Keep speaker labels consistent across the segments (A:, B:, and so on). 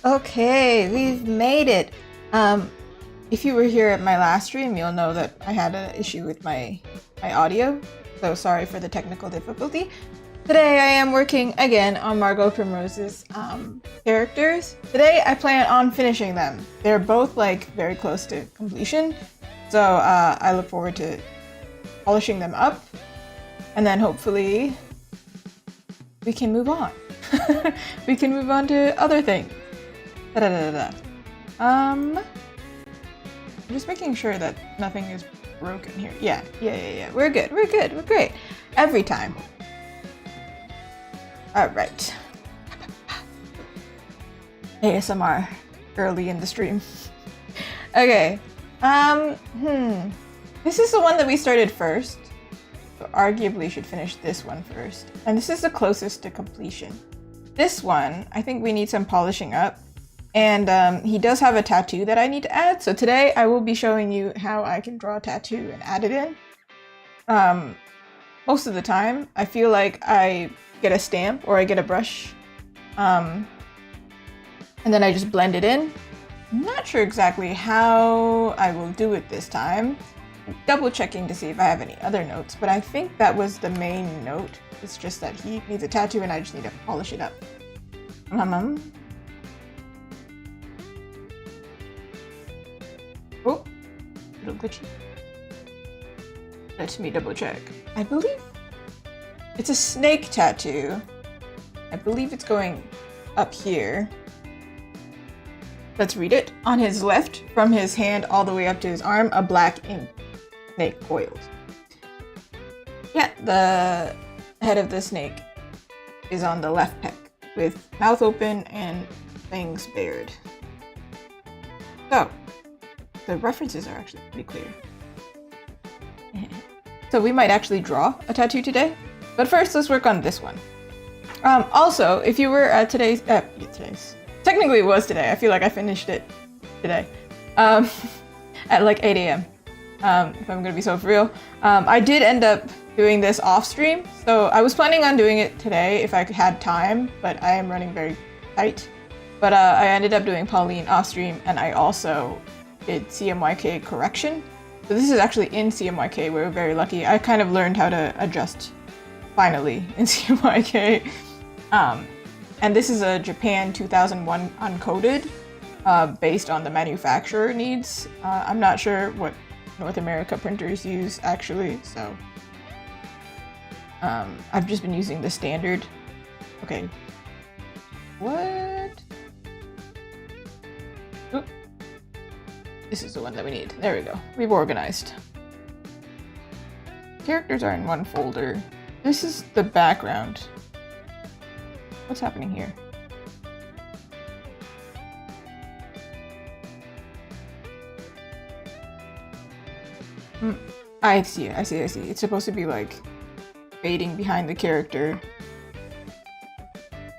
A: Okay, we've made it. If you were here at my last stream, you'll know that I had an issue with my audio. So sorry for the technical difficulty. Today I am working again on Margot Primrose's characters. Today I plan on finishing them. They're both like very close to completion. So I look forward to polishing them up. And then hopefully we can move on. We can move on to other things. I'm just making sure that nothing is broken here. Yeah. We're good. We're great. Every time. Alright. ASMR early in the stream. Okay. This is the one that we started first. So arguably should finish this one first. And this is the closest to completion. This one, I think we need some polishing up. And he does have a tattoo that I need to add. So today I will be showing you how I can draw a tattoo and add it in. Most of the time, I feel like I get a stamp or I get a brush. And then I just blend it in. I'm not sure exactly how I will do it this time. I'm double checking to see if I have any other notes, but I think that was the main note. It's just that he needs a tattoo and I just need to polish it up. Oh, a little glitchy. Let me double check. I believe it's a snake tattoo. I believe it's going up here. Let's read it. On his left, from his hand all the way up to his arm, a black ink snake coils. Yeah, the head of the snake is on the left pec, with mouth open and fangs bared. So, the references are actually pretty clear. So we might actually draw a tattoo today, but first let's work on this one. Also, if you were at today's, technically it was today, I feel like I finished it today, at like 8 a.m. If I'm gonna be so for real. I did end up doing this off stream, so I was planning on doing it today if I had time, but I am running very tight. But I ended up doing Pauline off stream, and I also did CMYK correction. So this is actually in CMYK. We're very lucky. I kind of learned how to adjust finally in CMYK. And this is a Japan 2001 uncoded based on the manufacturer needs. I'm not sure what North America printers use actually, so I've just been using the standard. Okay. What? Oop. This is the one that we need. There we go. We've organized. Characters are in one folder. This is the background. What's happening here? I see. It's supposed to be like fading behind the character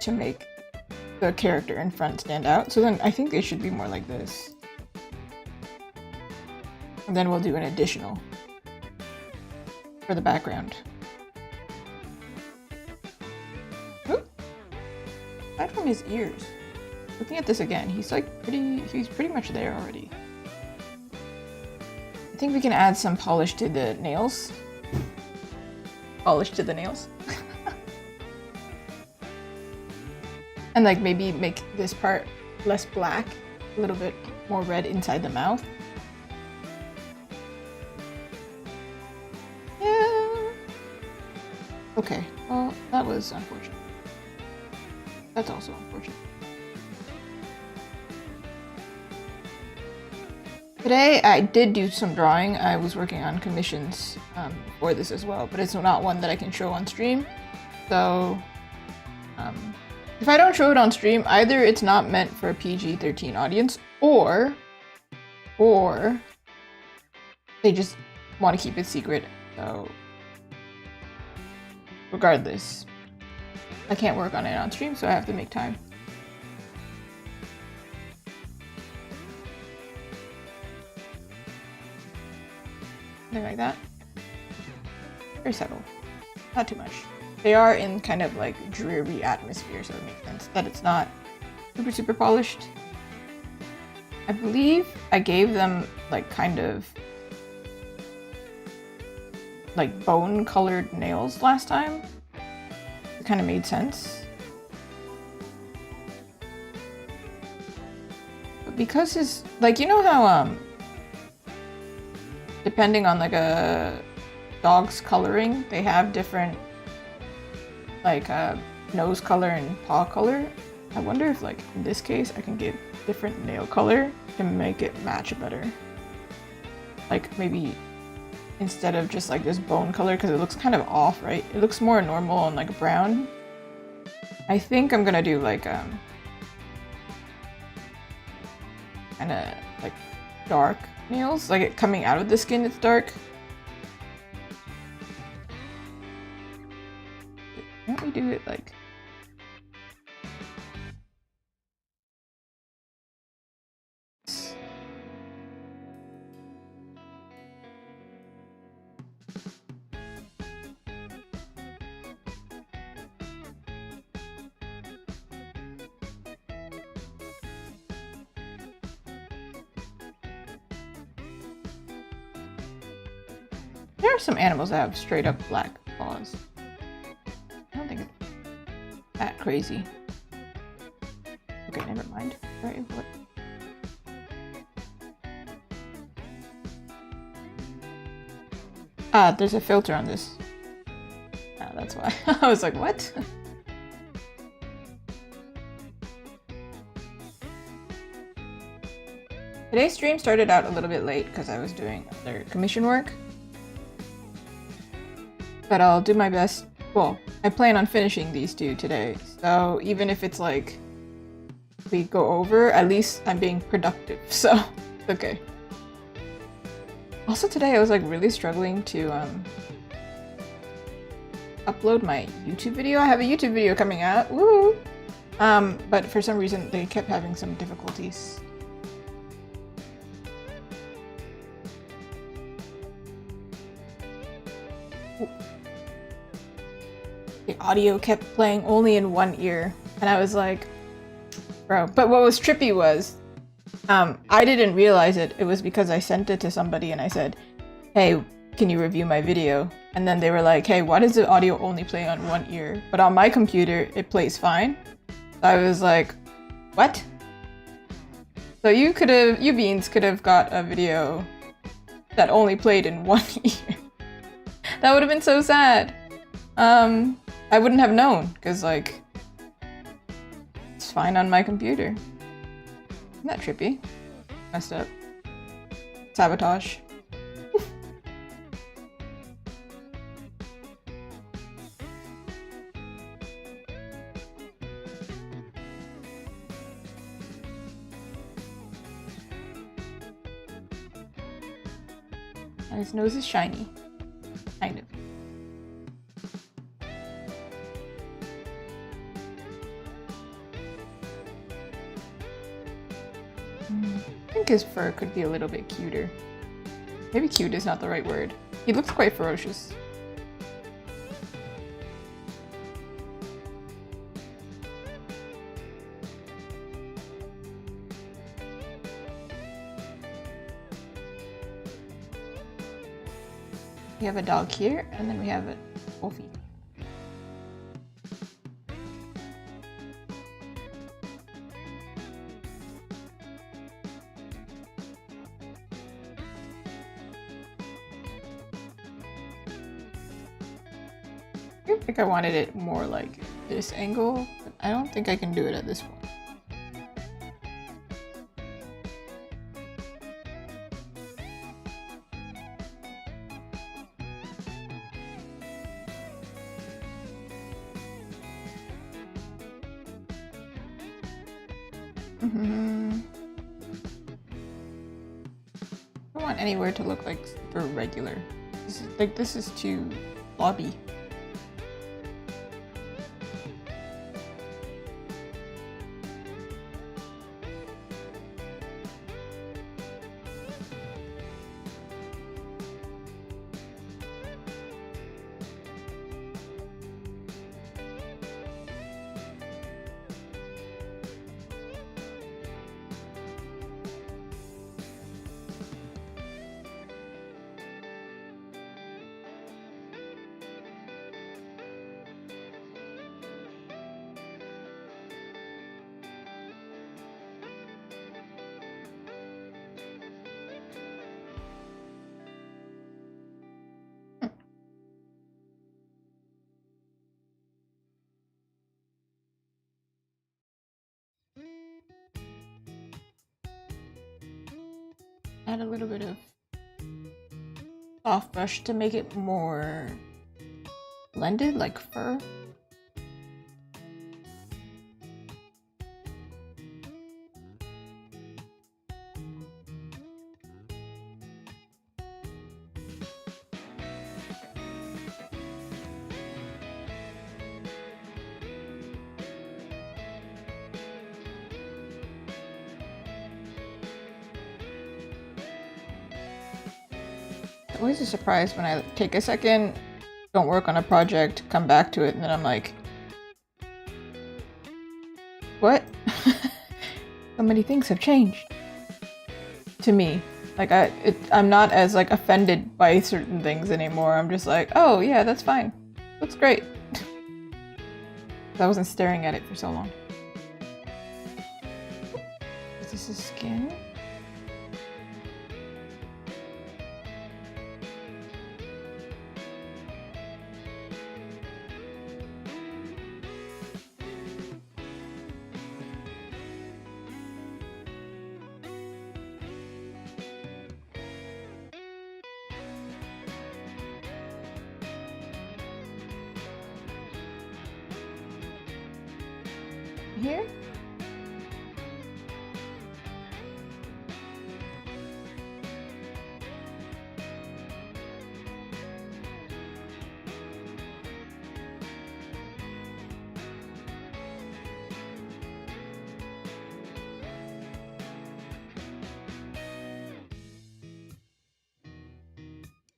A: to make the character in front stand out. So then I think it should be more like this. And then we'll do an additional for the background. Oop. Aside from his ears. Looking at this again, he's pretty much there already. I think we can add some polish to the nails. Polish to the nails. And like maybe make this part less black, a little bit more red inside the mouth. Okay, well, that was unfortunate. That's also unfortunate. Today, I did do some drawing. I was working on commissions for this as well, but it's not one that I can show on stream. So, if I don't show it on stream, either it's not meant for a PG-13 audience, or they just want to keep it secret, so regardless, I can't work on it on stream, so I have to make time. Something like that. Very subtle. Not too much. They are in kind of like dreary atmosphere, so it makes sense that it's not super polished. I believe I gave them like kind of like bone colored nails last time. It kind of made sense. But because his, like, you know how depending on like a dog's coloring, they have different like nose color and paw color. I wonder if like in this case I can get different nail color to make it match better. Like maybe instead of just like this bone color, because it looks kind of off, right? It looks more normal and like brown. I think I'm gonna do like kind of like dark nails, like it coming out of the skin it's dark. Can't we do it like there are some animals that have straight up black paws. I don't think it's that crazy. Okay, never mind. Right, what? Ah, there's a filter on this. Ah, that's why. I was like, what? Today's stream started out a little bit late because I was doing other commission work. But I'll do my best. Well, I plan on finishing these two today, so even if it's like we go over, at least I'm being productive, so it's okay. Also today I was like really struggling to upload my YouTube video. I have a YouTube video coming out, woo! But for some reason they kept having some difficulties. The audio kept playing only in one ear, and I was like, bro. But what was trippy was, I didn't realize it. It was because I sent it to somebody and I said, hey, can you review my video? And then they were like, hey, why does the audio only play on one ear? But on my computer, it plays fine. So I was like, what? So you beans could have got a video that only played in one ear. That would have been so sad. I wouldn't have known, because, like, it's fine on my computer. Isn't that trippy? Messed up. Sabotage. And his nose is shiny. Kind of. I think his fur could be a little bit cuter. Maybe cute is not the right word. He looks quite ferocious. We have a dog here, and then we have a wolfie. I think I wanted it more like this angle, but I don't think I can do it at this point. I don't want anywhere to look like super regular. This is too blobby. add a little bit of soft brush to make it more blended, like fur. Always a surprise when I take a second, don't work on a project, come back to it, and then I'm like, what? So many things have changed to me. Like I'm not as like offended by certain things anymore. I'm just like, oh yeah, that's fine. Looks great. I wasn't staring at it for so long. Is this a skin? Here?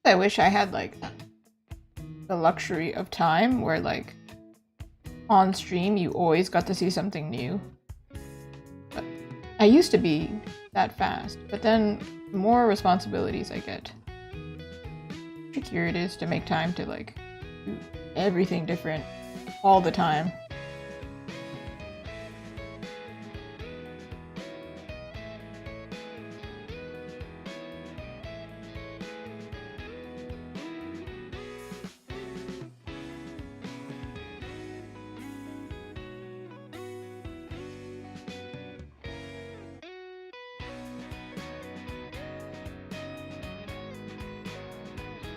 A: I wish I had like the luxury of time where like on stream you always got to see something new. But I used to be that fast, but then the more responsibilities I get, the trickier it is to make time to like do everything different all the time.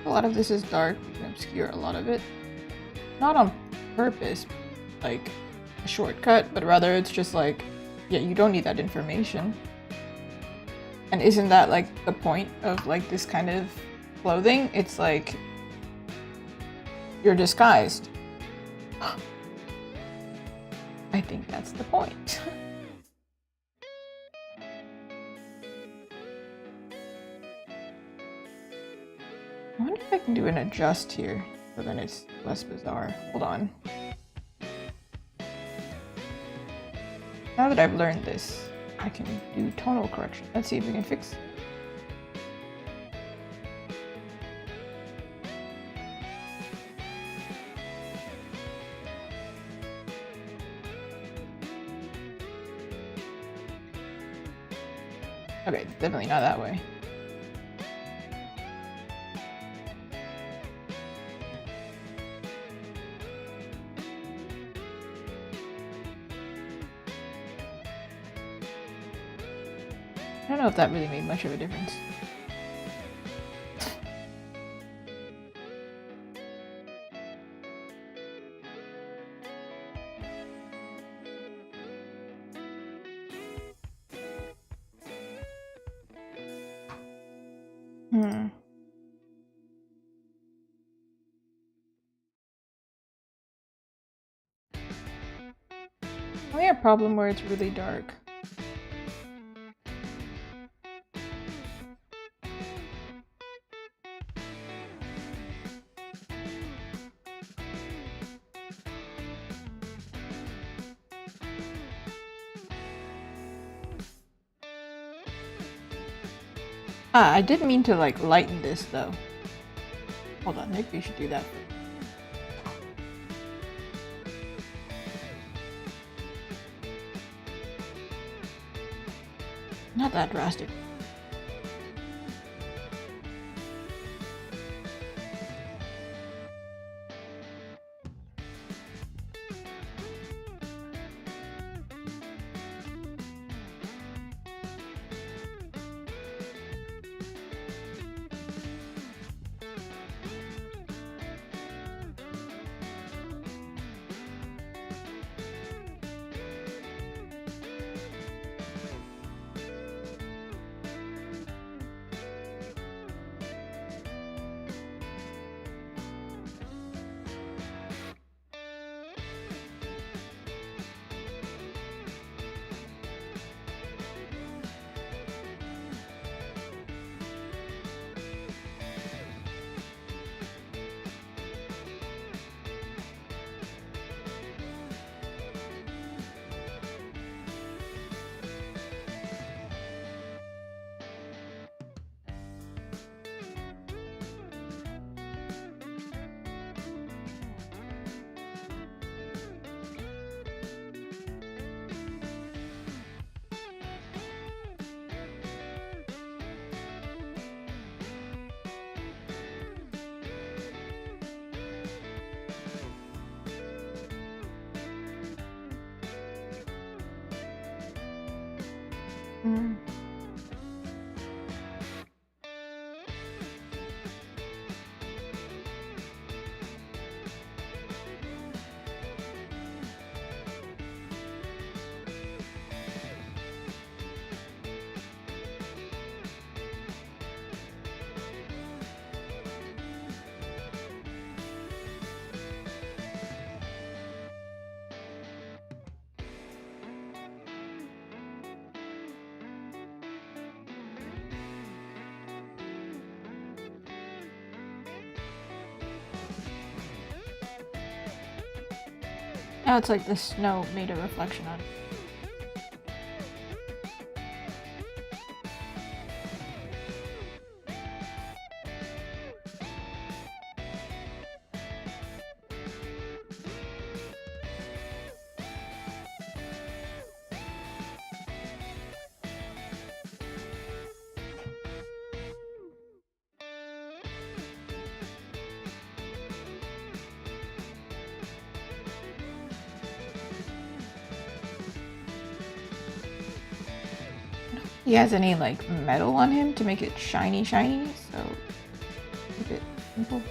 A: A lot of this is dark, you can obscure a lot of it. Not on purpose, like a shortcut, but rather it's just like, yeah, you don't need that information. And isn't that like the point of like this kind of clothing? It's like, you're disguised. I think that's the point. I wonder if I can do an adjust here, so then it's less bizarre. Hold on. Now that I've learned this, I can do tonal correction. Let's see if we can fix it. Okay, definitely not that way. I don't know if that really made much of a difference. Only a problem where it's really dark. Ah, I didn't mean to like lighten this though. Hold on, maybe we should do that first. Not that drastic. Mm. Now it's like the snow made a reflection on it. He has any like metal on him to make it shiny, so keep it simple.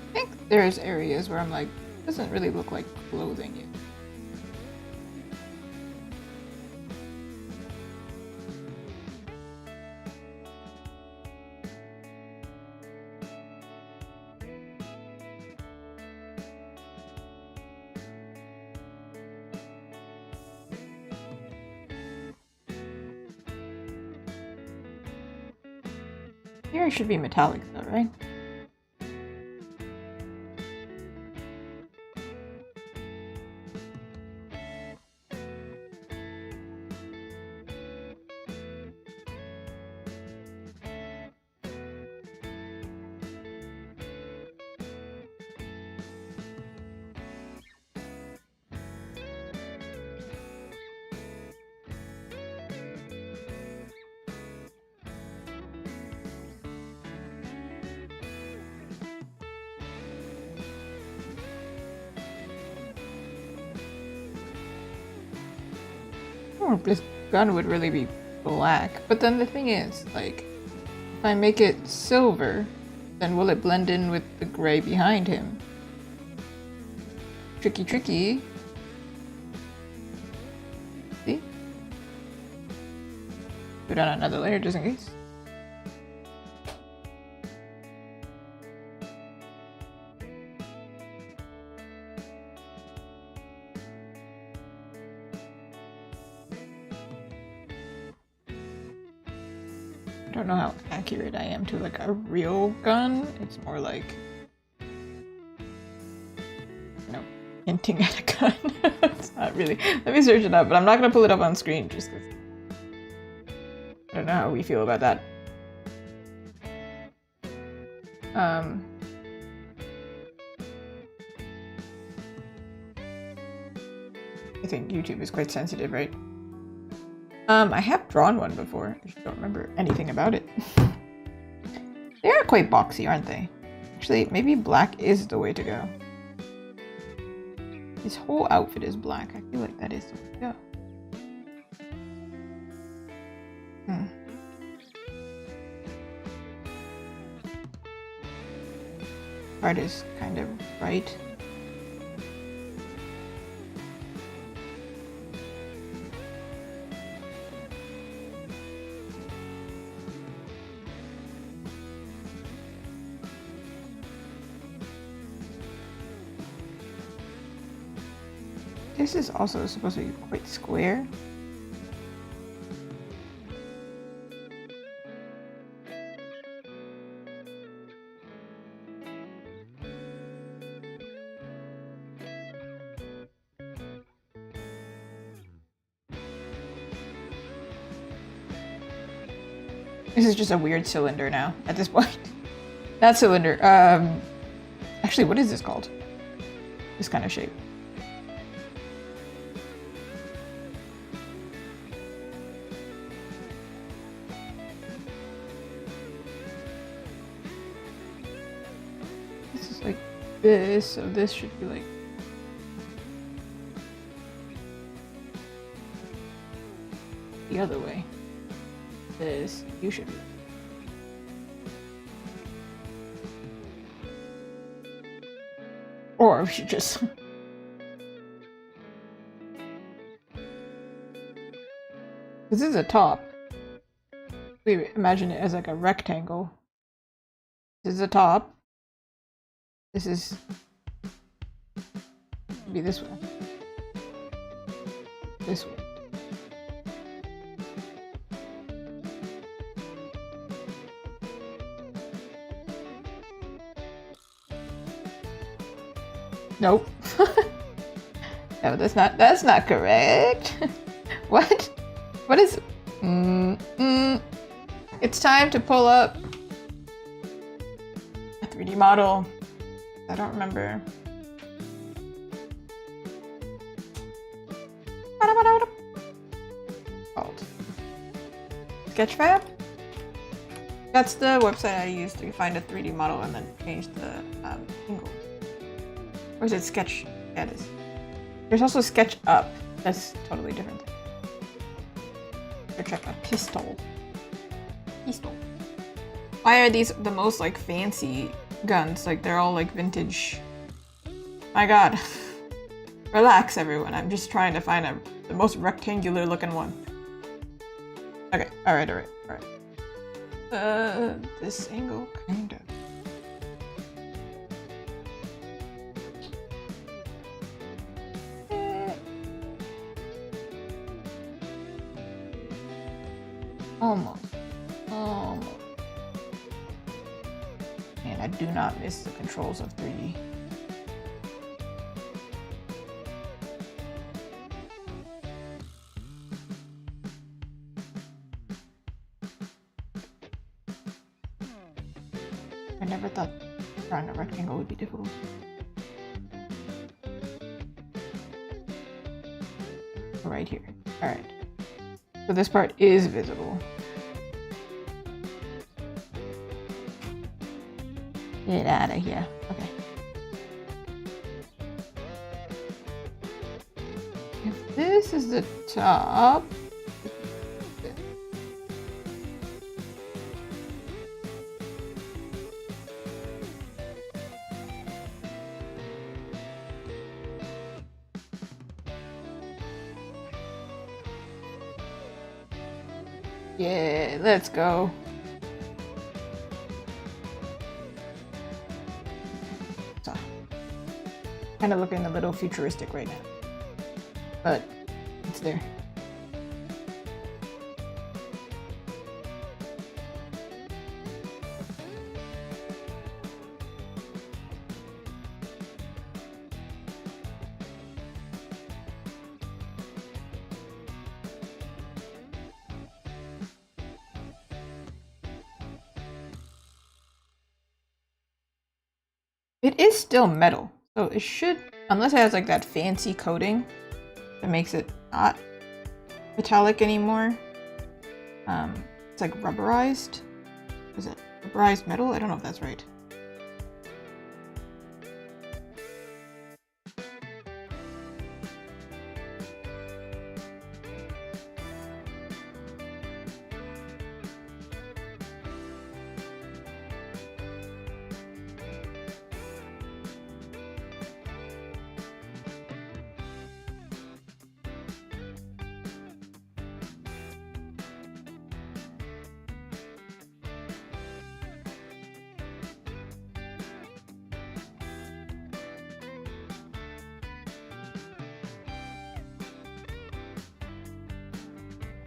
A: I think there's areas where I'm like, doesn't really look like clothing yet. Here it should be metallic though, right? Oh, this gun would really be black. But then the thing is, like, if I make it silver, then will it blend in with the gray behind him? Tricky, tricky. See? Put on another layer just in case. I don't know how accurate I am to like a real gun. It's more like, hinting at a gun. It's not really. Let me search it up, but I'm not gonna pull it up on screen just because I don't know how we feel about that. I think YouTube is quite sensitive, right? I have drawn one before. I just don't remember anything about it. They are quite boxy, aren't they? Actually, maybe black is the way to go. His whole outfit is black. I feel like that is the way to go. Art is kind of right. This is also supposed to be quite square. This is just a weird cylinder now at this point. That cylinder. Actually, what is this called? This kind of shape. This is like this, so this should be like the other way. This, you should be. Or we should just... This is a top. We imagine it as like a rectangle. This is a top. This is... be this way. This way. Nope. No, that's not correct. What? What is... It's time to pull up a 3D model. I don't remember. Called Sketchfab? That's the website I used to find a 3D model and then change the angle. Or is it Sketch? Yeah, it is. There's also SketchUp. That's totally different. Or check out Pistol. Pistol. Why are these the most like fancy guns? Like they're all like vintage. My god. Relax everyone. I'm just trying to find the most rectangular looking one. Okay. Alright. This angle kind of. Almost. And I do not miss the controls of 3D. I never thought drawing a rectangle would be difficult. Right here. Alright. So this part is visible. Get out of here. Okay. If this is the top... Yeah, let's go. So, kind of looking a little futuristic right now, but it's there. It is still metal, so it should, unless it has like that fancy coating that makes it not metallic anymore. It's like rubberized. Is it rubberized metal? I don't know if that's right.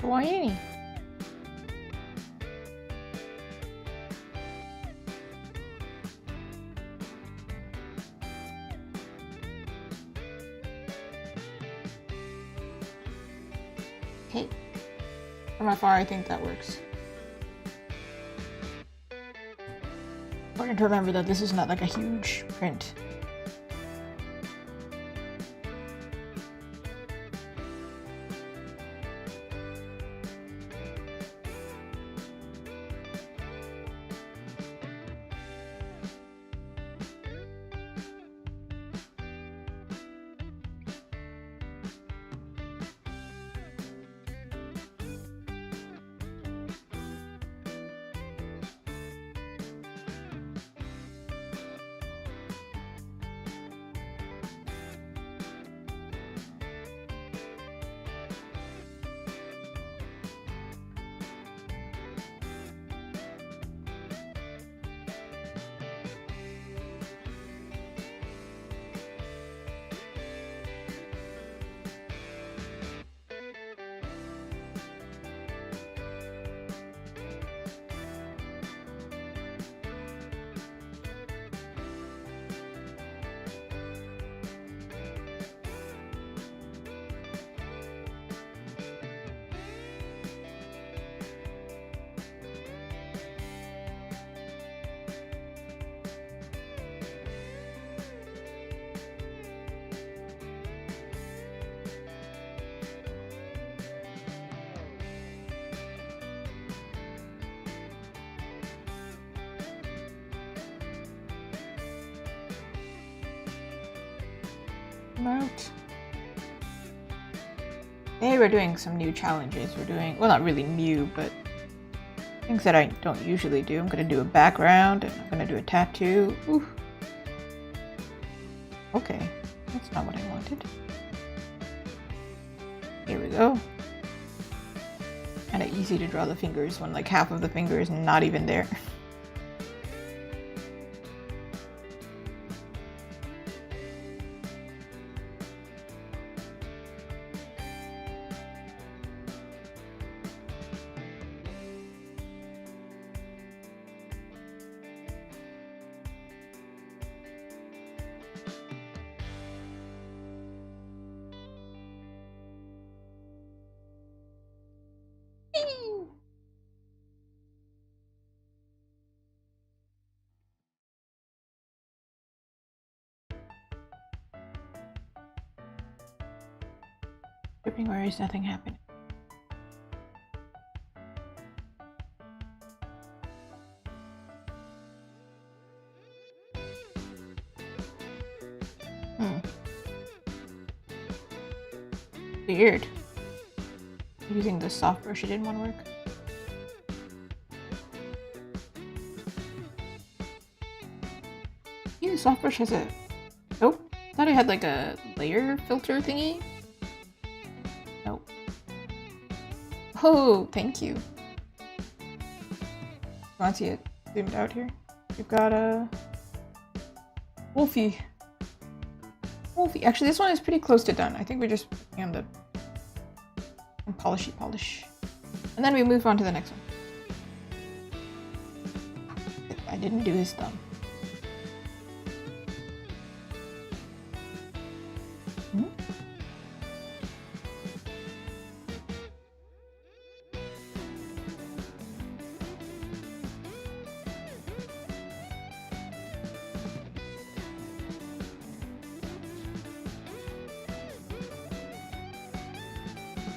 A: Hawaii. Okay. From afar, I think that works. Important to remember that this is not like a huge print. Out. Today we're doing some new challenges. We're doing, well, not really new, but things that I don't usually do. I'm gonna do a background and I'm gonna do a tattoo. Ooh. Okay, that's not what I wanted. Here we go. Kinda easy to draw the fingers when like half of the finger is not even there. Dripping where is nothing happening. Weird. Using the soft brush, it didn't want to work. Yeah, the soft brush has a... Oh, I thought it had like a layer filter thingy. Nope. Oh, thank you. Want to see it zoomed out here? We've got a Wolfie. Wolfie. Actually, this one is pretty close to done. I think we're just on the polish. And then we move on to the next one. I didn't do his thumb.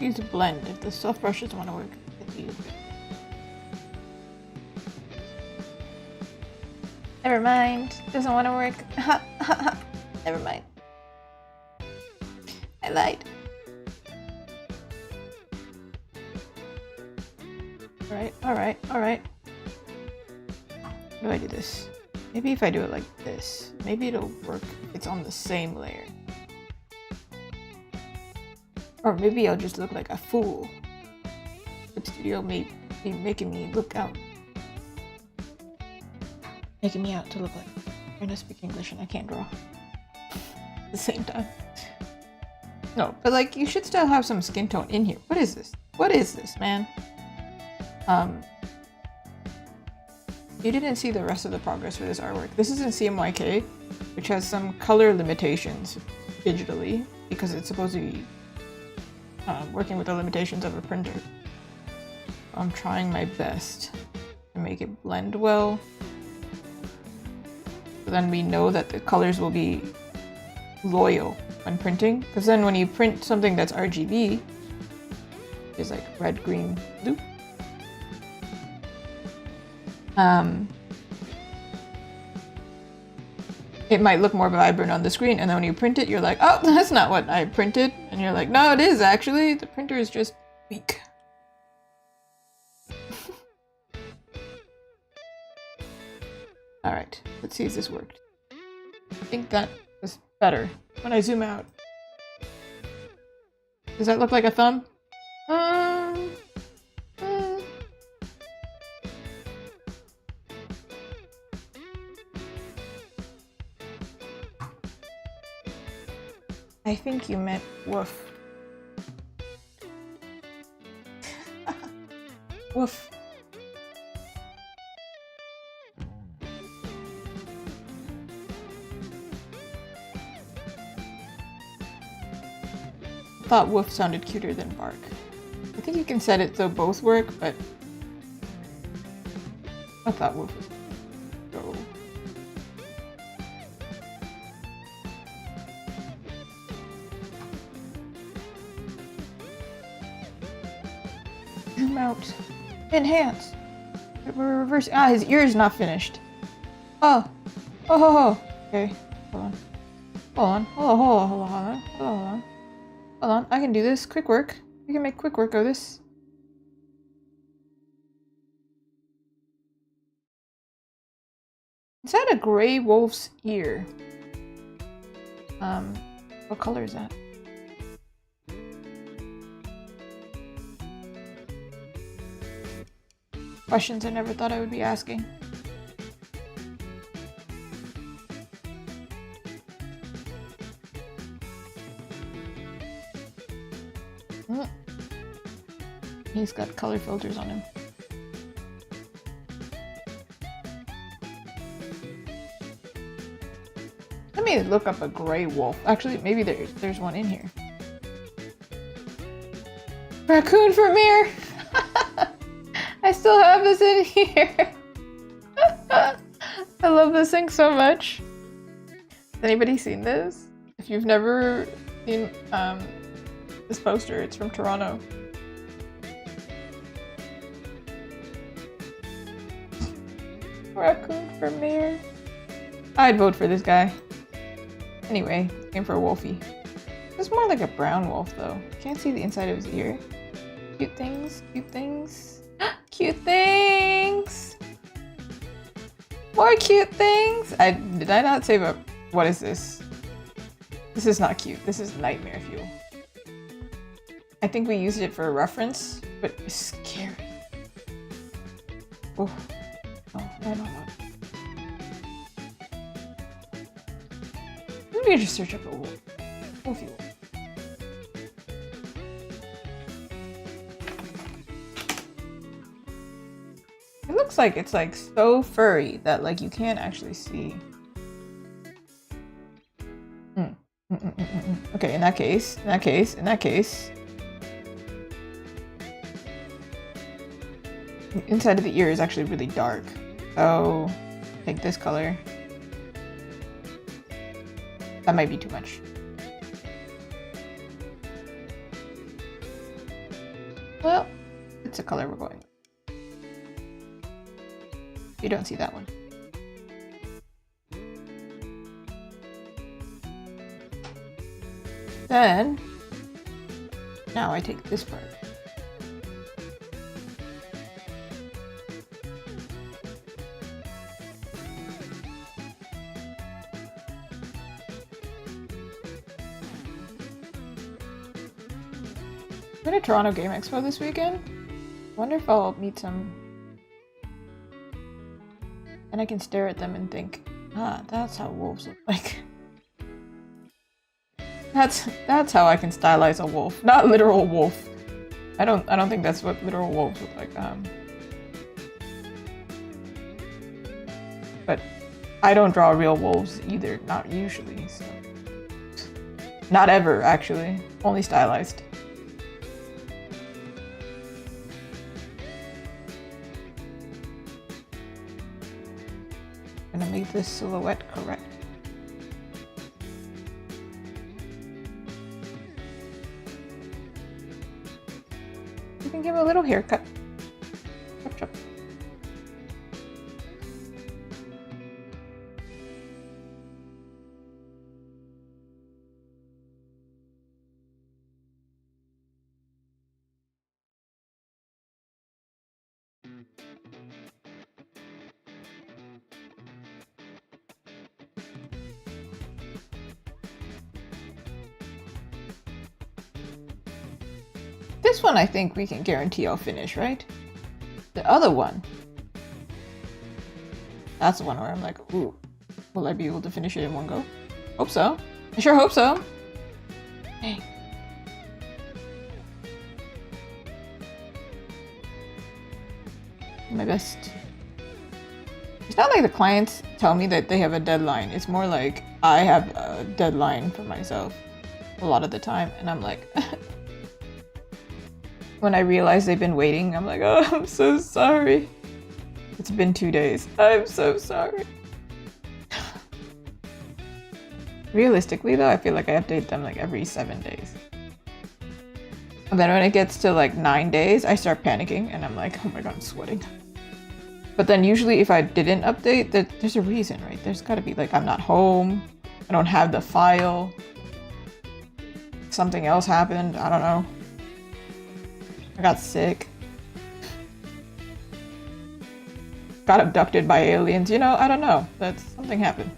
A: Use a blend. If the soft brush doesn't want to work, never mind. Doesn't want to work. Never mind. I lied. Alright. How do I do this? Maybe if I do it like this, maybe it'll work if it's on the same layer. Or maybe I'll just look like a fool. Clip Studio may be making me look out. Making me out to look like I'm trying to speak English and I can't draw. At the same time. No, but like you should still have some skin tone in here. What is this? What is this, man? You didn't see the rest of the progress for this artwork. This is in CMYK, which has some color limitations digitally because it's supposed to be working with the limitations of a printer. I'm trying my best to make it blend well. then we know that the colors will be loyal when printing. Because then when you print something that's RGB, it's like red, green, blue. It might look more vibrant on the screen, and then when you print it, you're like, oh, that's not what I printed. And you're like, no, it is actually. The printer is just weak. Alright, let's see if this worked. I think that was better when I zoom out. Does that look like a thumb? I think you meant woof. Woof. I thought woof sounded cuter than bark. I think you can set it so both work, but I thought woof was go. Zoom out. Enhance. We're reversing. Ah, his ear is not finished. Oh. Oh. Okay. Hold on. Hold on. Hold on. Hold on. I can do this. Quick work. We can make quick work of this. Is that a gray wolf's ear? What color is that? Questions I never thought I would be asking. He's got color filters on him. Let me look up a gray wolf. Actually, maybe there's one in here. Raccoon for mirror! I still have this in here. I love this thing so much. Has anybody seen this? If you've never seen this poster, it's from Toronto. Raccoon for mayor. I'd vote for this guy. Anyway, aim for a wolfie. It's more like a brown wolf though. Can't see the inside of his ear. Cute things, cute things. Cute things! More cute things! Did I not save up? What is this? This is not cute. This is nightmare fuel. I think we used it for a reference, but it's scary. Oh. Oh, no. Maybe just search up a wolf. Wolfie wolf. It looks like it's like so furry that like you can't actually see. Okay, in that case. The inside of the ear is actually really dark. So, take this color. That might be too much. Well, it's a color we're going with. You don't see that one. Then, now I take this part. I'm going to Toronto Game Expo this weekend. Wonder if I'll meet some. And I can stare at them and think, ah, that's how wolves look like. That's how I can stylize a wolf, not literal wolf. I don't think that's what literal wolves look like. But I don't draw real wolves either, not usually. So. Not ever, actually. Only stylized. Gonna make this silhouette correct. You can give a little haircut. Chop, chop. This one I think we can guarantee I'll finish, right? The other one, that's the one where I'm like, ooh, will I be able to finish it in one go? Hope so. I sure hope so. Hey. My best. It's not like the clients tell me that they have a deadline. It's more like I have a deadline for myself a lot of the time, and I'm like, when I realize they've been waiting, I'm like, oh, I'm so sorry. It's been 2 days. I'm so sorry. Realistically though, I feel like I update them like every 7 days. And then when it gets to like 9 days, I start panicking and I'm like, oh my god, I'm sweating. But then usually if I didn't update, there's a reason, right? There's gotta be like, I'm not home, I don't have the file, something else happened, I don't know. I got sick. Got abducted by aliens, you know, I don't know. That's something happened.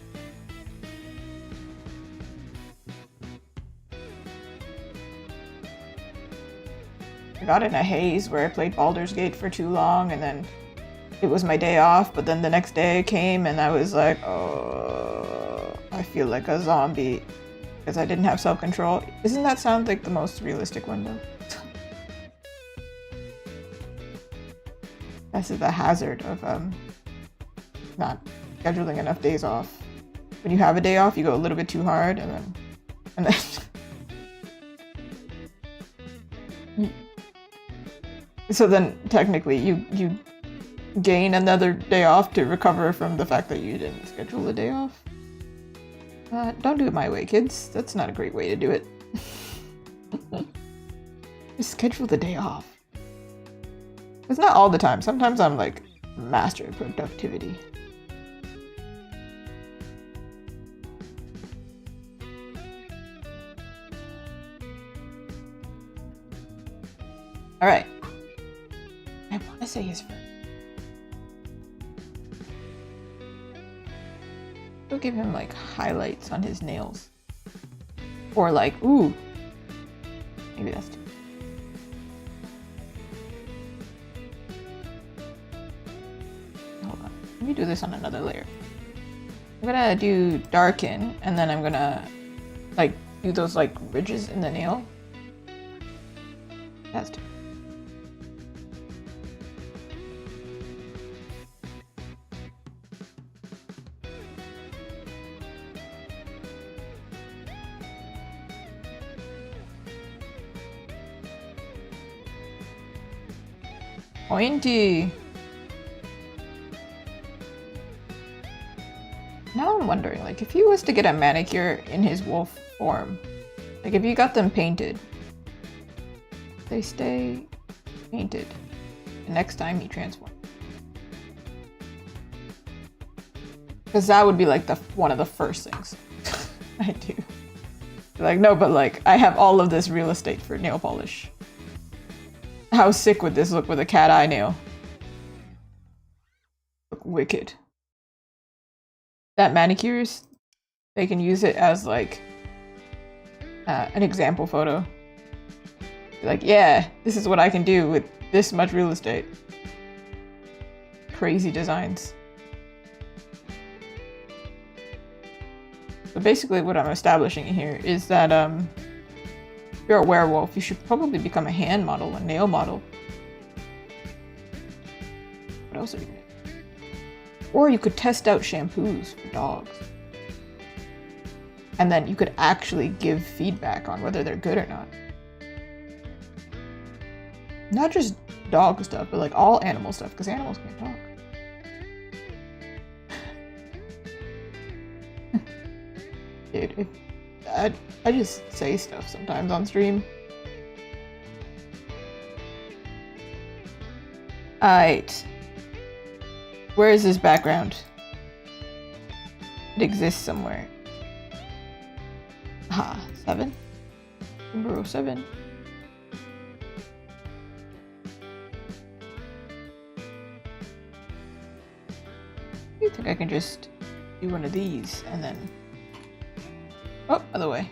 A: I got in a haze where I played Baldur's Gate for too long and then it was my day off, but then the next day came and I was like, oh, I feel like a zombie because I didn't have self-control. Doesn't that sound like the most realistic one though? This is the hazard of not scheduling enough days off. When you have a day off, you go a little bit too hard, and then so then technically you gain another day off to recover from the fact that you didn't schedule a day off. Don't do it my way, kids. That's not a great way to do it. Just schedule the day off. It's not all the time. Sometimes I'm like master of productivity. All right. I want to say his first. We'll give him like highlights on his nails. Or like, ooh. Maybe that's too. Let me do this on another layer. I'm gonna do darken, and then I'm gonna like do those like ridges in the nail. That's too. Pointy. Now I'm wondering, like, if he was to get a manicure in his wolf form, like, if you got them painted, they stay painted the next time he transforms. Because that would be, like, one of the first things I do. Like, no, but, like, I have all of this real estate for nail polish. How sick would this look with a cat eye nail? Look wicked. That manicures, they can use it as like an example photo. Like, yeah, this is what I can do with this much real estate. Crazy designs. So basically what I'm establishing here is that if you're a werewolf, you should probably become a hand model, a nail model. What else are you doing? Or you could test out shampoos for dogs. And then you could actually give feedback on whether they're good or not. Not just dog stuff, but like all animal stuff, because animals can't talk. Dude, I just say stuff sometimes on stream. Alright. Where is this background? It exists somewhere. Ah, 7? Number 7. I think I can just do one of these and then... Oh, other way.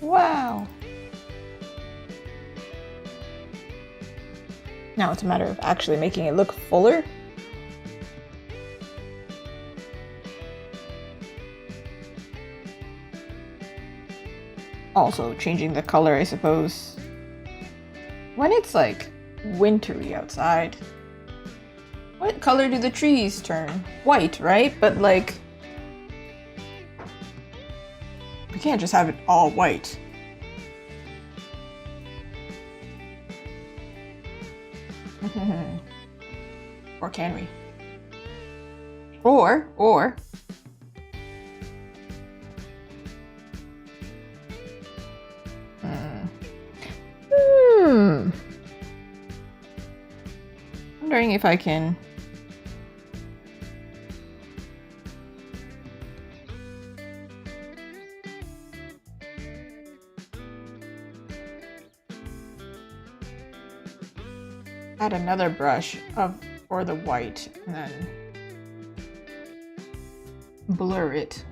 A: Wow! Now it's a matter of actually making it look fuller. Also changing the color, I suppose. When it's like wintry outside. What color do the trees turn? White, right? But like... we can't just have it all white. Or can we? Or... Wondering if I can... add another brush for the white and then blur it.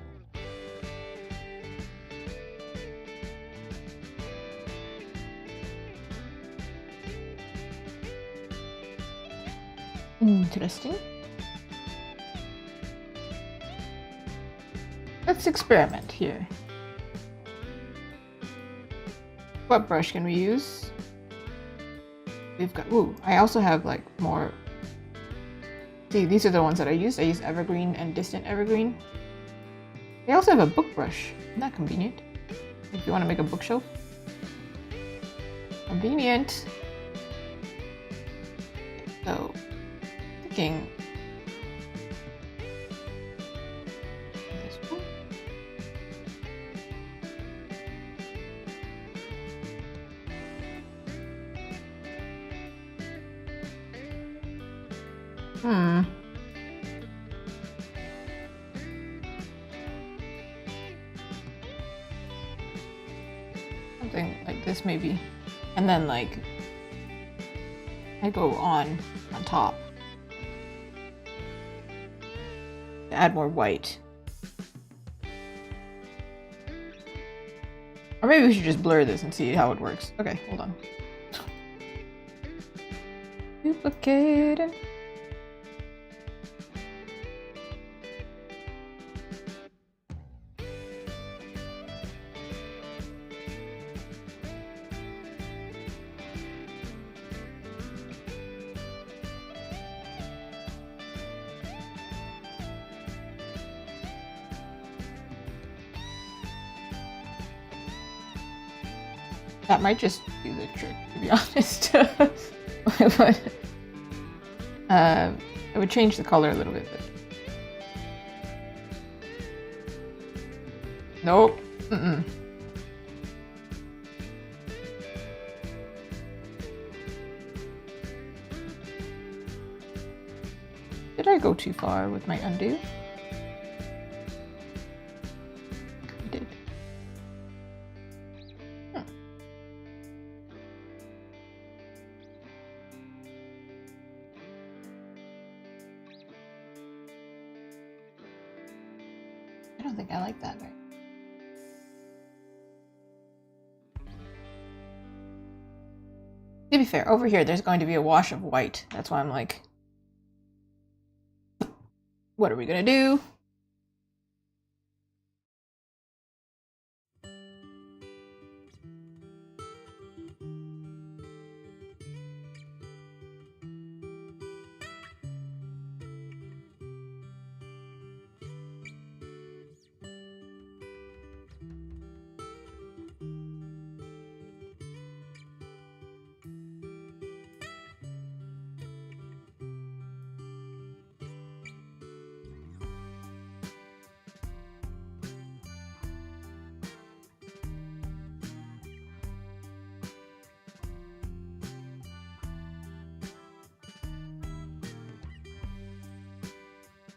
A: Interesting. Let's experiment here. What brush can we use? We've got, ooh, I also have like more. See, these are the ones that I use. I use evergreen and distant evergreen. They also have a book brush. Isn't that convenient? If you want to make a bookshelf. Convenient. So, thinking this one. Something like this maybe. And then like I go on top. To add more white. Or maybe we should just blur this and see how it works. Okay, hold on. Duplicating. That might just do the trick, to be honest. But, it would change the color a little bit. But... nope. Did I go too far with my undo? I did. I don't think I like that very much. To be fair, over here there's going to be a wash of white. That's why I'm like, what are we gonna do?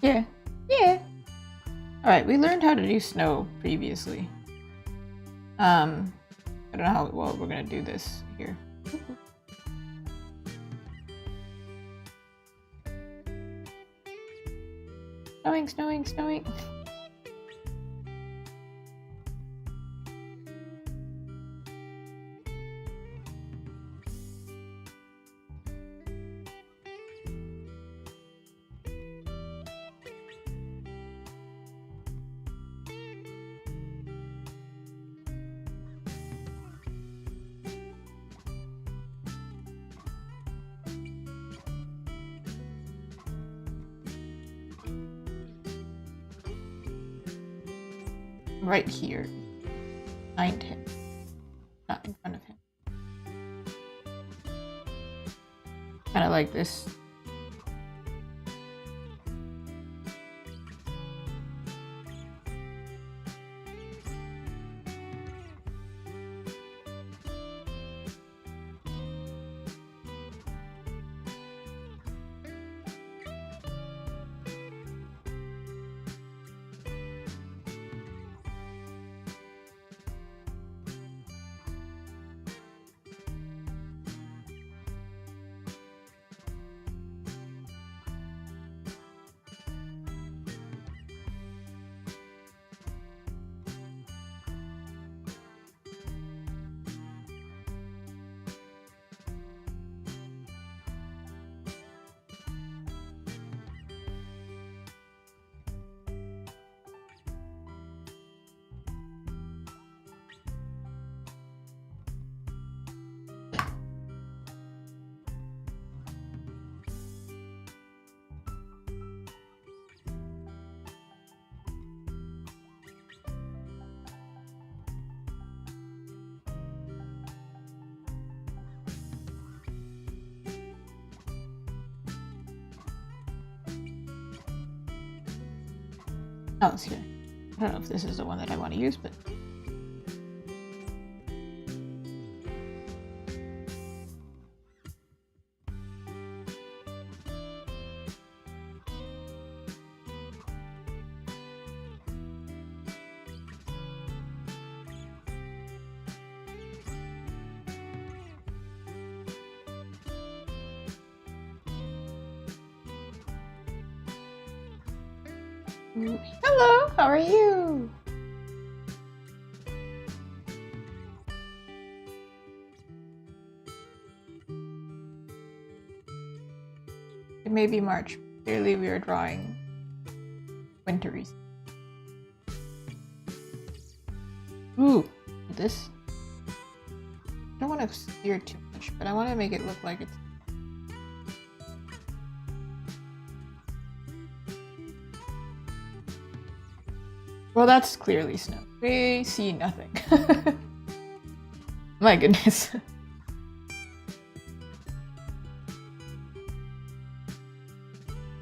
A: Yeah. Yeah. Alright, we learned how to do snow previously. I don't know how well we're gonna do this here. Snowing, snowing, snowing. Right here, behind him, not in front of him. Kind of like this. Oh, it's here. I don't know if this is the one that I want to use, but... Hello, how are you? It may be March. Clearly we are drawing wintry. Ooh, this. I don't want to steer too much, but I want to make it look like it's... Well, that's clearly snow. We see nothing. My goodness.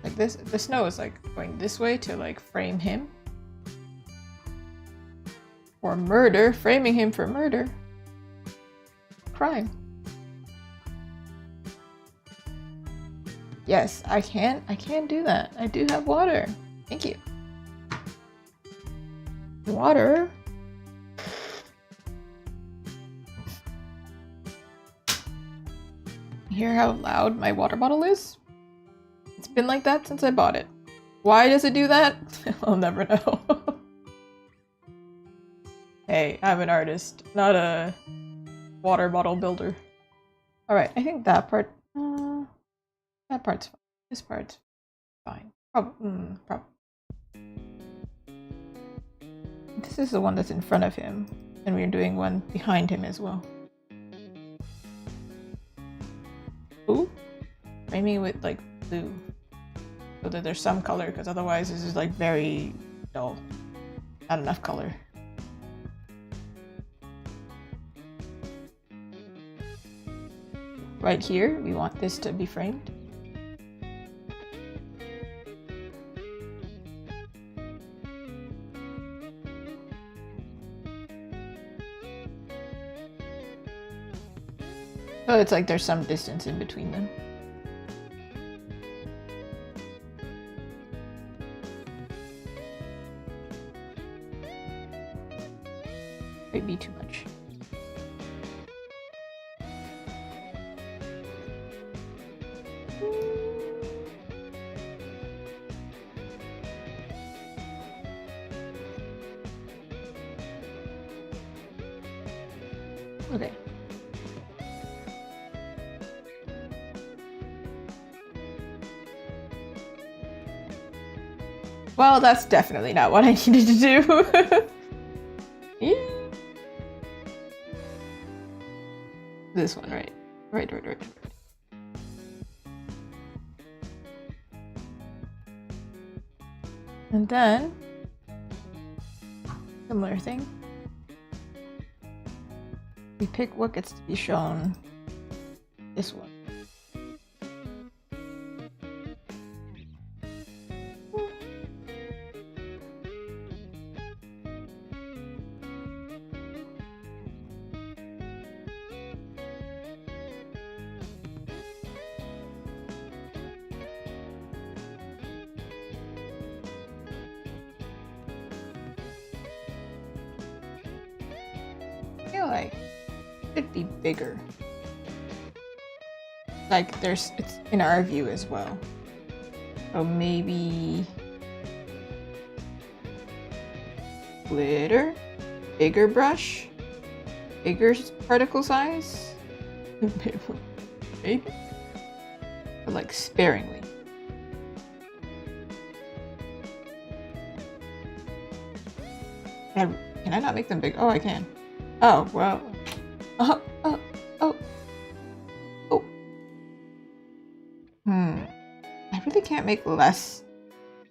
A: Like this, the snow is like going this way to like frame him. For murder, framing him for murder. Crime. Yes, I can do that. I do have water. Thank you. Water. Hear how loud my water bottle is? It's been like that since I bought it. Why does it do that? I'll never know. Hey, I'm an artist, not a water bottle builder. Alright, I think that part... that part's fine. This part's fine. Probably. This is the one that's in front of him, and we're doing one behind him as well. Ooh, framing with like blue, so that there's some color, because otherwise this is like very dull. Not enough color. Right here, we want this to be framed. So it's like there's some distance in between them. Might be too much. Okay. Well, that's definitely not what I needed to do. Yeah. This one, right? Right. And then, similar thing. We pick what gets to be shown. This one. I feel like it should be bigger. Like it's in our view as well. So maybe glitter, bigger brush, bigger particle size, maybe, but like sparingly. Can I not make them big? Oh, I can. Oh, well. Oh. I really can't make less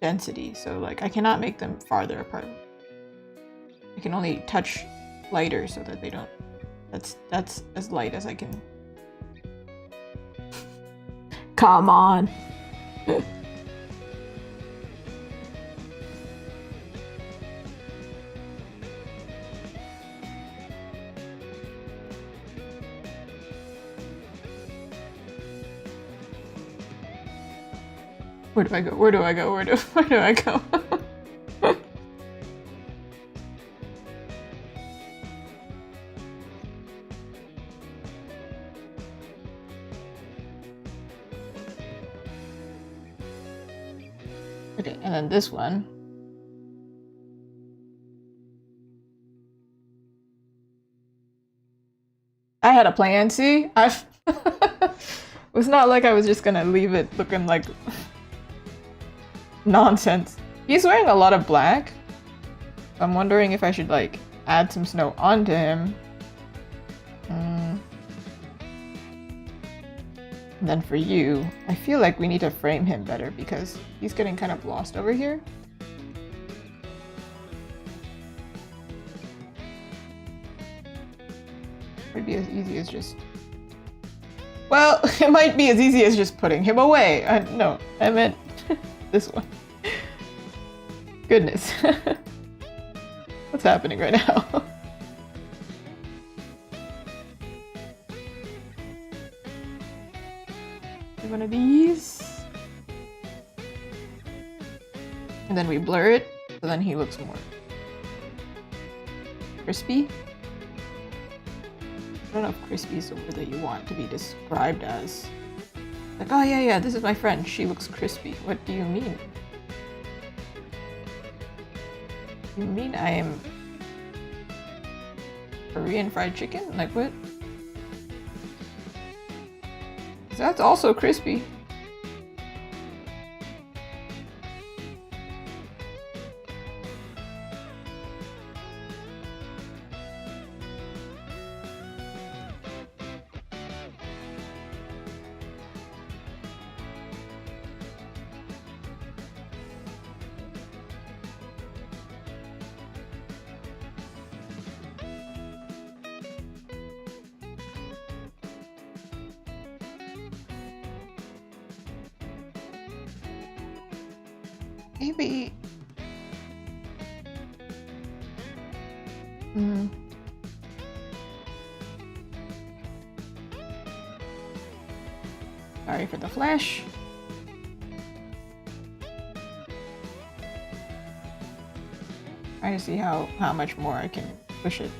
A: density, so like I cannot make them farther apart. I can only touch lighter so that they don't. That's as light as I can. Come on. Where do I go? Where do I go? Where do I go? Okay, and then this one. I had a plan, see? It was not like I was just gonna leave it looking like nonsense. He's wearing a lot of black. I'm wondering if I should like add some snow onto him. And then for you, I feel like we need to frame him better because he's getting kind of lost over here. Would be as easy as just... Well, it might be as easy as just putting him away. No, I meant this one. Goodness. What's happening right now? One of these. And then we blur it, so then he looks more crispy. I don't know if crispy is the word that you want to be described as. Like, oh yeah, this is my friend. She looks crispy. What do you mean? You mean I am Korean fried chicken? Like what? That's also crispy. Maybe... Sorry for the flash. Trying to see how much more I can push it.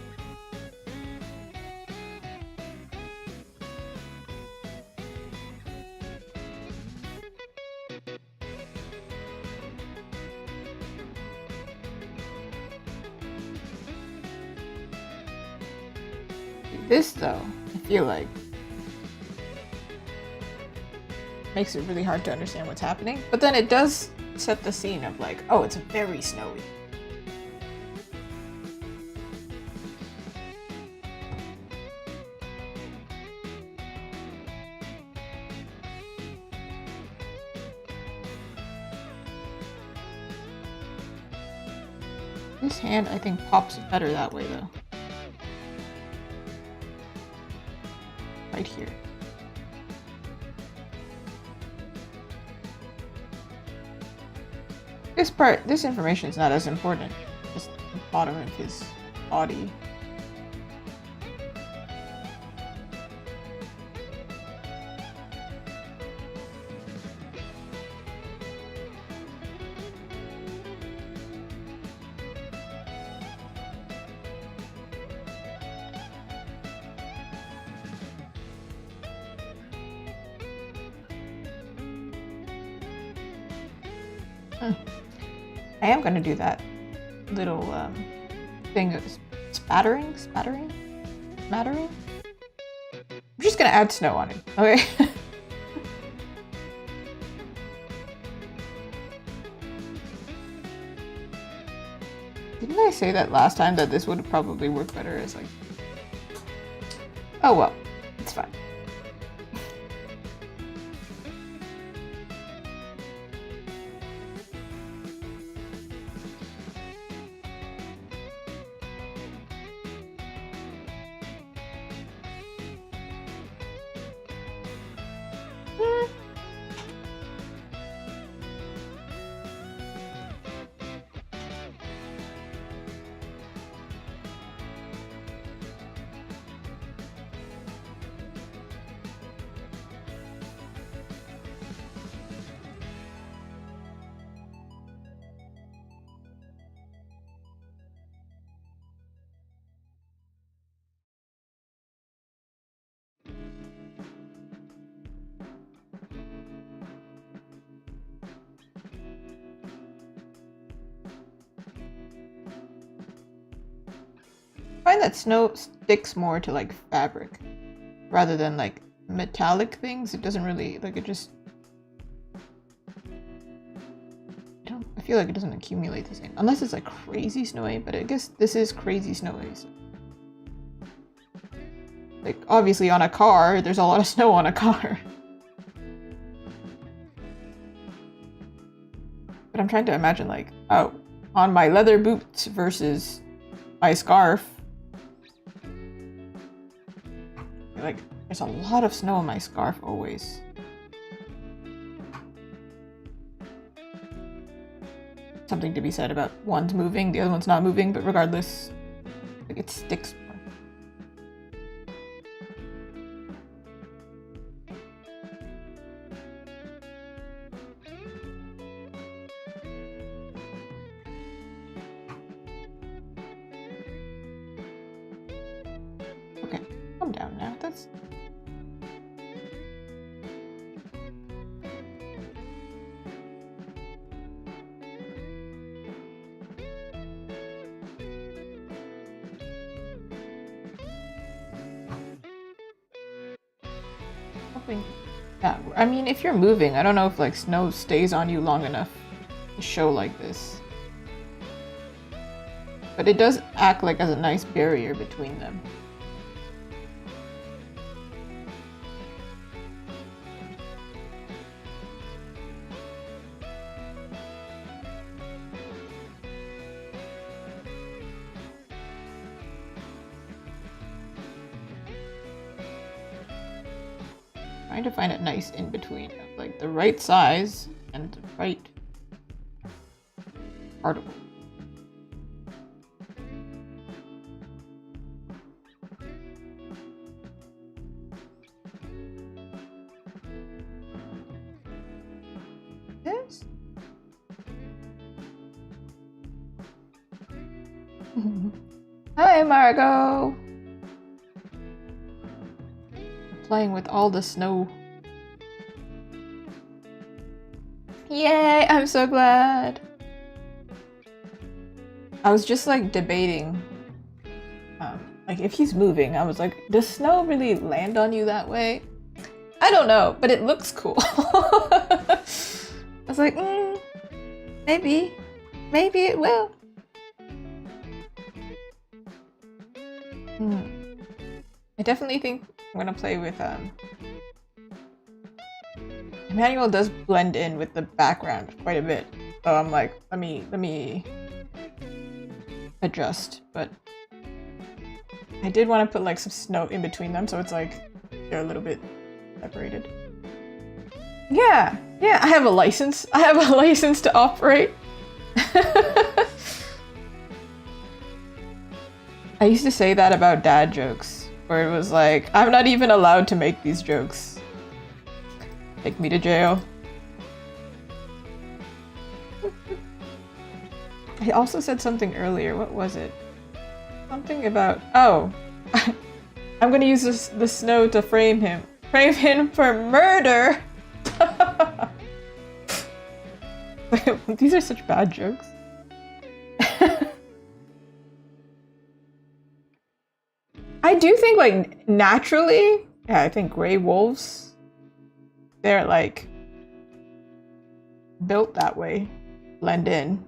A: This, though, I feel like makes it really hard to understand what's happening. But then it does set the scene of like, oh, it's very snowy. This hand, I think, pops better that way, though. Right here. This information is not as important. Just the bottom of his body. I am going to do that little thing of smattering? I'm just going to add snow on it, okay? Didn't I say that last time that this would probably work better as like... Oh well, it's fine. I find that snow sticks more to like fabric rather than like metallic things. It doesn't really like it just I feel like it doesn't accumulate the same unless it's like crazy snowy, but I guess this is crazy snowy. So. Like obviously on a car, there's a lot of snow on a car. But I'm trying to imagine like, oh, on my leather boots versus my scarf. Like, there's a lot of snow on my scarf always. Something to be said about one's moving, the other one's not moving, but regardless, like it sticks more. Okay, calm down now. That's yeah, I mean, if you're moving, I don't know if like snow stays on you long enough to show like this. But it does act like as a nice barrier between them. Trying to find it nice in between, like the right size and the right particle. This? Hi, Margot! Playing with all the snow. Yay! I'm so glad! I was just like debating Like, if he's moving, I was like, does snow really land on you that way? I don't know, but it looks cool. I was like, maybe it will. I definitely think I'm gonna play with Emmanuel does blend in with the background quite a bit, so I'm like, let me adjust. But I did want to put like some snow in between them, so it's like they're a little bit separated. Yeah, I have a license. I have a license to operate. I used to say that about dad jokes, where it was like, I'm not even allowed to make these jokes. Take me to jail. I also said something earlier. What was it? Something about, oh, I'm gonna use the snow to frame him. Frame him for murder! These are such bad jokes. I do think, like, naturally, yeah, I think gray wolves, they're, like, built that way, blend in.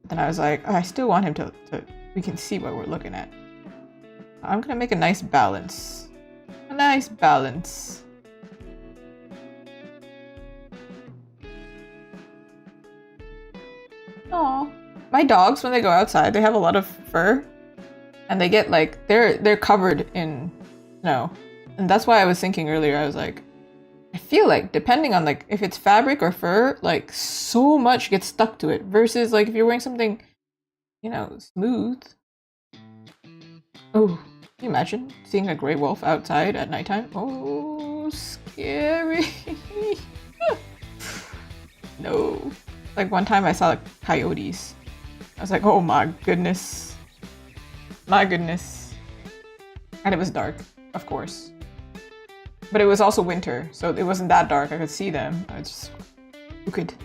A: Then I was like, I still want him to we can see what we're looking at. I'm gonna make a nice balance. A nice balance. Aw. My dogs, when they go outside, they have a lot of fur. And they get like, they're covered in snow. And that's why I was thinking earlier, I was like, I feel like depending on like, if it's fabric or fur, like so much gets stuck to it. Versus like if you're wearing something, you know, smooth. Oh, can you imagine seeing a gray wolf outside at nighttime? Oh, scary. No. Like one time I saw like coyotes. I was like, oh my goodness. My goodness. And it was dark, of course. But it was also winter, so it wasn't that dark. I could see them. I was just spooked.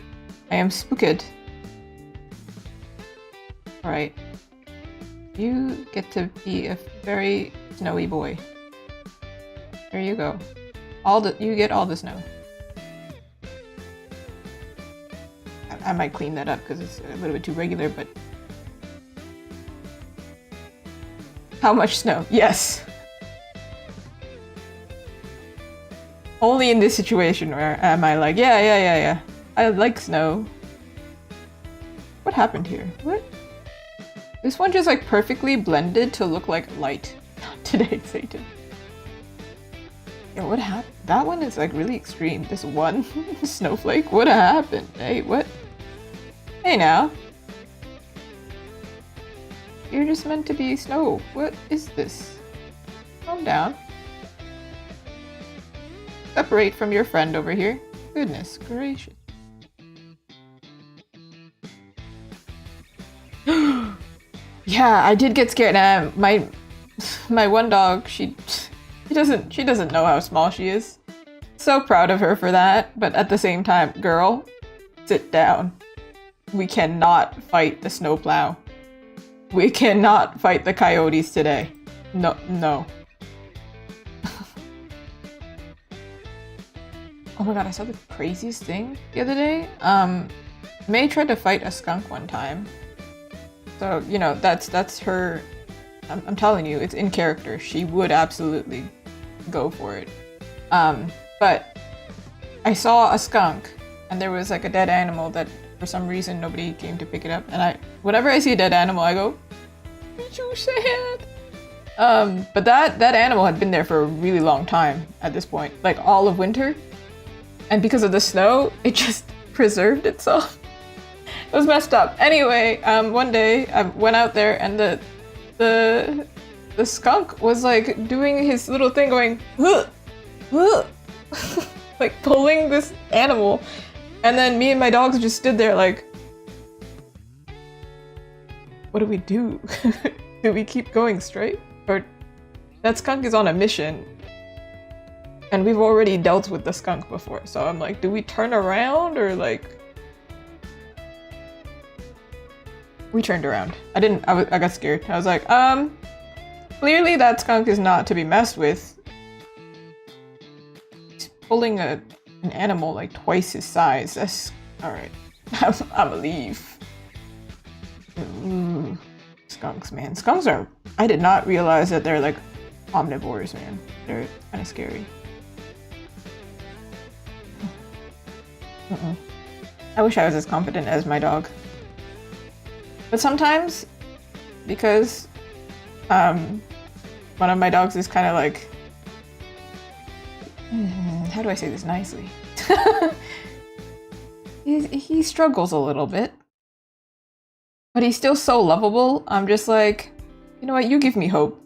A: I am spooked. Alright. You get to be a very snowy boy. There you go. You get all the snow. I might clean that up because it's a little bit too regular, but how much snow? Yes. Only in this situation where am I like, yeah. I like snow. What happened here? What? This one just like perfectly blended to look like light. Today, Satan. Yo, what happened? That one is like really extreme. This one snowflake. What happened? Hey, what? Hey now. You're just meant to be snow. What is this? Calm down. Separate from your friend over here. Goodness gracious. Yeah, I did get scared. My one dog, she doesn't know how small she is. So proud of her for that, but at the same time, girl, sit down. We cannot fight the snowplow. We cannot fight the coyotes today. No. Oh my god, I saw the craziest thing the other day. May tried to fight a skunk one time. So, you know, that's her. I'm telling you, it's in character. She would absolutely go for it. But I saw a skunk and there was like a dead animal that for some reason nobody came to pick it up. And whenever I see a dead animal, I go, it's so sad. But that animal had been there for a really long time at this point, like all of winter. And because of the snow, it just preserved itself. It was messed up. Anyway, one day I went out there and the skunk was like doing his little thing going, like pulling this animal. And then me and my dogs just stood there like, what do we do? Do we keep going straight? Or that skunk is on a mission. And we've already dealt with the skunk before. So I'm like, do we turn around or like... We turned around. I got scared. I was like, Clearly that skunk is not to be messed with. He's pulling an animal like twice his size. That's alright. I'ma leave. Ooh. Skunks, man. Skunks are... I did not realize that they're like omnivores, man. They're kind of scary. I wish I was as confident as my dog. But sometimes, because one of my dogs is kind of like... how do I say this nicely? he struggles a little bit. But he's still so lovable. I'm just like, you know what? You give me hope.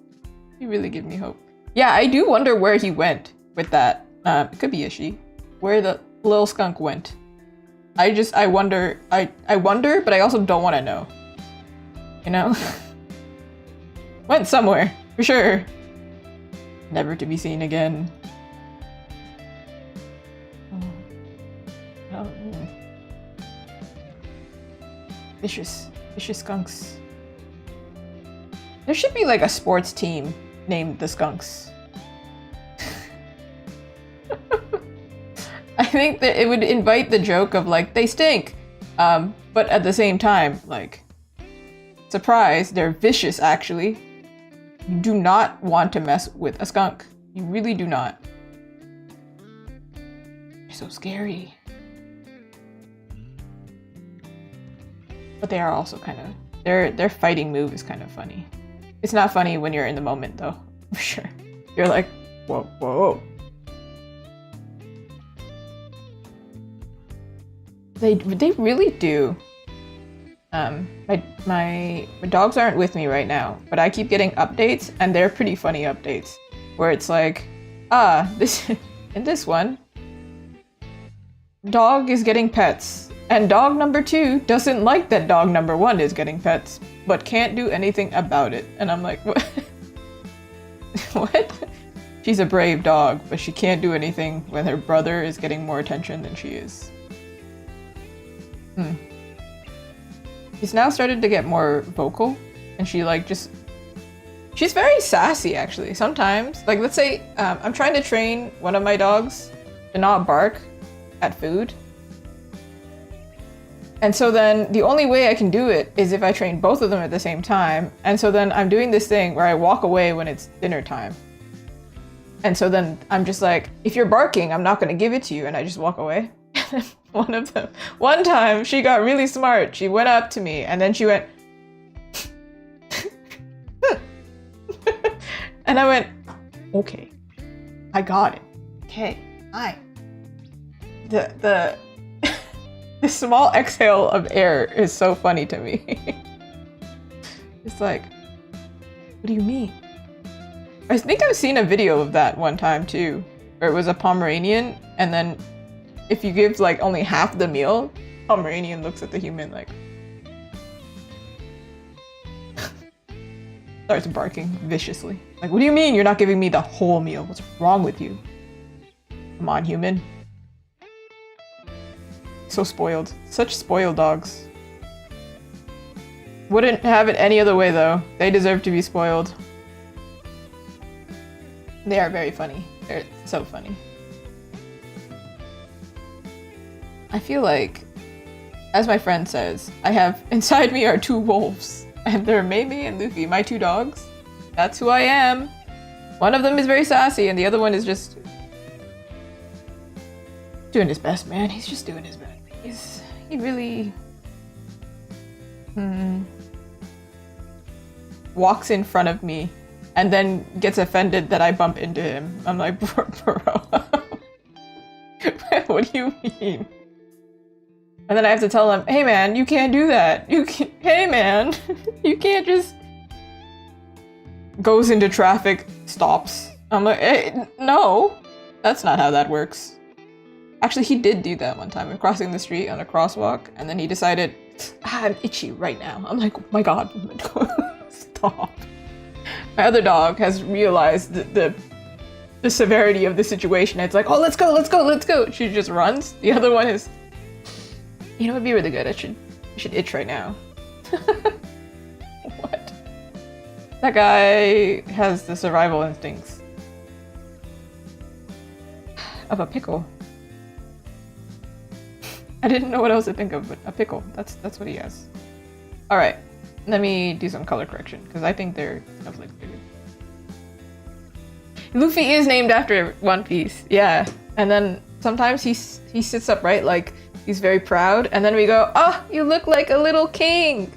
A: You really give me hope. Yeah, I do wonder where he went with that. It could be a she. Where the little skunk went. I wonder, I wonder, but I also don't want to know. You know? Went somewhere, for sure. Never to be seen again. Oh. Vicious skunks. There should be like a sports team named the Skunks. I think that it would invite the joke of like, they stink. But at the same time, like, surprise, they're vicious actually. You do not want to mess with a skunk. You really do not. They're so scary. But they are also kind of... Their fighting move is kind of funny. It's not funny when you're in the moment though, for sure. You're like, whoa, whoa. They really do. My dogs aren't with me right now, but I keep getting updates, and they're pretty funny updates. Where it's like, this in this one, dog is getting pets, and dog number 2 doesn't like that dog number 1 is getting pets, but can't do anything about it. And I'm like, what? What? She's a brave dog, but she can't do anything when her brother is getting more attention than she is. She's now started to get more vocal, and she like just... She's very sassy actually, sometimes. Like let's say I'm trying to train one of my dogs to not bark at food. And so then the only way I can do it is if I train both of them at the same time. And so then I'm doing this thing where I walk away when it's dinner time. And so then I'm just like, if you're barking, I'm not gonna give it to you, and I just walk away. One time she got really smart. She went up to me and then she went and I went, okay, I got it. Okay, hi. The small exhale of air is so funny to me. It's like, what do you mean? I think I've seen a video of that one time too, where it was a Pomeranian, and then if you give like only half the meal, Pomeranian looks at the human like starts barking viciously. Like, what do you mean you're not giving me the whole meal? What's wrong with you? Come on, human. So spoiled. Such spoiled dogs. Wouldn't have it any other way though. They deserve to be spoiled. They are very funny. They're so funny. I feel like, as my friend says, I have inside me are 2 wolves, and they're Mei and Luffy, my 2 dogs. That's who I am. One of them is very sassy, and the other one is just doing his best, man. He's just doing his best. He really walks in front of me and then gets offended that I bump into him. I'm like, bro. What do you mean? And then I have to tell him, hey man, you can't do that. Hey man, you can't just... Goes into traffic, stops. I'm like, hey, no, that's not how that works. Actually, he did do that one time. We were crossing the street on a crosswalk, and then he decided, I'm itchy right now. I'm like, oh my god, stop. My other dog has realized the severity of the situation. It's like, oh, let's go. She just runs. The other one is... You know, it'd be really good. I should itch right now. What? That guy has the survival instincts of a pickle. I didn't know what else to think of, but a pickle. That's what he has. All right, let me do some color correction because I think their snowflakes are good. Luffy is named after One Piece, yeah. And then sometimes he sits upright like he's very proud, and then we go, "Oh, you look like a little king!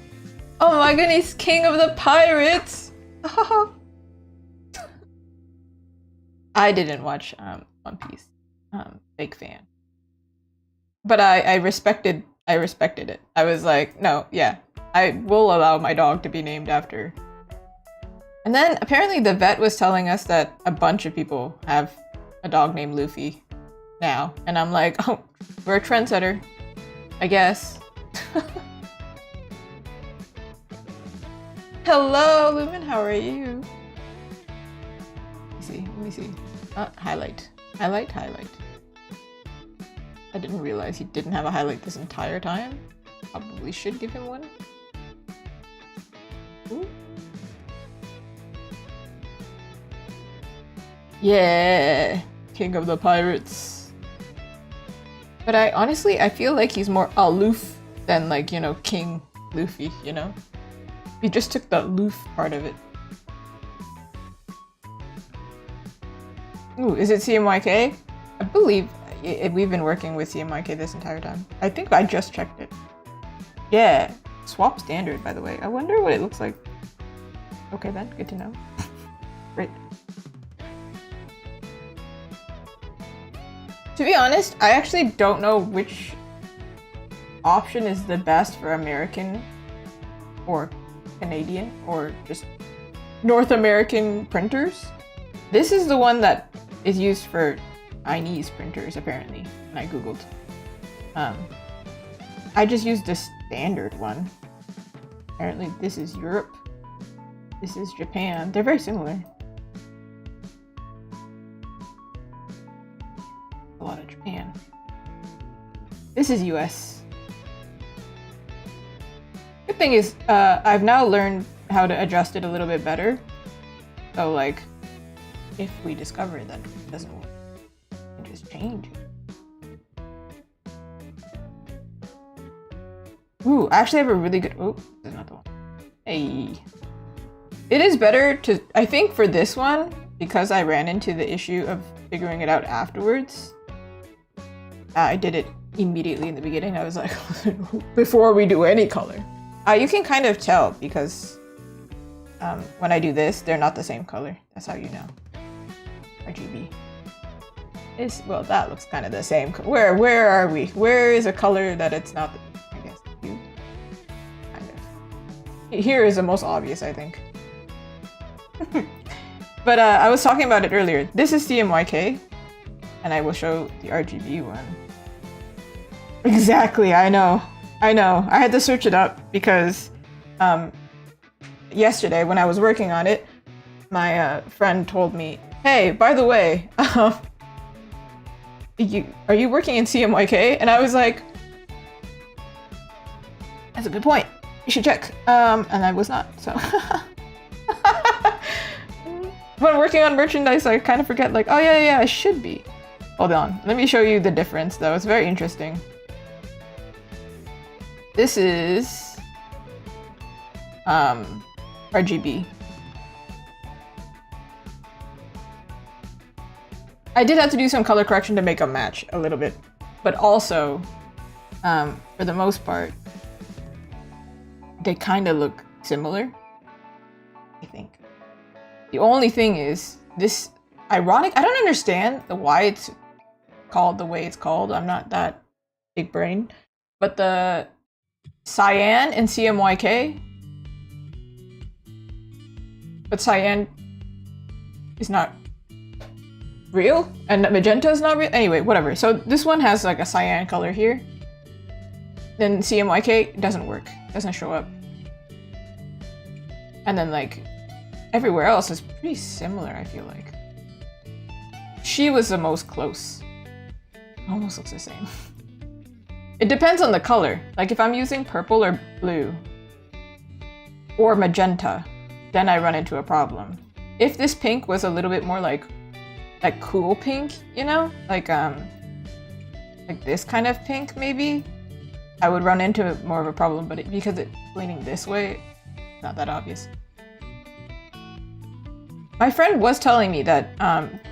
A: Oh my goodness, king of the pirates!" I didn't watch One Piece. Big fan. But I respected it. I was like, no, yeah, I will allow my dog to be named after. And then apparently the vet was telling us that a bunch of people have a dog named Luffy now. And I'm like, oh, we're a trendsetter, I guess. Hello, Lumen, how are you? Let me see. Highlight. I didn't realize he didn't have a highlight this entire time. Probably should give him one. Ooh. Yeah, king of the pirates. But I feel like he's more aloof than like, you know, King Luffy, you know? He just took the aloof part of it. Ooh, is it CMYK? I believe we've been working with CMYK this entire time. I think I just checked it. Yeah, swap standard, by the way. I wonder what it looks like. Okay then, good to know. Great. To be honest, I actually don't know which option is the best for American or Canadian or just North American printers. This is the one that is used for Chinese printers, apparently, and I googled. I just used the standard one. Apparently this is Europe. This is Japan. They're very similar. A lot of Japan. This is US. Good thing is, I've now learned how to adjust it a little bit better. So like, if we discover that it doesn't work, we can just change it. Ooh, I actually have a really good, oh, this is not the one. Hey. It is better to, I think for this one, because I ran into the issue of figuring it out afterwards, I did it immediately in the beginning. I was like, before we do any color. You can kind of tell because when I do this, they're not the same color. That's how you know. RGB. Well, that looks kind of the same. Where are we? Where is a color that it's not? I guess you. Kind of. Here is the most obvious, I think. But I was talking about it earlier. This is CMYK, and I will show the RGB one. Exactly, I know. I had to search it up because yesterday when I was working on it, my friend told me, hey, by the way, are you working in CMYK? And I was like, that's a good point. You should check. And I was not, so. When working on merchandise, I kind of forget, like, oh yeah, I should be. Hold on, let me show you the difference though. It's very interesting. This is RGB. I did have to do some color correction to make them match a little bit, but also, for the most part, they kind of look similar, I think. The only thing is, this ironic, I don't understand why it's called the way it's called. I'm not that big brain, but the cyan in CMYK, but cyan is not real and magenta is not real. Anyway, whatever. So this one has like a cyan color here. Then CMYK doesn't work, doesn't show up. And then like everywhere else is pretty similar, I feel like. She was the most close. Almost looks the same. It depends on the color. Like if I'm using purple or blue or magenta, then I run into a problem. If this pink was a little bit more like cool pink, you know, like this kind of pink maybe, I would run into more of a problem. But because it's leaning this way, not that obvious. My friend was telling me that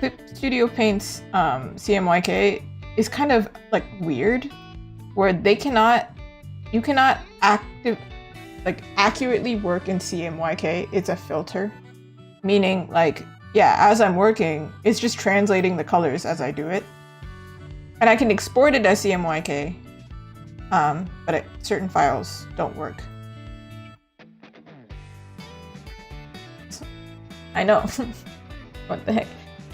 A: Clip Studio Paint's CMYK is kind of like weird, where you cannot accurately work in CMYK. It's a filter, meaning like, yeah, as I'm working, it's just translating the colors as I do it, and I can export it as CMYK, but certain files don't work. I know. What the heck?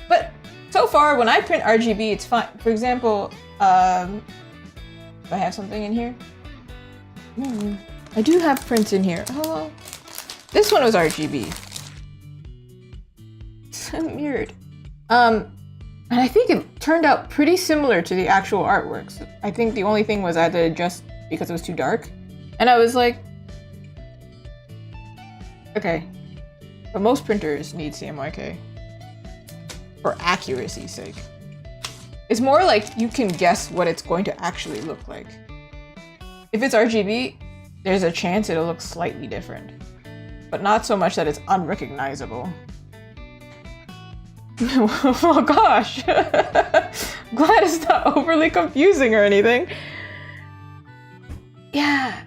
A: But so far, when I print RGB, it's fine. For example, do I have something in here? I do have prints in here. Oh, this one was RGB. So weird. And I think it turned out pretty similar to the actual artworks. I think the only thing was I had to adjust because it was too dark. And I was like, okay. But most printers need CMYK for accuracy's sake. It's more like you can guess what it's going to actually look like. If it's RGB, there's a chance it'll look slightly different, but not so much that it's unrecognizable. Oh gosh! Glad it's not overly confusing or anything. Yeah.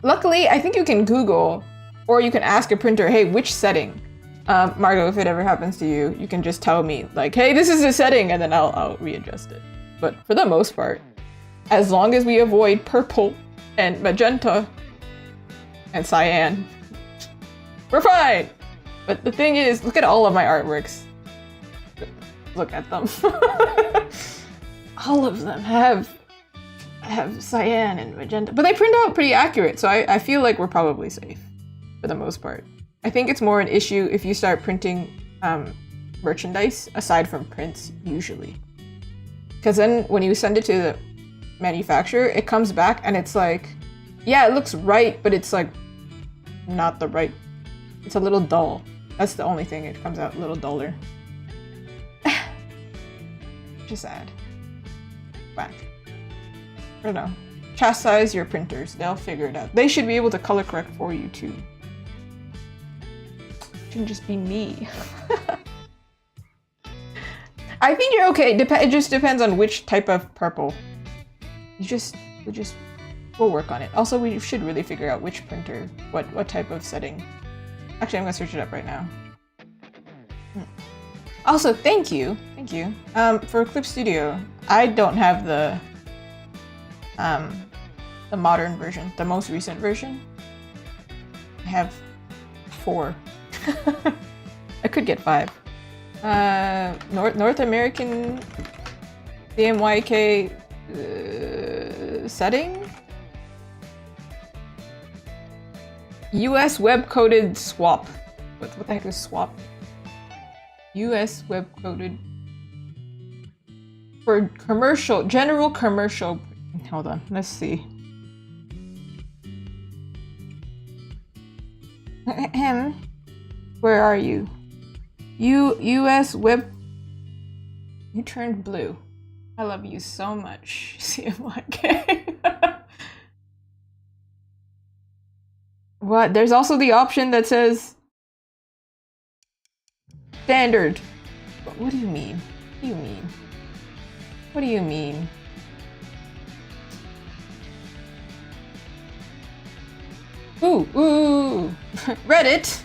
A: Luckily, I think you can Google, or you can ask a printer, hey, which setting? Margot, if it ever happens to you, you can just tell me, like, hey, this is the setting, and then I'll readjust it. But for the most part, as long as we avoid purple and magenta and cyan, we're fine. But the thing is, look at all of my artworks. Look at them. All of them have cyan and magenta, but they print out pretty accurate, so I feel like we're probably safe for the most part. I think it's more an issue if you start printing merchandise aside from prints, usually. Because then when you send it to the manufacturer, it comes back and it's like, yeah, it looks right, but it's like not the right. It's a little dull. That's the only thing. It comes out a little duller. Just sad. Whack. I don't know. Chastise your printers. They'll figure it out. They should be able to color correct for you too. It shouldn't just be me. I think you're okay. It just depends on which type of purple. We'll work on it. Also, we should really figure out which printer, what type of setting. Actually, I'm gonna search it up right now. Also, thank you. For Clip Studio, I don't have the modern version, the most recent version. I have 4. I could get 5. North American CMYK setting. US web coded swap. What the heck is swap? US web coded for commercial, general commercial. Hold on, let's see. Where are you? US web. You turned blue. I love you so much, CMYK. What? There's also the option that says standard. What do you mean? What do you mean? What do you mean? Ooh. Reddit.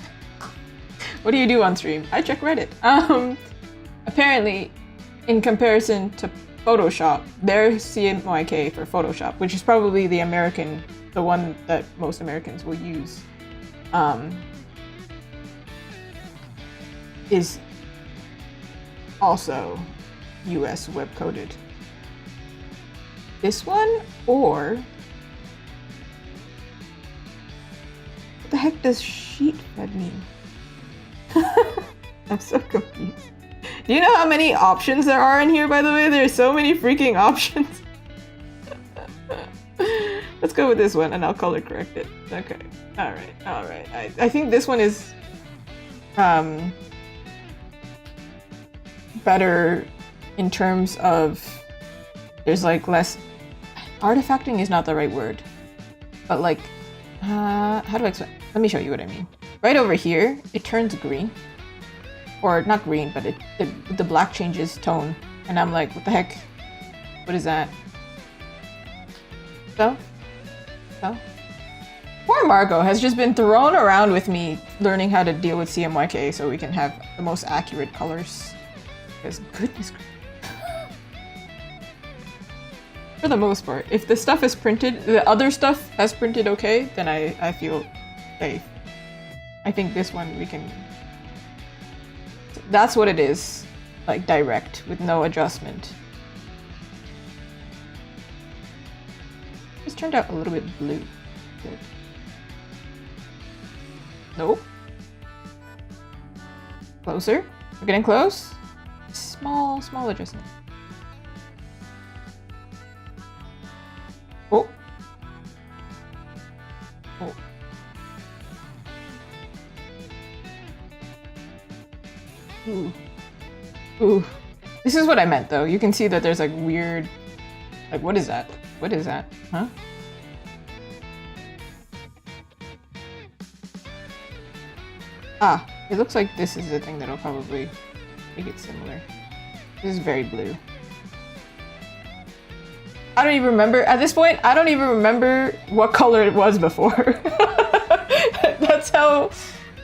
A: What do you do on stream? I check Reddit. Apparently, in comparison to Photoshop, their CMYK for Photoshop, which is probably the one that most Americans will use, is also US web coded. This one, or what the heck does sheet fed mean? I'm so confused. Do you know how many options there are in here, by the way? There's so many freaking options. Let's go with this one and I'll color correct it. Okay. Alright. I think this one is better in terms of there's like less artifacting is not the right word, but like how do I explain? Let me show you what I mean. Right over here, it turns green, or not green, but the black changes tone, and I'm like, what the heck? What is that? So. Poor Margot has just been thrown around with me learning how to deal with CMYK so we can have the most accurate colors. Because goodness gracious. For the most part, if the stuff is printed, the other stuff has printed okay, then I feel safe. I think this one we can... That's what it is. Like direct, with no adjustment. This turned out a little bit blue. Good. Nope. Closer. We're getting close. Small adjustment. Oh. Oh. Ooh. Ooh. This is what I meant though. You can see that there's like weird... Like, what is that? What is that? Huh? Ah, it looks like this is the thing that'll probably make it similar. This is very blue. I don't even remember, at this point, I don't even remember what color it was before. That's how...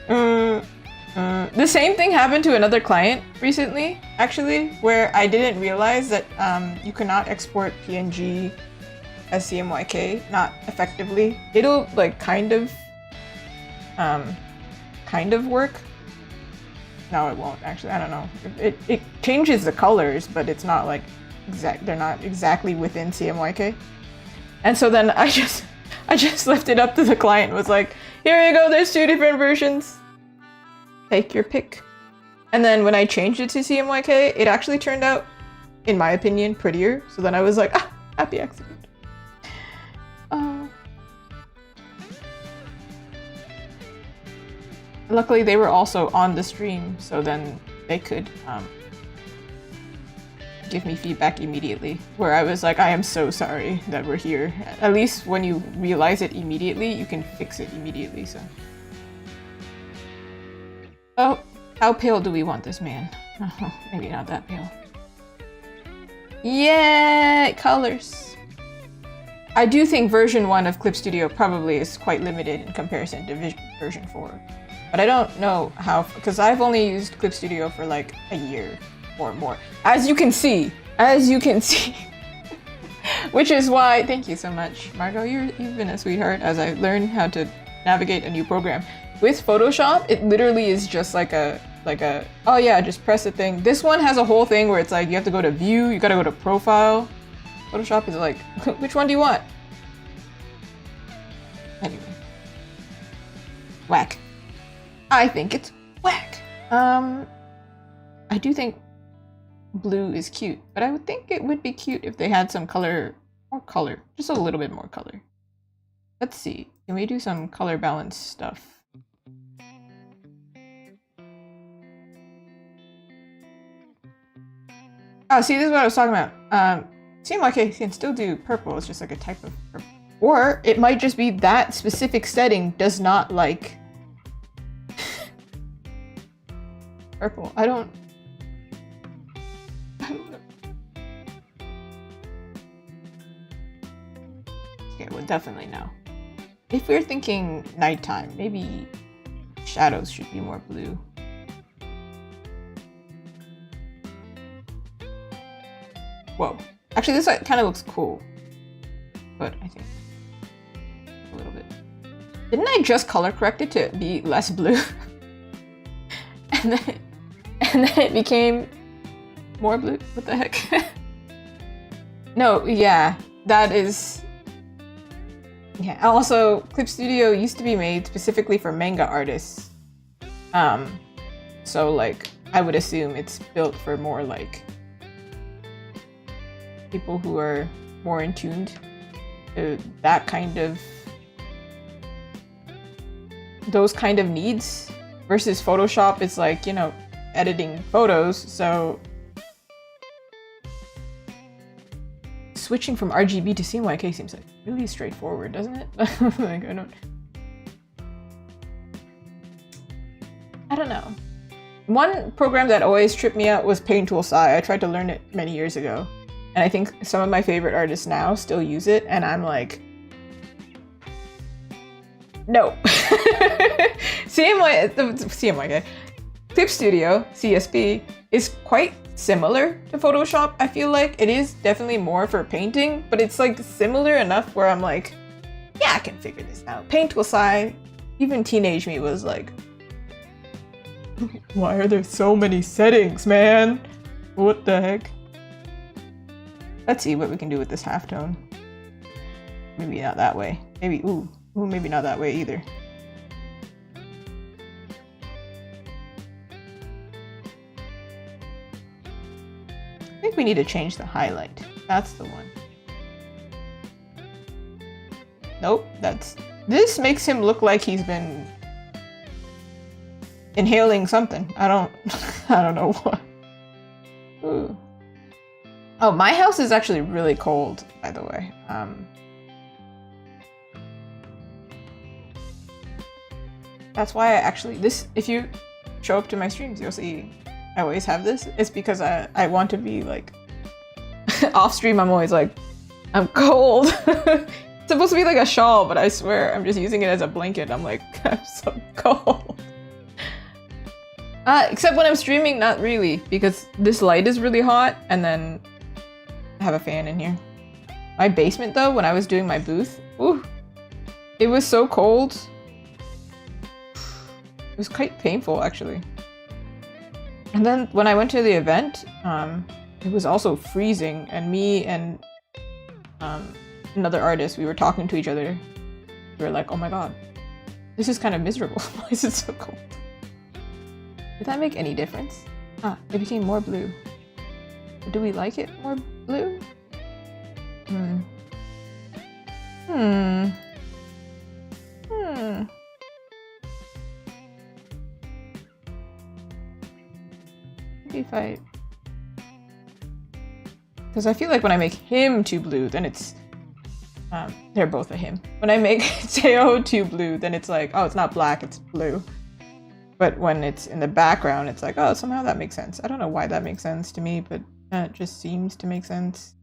A: the same thing happened to another client recently, actually, where I didn't realize that you cannot export PNG as CMYK, not effectively. It'll like kind of work. No, it won't actually. I don't know. It changes the colors, but it's not like they're not exactly within CMYK. And so then I just left it up to the client. Was like, here you go. There's 2 different versions. Take your pick. And then when I changed it to CMYK, it actually turned out, in my opinion, prettier. So then I was like, ah, happy accident. Luckily, they were also on the stream, so then they could give me feedback immediately. Where I was like, I am so sorry that we're here. At least when you realize it immediately, you can fix it immediately, so. Oh, how pale do we want this man? Oh, maybe not that pale. Yay! Colors! I do think version 1 of Clip Studio probably is quite limited in comparison to version 4. But I don't know how, because I've only used Clip Studio for like a year or more. As you can see. Which is why, thank you so much, Margot, you've been a sweetheart as I learned how to navigate a new program. With Photoshop, it literally is just like a, oh yeah, just press a thing. This one has a whole thing where it's like, you have to go to view, you gotta go to profile. Photoshop is like, which one do you want? Anyway. Whack. I think it's whack. I do think blue is cute, but I would think it would be cute if they had some color, more color, just a little bit more color. Let's see, can we do some color balance stuff? Oh, see, this is what I was talking about. Seemed like I can still do purple, it's just like a type of purple. Or it might just be that specific setting does not like purple. I don't know. Okay, well, definitely no. If we're thinking nighttime, maybe shadows should be more blue. Whoa. Actually, this kind of looks cool. But I think a little bit. Didn't I just color correct it to be less blue? and then it became more blue? What the heck? No, yeah. That is... Yeah, also, Clip Studio used to be made specifically for manga artists. So, like, I would assume it's built for more, like, people who are more in tuned to that kind of... those kind of needs. versus Photoshop, it's like, you know, editing photos, so switching from RGB to CMYK seems like really straightforward, doesn't it? Like, I don't know. One program that always tripped me out was Paint Tool Sai. I tried to learn it many years ago, and I think some of my favorite artists now still use it, and I'm like, no. CMYK. Clip Studio, CSP, is quite similar to Photoshop, I feel like. It is definitely more for painting, but it's like similar enough where I'm like, yeah, I can figure this out. Paint Tool Sai, even teenage me was like, why are there so many settings, man? What the heck? Let's see what we can do with this halftone. Maybe not that way. Maybe, ooh, maybe not that way either. I think we need to change the highlight. That's the one. Nope, this makes him look like he's been inhaling something. I don't know what. Ooh. Oh, my house is actually really cold, by the way. That's why I actually, if you show up to my streams, you'll see I always have this. It's because I want to be like, off stream I'm always like, I'm cold. It's supposed to be like a shawl, but I swear I'm just using it as a blanket. I'm like, I'm so cold. Except when I'm streaming, not really, because this light is really hot, and then I have a fan in here. My basement, though, when I was doing my booth, ooh, it was so cold. It was quite painful, actually. And then when I went to the event, it was also freezing, and me and another artist, we were talking to each other. We were like, oh my god, this is kind of miserable. Why is it so cold? Did that make any difference? Ah, it became more blue. Do we like it more blue? Maybe if I... Because I feel like when I make him too blue, then it's... they're both a him. When I make Teo too blue, then it's like, oh, it's not black, it's blue. But when it's in the background, it's like, oh, somehow that makes sense. I don't know why that makes sense to me, but it just seems to make sense.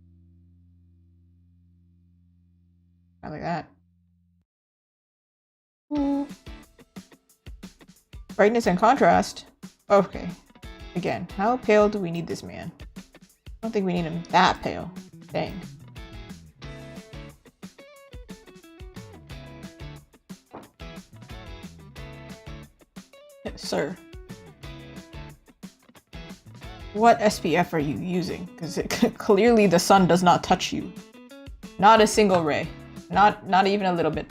A: I like that. Ooh. Brightness and contrast. Okay. Again, how pale do we need this man? I don't think we need him that pale. Dang. Sir, what SPF are you using? Because clearly the sun does not touch you. Not a single ray. Not even a little bit.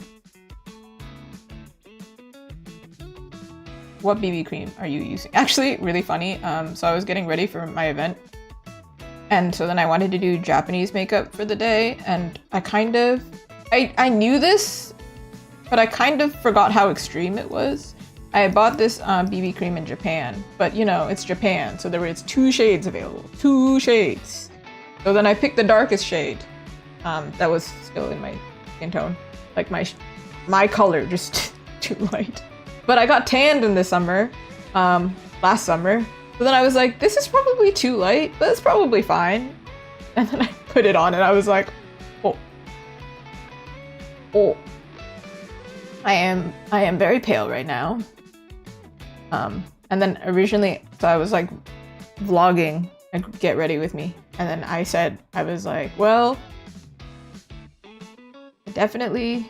A: What BB cream are you using? Actually, really funny. So I was getting ready for my event, and so then I wanted to do Japanese makeup for the day, and I knew this, but I kind of forgot how extreme it was. I bought this BB cream in Japan, but you know, it's Japan, so there was 2 shades available. 2 shades. So then I picked the darkest shade. That was still in my skin tone. Like my color, just too light. But I got tanned in the summer, last summer. So then I was like, this is probably too light, but it's probably fine. And then I put it on and I was like, oh. I am very pale right now. And then originally, so I was like vlogging, like, get ready with me. And then I was like, well, definitely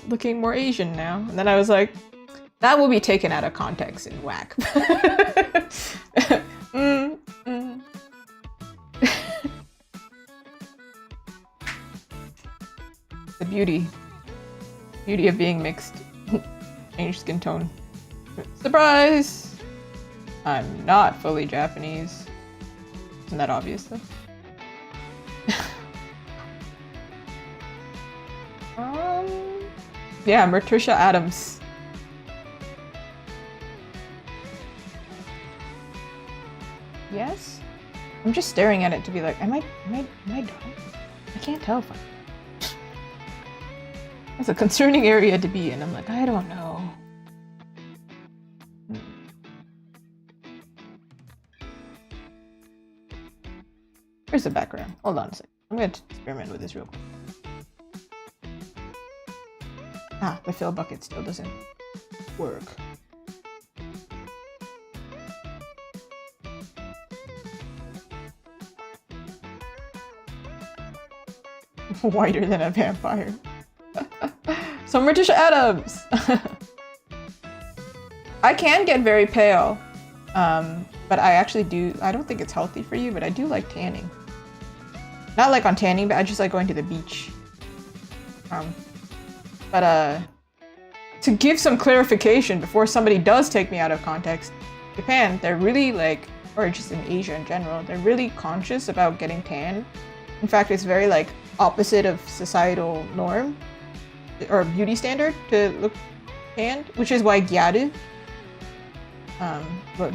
A: looking more Asian now. And then I was like, that will be taken out of context and whack. The beauty of being mixed. Change skin tone. Surprise! I'm not fully Japanese. Isn't that obvious though? Yeah, Mertricia Adams. Yes? I'm just staring at it to be like, am I dumb? I can't tell if I'm... It's a concerning area to be in. I'm like, I don't know. Here's the background. Hold on a sec. I'm going to experiment with this real quick. Ah, the fill bucket still doesn't work. Whiter than a vampire. So Mertricia Adams! I can get very pale, but I actually do, I don't think it's healthy for you, but I do like tanning. Not like on tanning, but I just like going to the beach. To give some clarification before somebody does take me out of context, Japan, they're really like, or just in Asia in general, they're really conscious about getting tan. In fact, it's very like opposite of societal norm or beauty standard to look tanned, which is why gyaru,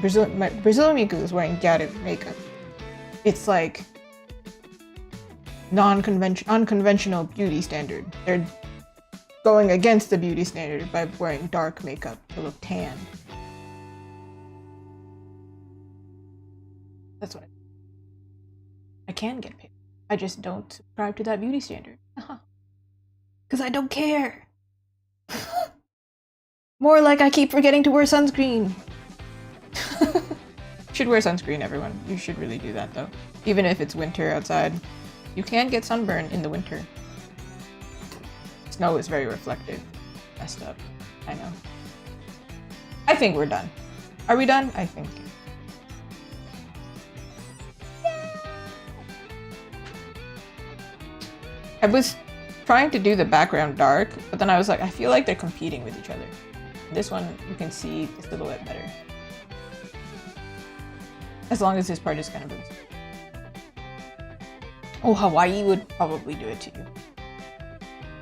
A: Brazilian Miku is wearing gyaru makeup. It's like unconventional beauty standard. They're going against the beauty standard by wearing dark makeup to look tan. That's what I can get paid. I just don't subscribe to that beauty standard. Because I don't care. More like I keep forgetting to wear sunscreen. Should wear sunscreen, everyone. You should really do that, though. Even if it's winter outside. You can get sunburn in the winter. Snow is very reflective. Messed up. I know. I think we're done. Are we done? I think. I was trying to do the background dark, but then I was like, I feel like they're competing with each other. This one, you can see the silhouette better. As long as this part is kind of boosted. Oh, Hawaii would probably do it to you.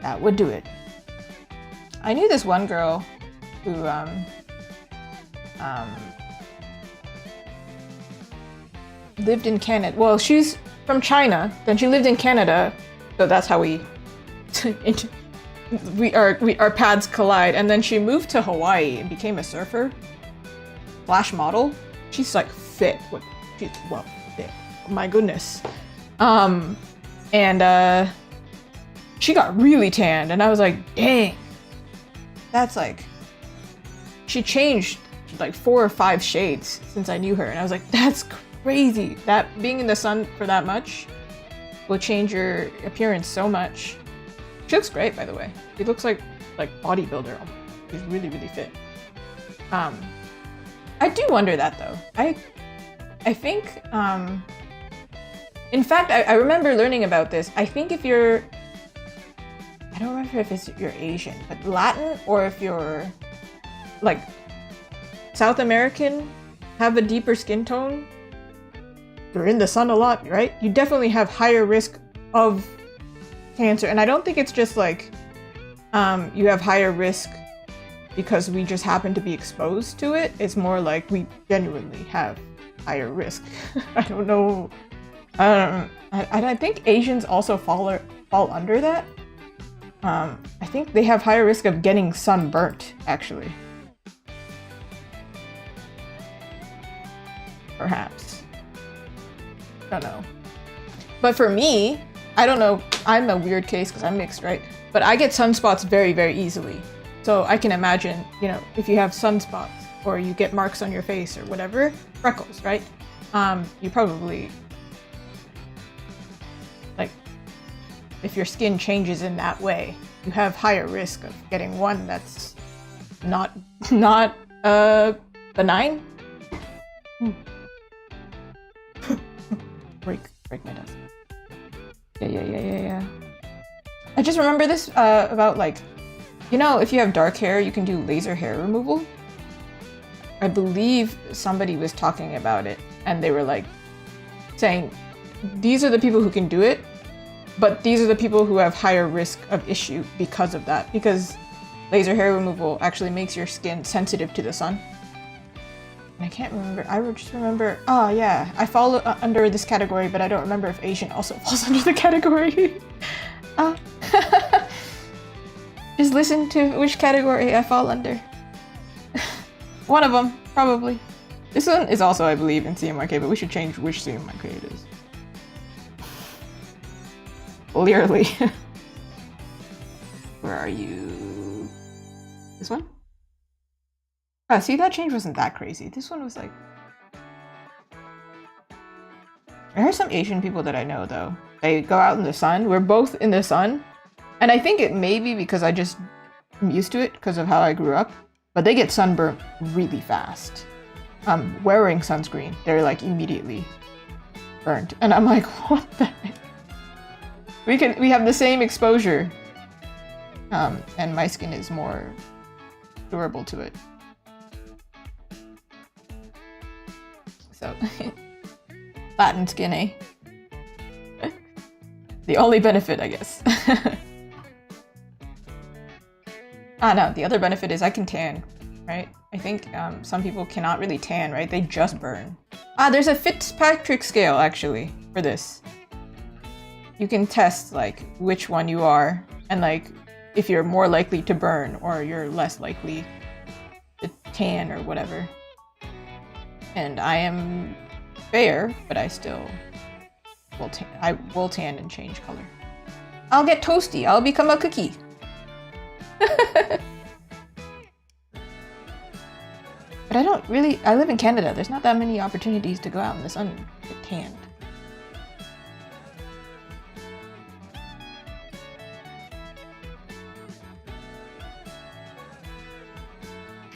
A: That would do it. I knew this one girl who, lived in Canada. Well, she's from China, then she lived in Canada, so that's how our paths collide. And then she moved to Hawaii and became a surfer / model. She's like fit. She's well fit. Oh my goodness. She got really tanned, and I was like, dang. That's like, she changed like 4 or 5 shades since I knew her, and I was like, that's crazy. That being in the sun for that much will change your appearance so much. She looks great, by the way. She looks like bodybuilder. She's really, really fit. I do wonder that though. I think, in fact, I remember learning about this. I think if you're, I don't remember if you're Asian, but Latin, or if you're like South American, have a deeper skin tone, you're in the sun a lot, right? You definitely have higher risk of cancer. And I don't think it's just like, you have higher risk because we just happen to be exposed to it. It's more like we genuinely have higher risk. I don't know. I think Asians also fall under that. I think they have higher risk of getting sunburnt, actually. Perhaps. I don't know. But for me, I don't know, I'm a weird case because I'm mixed, right? But I get sunspots very, very easily. So I can imagine, you know, if you have sunspots or you get marks on your face or whatever, freckles, right? You probably, like, if your skin changes in that way, you have higher risk of getting one that's not benign. break my desk. Yeah. I just remember this about, like, you know, if you have dark hair, you can do laser hair removal. I believe somebody was talking about it, and they were like saying, these are the people who can do it, but these are the people who have higher risk of issue because of that. Because laser hair removal actually makes your skin sensitive to the sun. And I can't remember. I just remember. Oh yeah, I fall under this category, but I don't remember if Asian also falls under the category. Just listen to which category I fall under. One of them, probably. This one is also, I believe, in CMYK, but we should change which CMYK it is. Clearly. Where are you? This one? Ah, see, that change wasn't that crazy. This one was like... There are some Asian people that I know, though. They go out in the sun. We're both in the sun. And I think it may be because I just am used to it because of how I grew up. But they get sunburned really fast. Wearing sunscreen, they're like immediately burnt. And I'm like, what the heck? We have the same exposure. And my skin is more durable to it. So, fat and skinny. The only benefit, I guess. No, the other benefit is I can tan, right? I think some people cannot really tan, right? They just burn. There's a Fitzpatrick scale, actually, for this. You can test, like, which one you are, and, like, if you're more likely to burn, or you're less likely to tan, or whatever. And I am fair, but I still will I will tan and change color. I'll get toasty. I'll become a cookie. But I don't really... I live in Canada. There's not that many opportunities to go out in the sun and get tanned.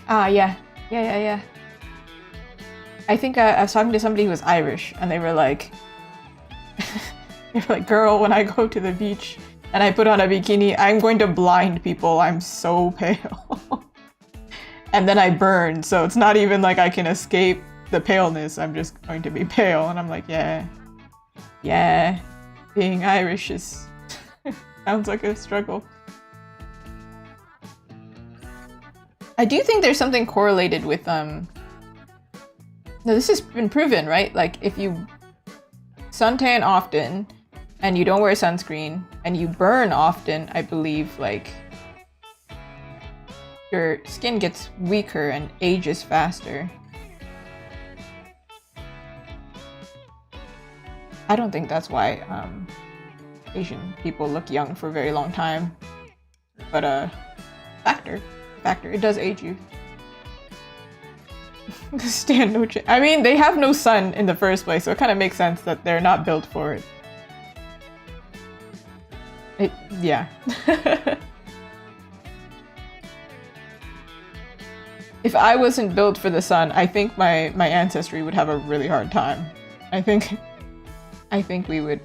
A: Yeah. I think I was talking to somebody who was Irish, and they were like... girl, when I go to the beach and I put on a bikini, I'm going to blind people. I'm so pale. And then I burn, so it's not even like I can escape the paleness. I'm just going to be pale. And I'm like, yeah, being Irish is... sounds like a struggle. I do think there's something correlated with, No, this has been proven, right? Like, if you suntan often, and you don't wear sunscreen, and you burn often, I believe, like, your skin gets weaker and ages faster. I don't think that's why Asian people look young for a very long time. But factor, it does age you. Stand no chance. I mean, they have no sun in the first place, so it kind of makes sense that they're not built for it. Yeah. If I wasn't built for the sun, I think my ancestry would have a really hard time. I think we would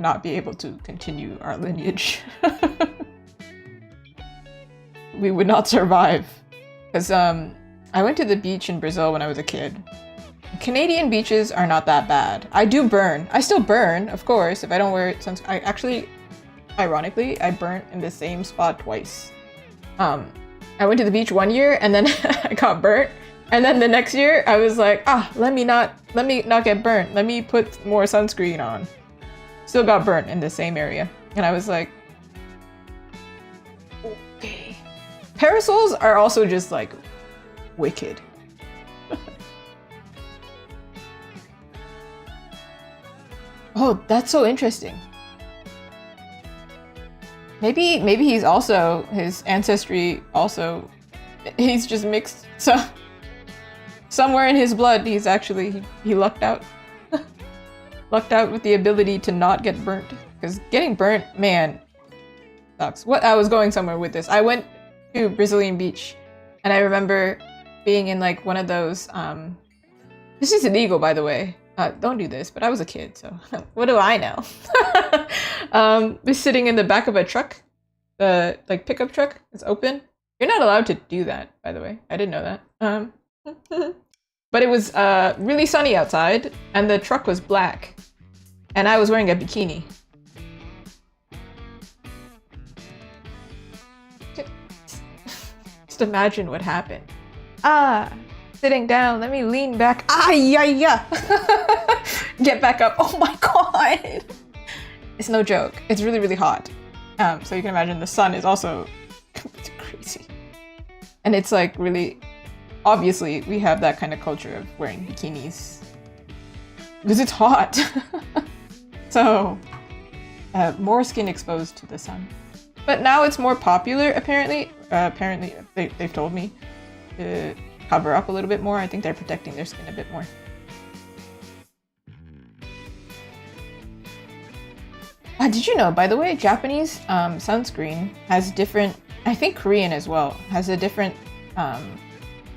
A: not be able to continue our lineage. We would not survive. Because I went to the beach in Brazil when I was a kid. Canadian beaches are not that bad. I do burn. I still burn, of course, if I don't wear it. I actually, ironically, I burnt in the same spot twice. I went to the beach one year and then I got burnt. And then the next year I was like, let me not get burnt. Let me put more sunscreen on. Still got burnt in the same area. And I was like, okay. Parasols are also just like wicked. Oh, that's so interesting. Maybe he's also, his ancestry also, he's just mixed. So somewhere in his blood, he's actually, he lucked out. Lucked out with the ability to not get burnt. Because getting burnt, man, sucks. I was going somewhere with this. I went to Brazilian beach and I remember being in like one of those, this is illegal, by the way. Don't do this, but I was a kid, so what do I know? Was sitting in the back of a truck, the like pickup truck. It's open. You're not allowed to do that, by the way. I didn't know that. But it was really sunny outside, and the truck was black, and I was wearing a bikini. Just imagine what happened. Ah, sitting down. Let me lean back. Ah, yeah. Get back up. Oh my god. It's no joke. It's really, really hot. So you can imagine the sun is also crazy. And it's like really, obviously we have that kind of culture of wearing bikinis because it's hot. So more skin exposed to the sun. But now it's more popular, apparently. Apparently, they've told me to cover up a little bit more. I think they're protecting their skin a bit more. Did you know, by the way, Japanese sunscreen has different, I think Korean as well, has a different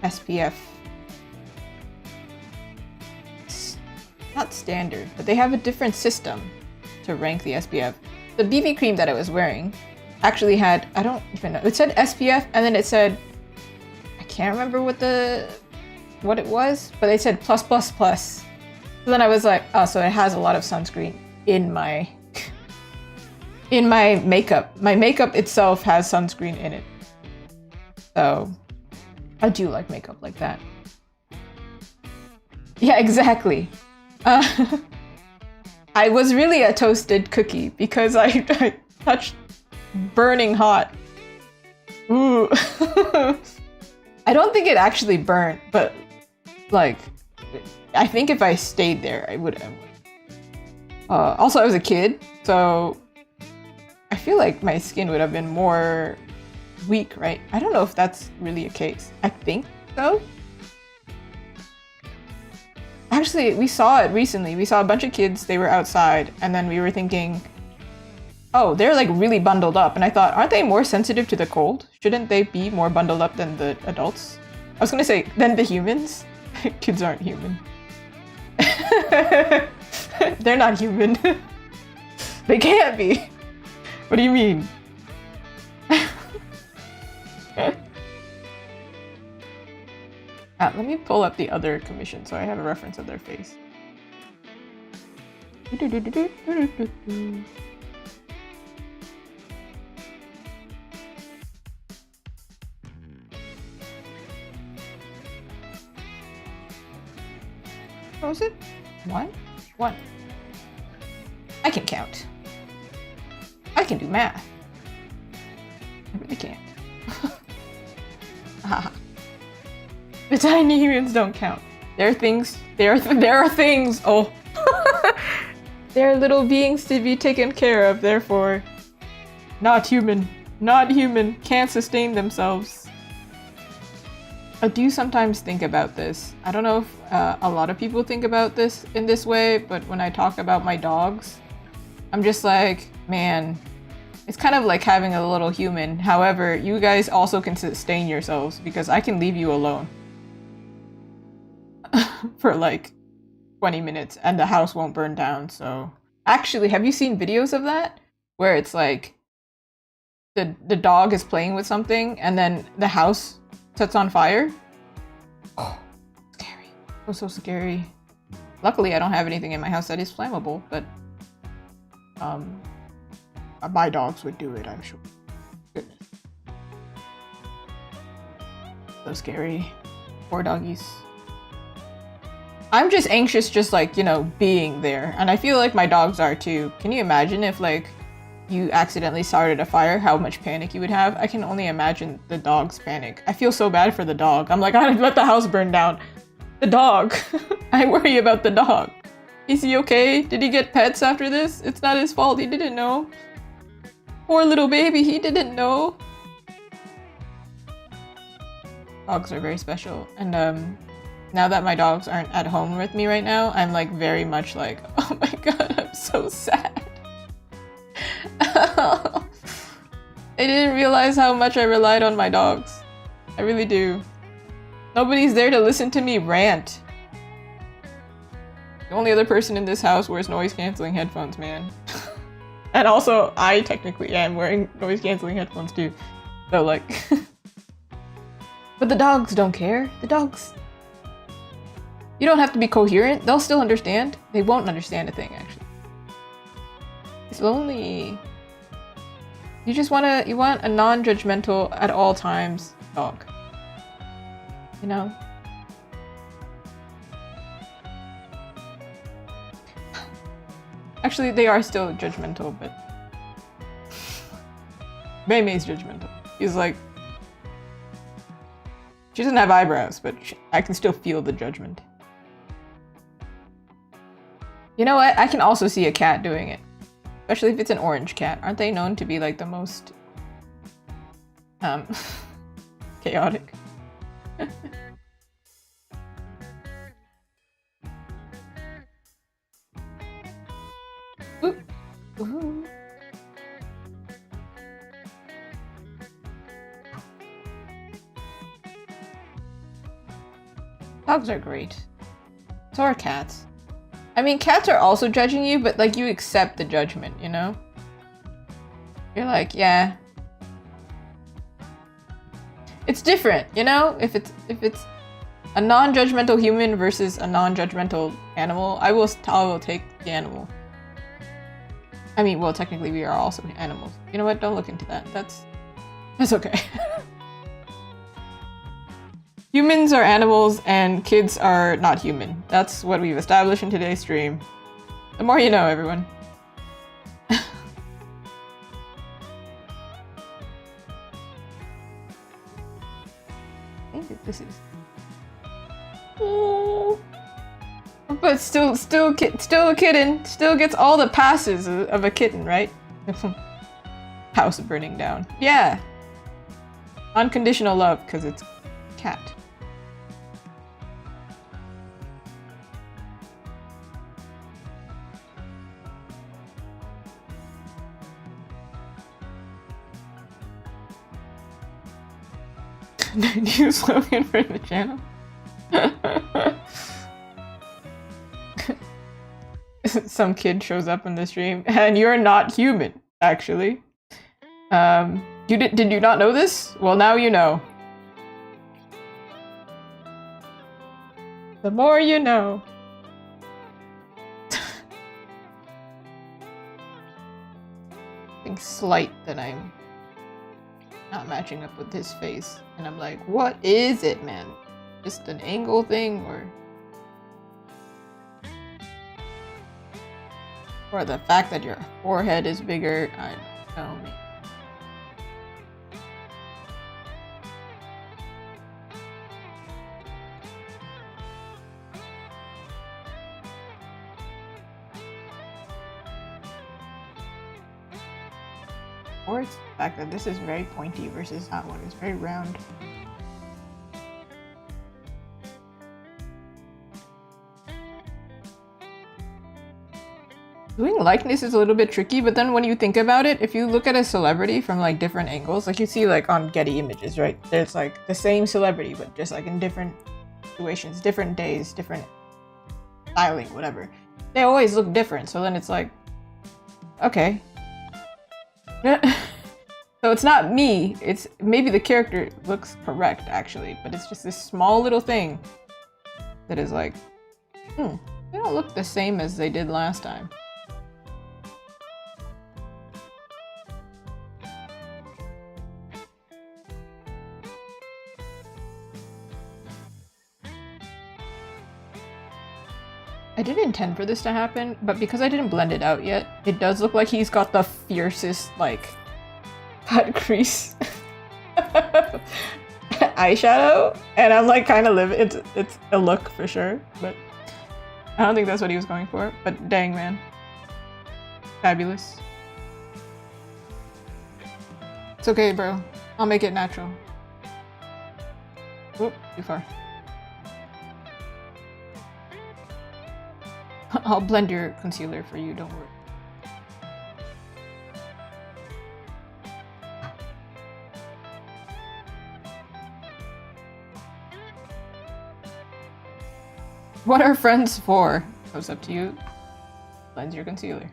A: SPF. Not standard, but they have a different system to rank the SPF. The BB cream that I was wearing actually had, I don't even know, it said SPF and then it said, I can't remember what it was, but they said plus plus plus. So then I was like, oh, so it has a lot of sunscreen in my makeup. My makeup itself has sunscreen in it. So I do like makeup like that. Yeah, exactly. I was really a toasted cookie because I touched burning hot. Ooh. I don't think it actually burnt, but like, I think if I stayed there, I would have. Also, I was a kid, so I feel like my skin would have been more weak, right? I don't know if that's really a case. I think so. Actually, we saw it recently. We saw a bunch of kids, they were outside, and then we were thinking, oh, they're like really bundled up. And I thought, aren't they more sensitive to the cold? Shouldn't they be more bundled up than the adults? I was gonna say, than the humans. Kids aren't human. They're not human. They can't be. What do you mean? Let me pull up the other commission so I have a reference of their face. What was it? One? One. I can count. I can do math. I really can't. The tiny humans don't count. There are things. There are things. Oh, there are little beings to be taken care of. Therefore, not human. Not human. Can't sustain themselves. I do sometimes think about this. I don't know if a lot of people think about this in this way, but when I talk about my dogs, I'm just like, man, it's kind of like having a little human. However, you guys also can sustain yourselves because I can leave you alone for like 20 minutes and the house won't burn down. So actually, have you seen videos of that? Where it's like the dog is playing with something and then the house sets on fire? Oh, scary. Oh, so scary. Luckily, I don't have anything in my house that is flammable, but my dogs would do it, I'm sure. Goodness. So scary. Poor doggies. I'm just anxious just like, you know, being there. And I feel like my dogs are too. Can you imagine if like you accidentally started a fire, how much panic you would have? I can only imagine the dog's panic. I feel so bad for the dog. I'm like, I'd let the house burn down. The dog. I worry about the dog. Is he okay? Did he get pets after this? It's not his fault. He didn't know. Poor little baby. He didn't know. Dogs are very special. And now that my dogs aren't at home with me right now, I'm like very much like, oh my god, I'm so sad. I didn't realize how much I relied on my dogs. I really do. Nobody's there to listen to me rant. The only other person in this house wears noise-canceling headphones, man. And also, I technically am wearing noise-canceling headphones too. So like... But the dogs don't care. The dogs... You don't have to be coherent. They'll still understand. They won't understand a thing, actually. It's lonely. You just want a non-judgmental at all times dog. You know? Actually, they are still judgmental, but Mei Mei's judgmental. He's like, she doesn't have eyebrows, but I can still feel the judgment. You know what? I can also see a cat doing it. Especially if it's an orange cat. Aren't they known to be like the most chaotic? Oop. Ooh. Dogs are great. So are cats. I mean, cats are also judging you, but like you accept the judgment, you know? You're like, yeah. It's different, you know? If it's a non-judgmental human versus a non-judgmental animal, I will take the animal. I mean, well, technically we are also animals. You know what? Don't look into that. That's okay. Humans are animals and kids are not human. That's what we've established in today's stream. The more you know, everyone. I think that this is... Oh. But still a kitten. Still gets all the passes of a kitten, right? House burning down. Yeah. Unconditional love, because it's cat. New slogan for the channel. Some kid shows up in the stream, and you're not human, actually. Did you not know this? Well, now you know. The more you know. I think slight that I'm not matching up with his face. And I'm like, what is it, man? Just an angle thing, or the fact that your forehead is bigger? I don't know. Or it's the fact that this is very pointy versus that one. It's very round. Doing likeness is a little bit tricky, but then when you think about it, if you look at a celebrity from like different angles, like you see like on Getty Images, right? There's like the same celebrity, but just like in different situations, different days, different styling, whatever. They always look different, so then it's like, okay. So it's not me, it's maybe the character looks correct actually, but it's just this small little thing that is like, they don't look the same as they did last time. I didn't intend for this to happen, but because I didn't blend it out yet, it does look like he's got the fiercest, like, cut crease eyeshadow, and I'm like kind of living. It's a look for sure, but I don't think that's what he was going for. But dang, man, fabulous. It's okay, bro. I'll make it natural. Whoop, too far. I'll blend your concealer for you, don't worry. What are friends for? So it's up to you. Blend your concealer.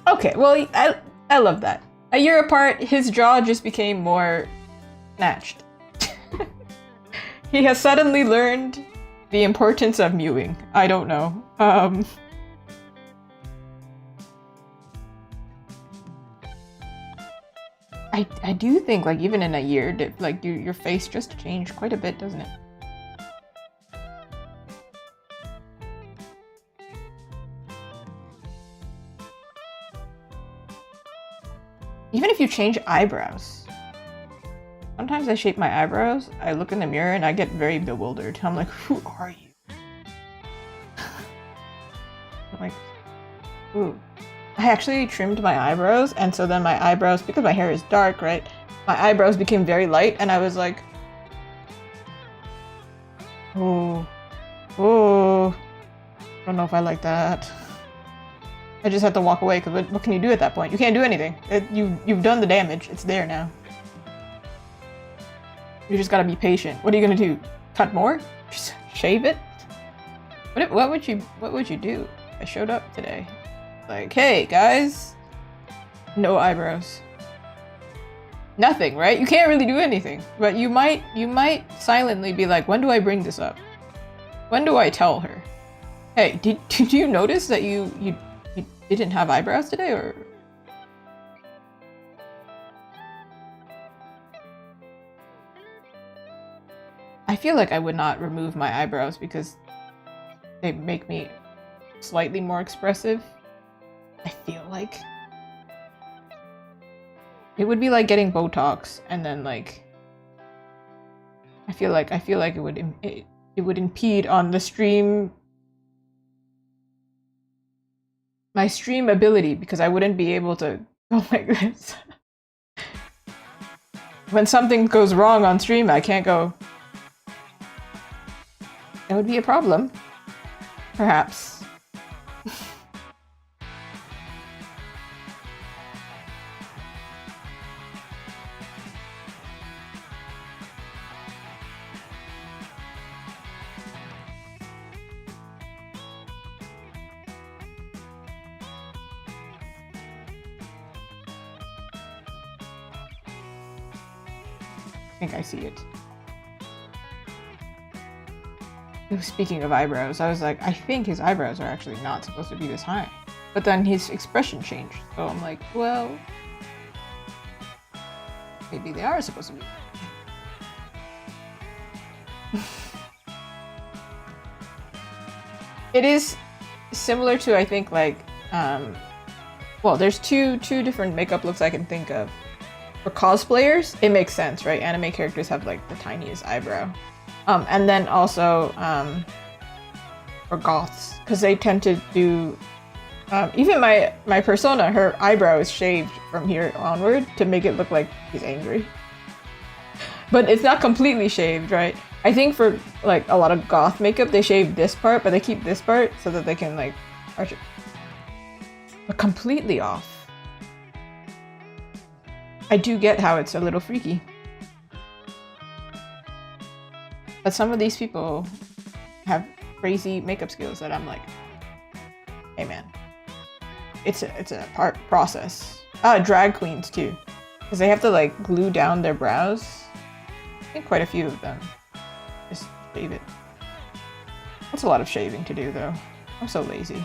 A: Okay, well, I love that. A year apart, his jaw just became more snatched. He has suddenly learned the importance of mewing. I don't know. I do think like even in a year, like your face just changed quite a bit, doesn't it? Even if you change eyebrows. Sometimes I shape my eyebrows, I look in the mirror and I get very bewildered. I'm like, who are you? I'm like, ooh. I actually trimmed my eyebrows, and so then my eyebrows, because my hair is dark, right? My eyebrows became very light, and I was like, oh, I don't know if I like that. I just had to walk away, because what can you do at that point? You can't do anything. You've done the damage. It's there now. You just gotta be patient. What are you gonna do? Cut more? Just shave it? What would you do? I showed up today. Like, hey guys, no eyebrows. Nothing, right? You can't really do anything. But you might silently be like, when do I bring this up? When do I tell her? Hey, did you notice that you didn't have eyebrows today, or? I feel like I would not remove my eyebrows because they make me slightly more expressive. I feel like it would be like getting Botox, and then like I feel like it would impede on the stream, my stream ability, because I wouldn't be able to go like this. When something goes wrong on stream, I can't go. That would be a problem, perhaps. I think I see it. Speaking of eyebrows, I was like, I think his eyebrows are actually not supposed to be this high. But then his expression changed. So I'm like, well, maybe they are supposed to be. It is similar to, I think, like, well, there's two different makeup looks I can think of. For cosplayers, it makes sense, right? Anime characters have like the tiniest eyebrow. And then also for goths, because they tend to do, even my persona, her eyebrow is shaved from here onward to make it look like he's angry. But it's not completely shaved, right? I think for like a lot of goth makeup, they shave this part, but they keep this part so that they can like arch it. But completely off. I do get how it's a little freaky. But some of these people have crazy makeup skills that I'm like, hey man, it's a process. Drag queens too, because they have to like glue down their brows. I think quite a few of them just shave it. That's a lot of shaving to do though. I'm so lazy.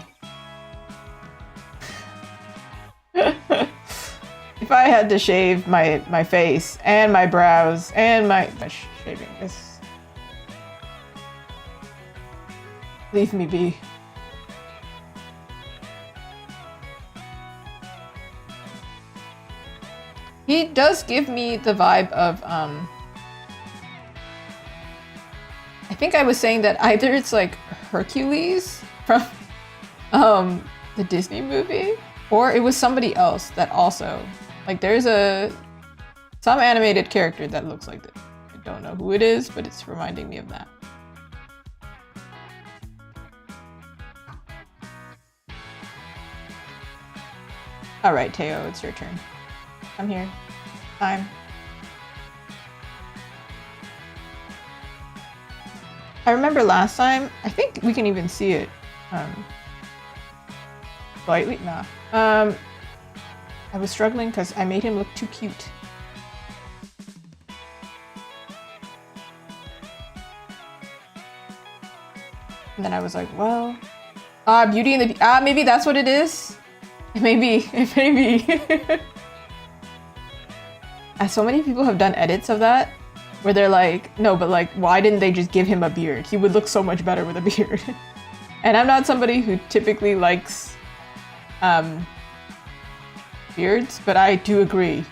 A: If I had to shave my face and my brows and my shaving this, leave me be. He does give me the vibe of I think I was saying that either it's like Hercules from the Disney movie, or it was somebody else that also, like, there's some animated character that looks like this. I don't know who it is, but it's reminding me of that. All right, Teo, it's your turn. I'm here. Time. I remember last time, I think we can even see it. Slightly? Nah. I was struggling because I made him look too cute. And then I was like, well, Beauty and the maybe that's what it is. Maybe. so many people have done edits of that where they're like, no, but like, why didn't they just give him a beard? He would look so much better with a beard. And I'm not somebody who typically likes beards, but I do agree.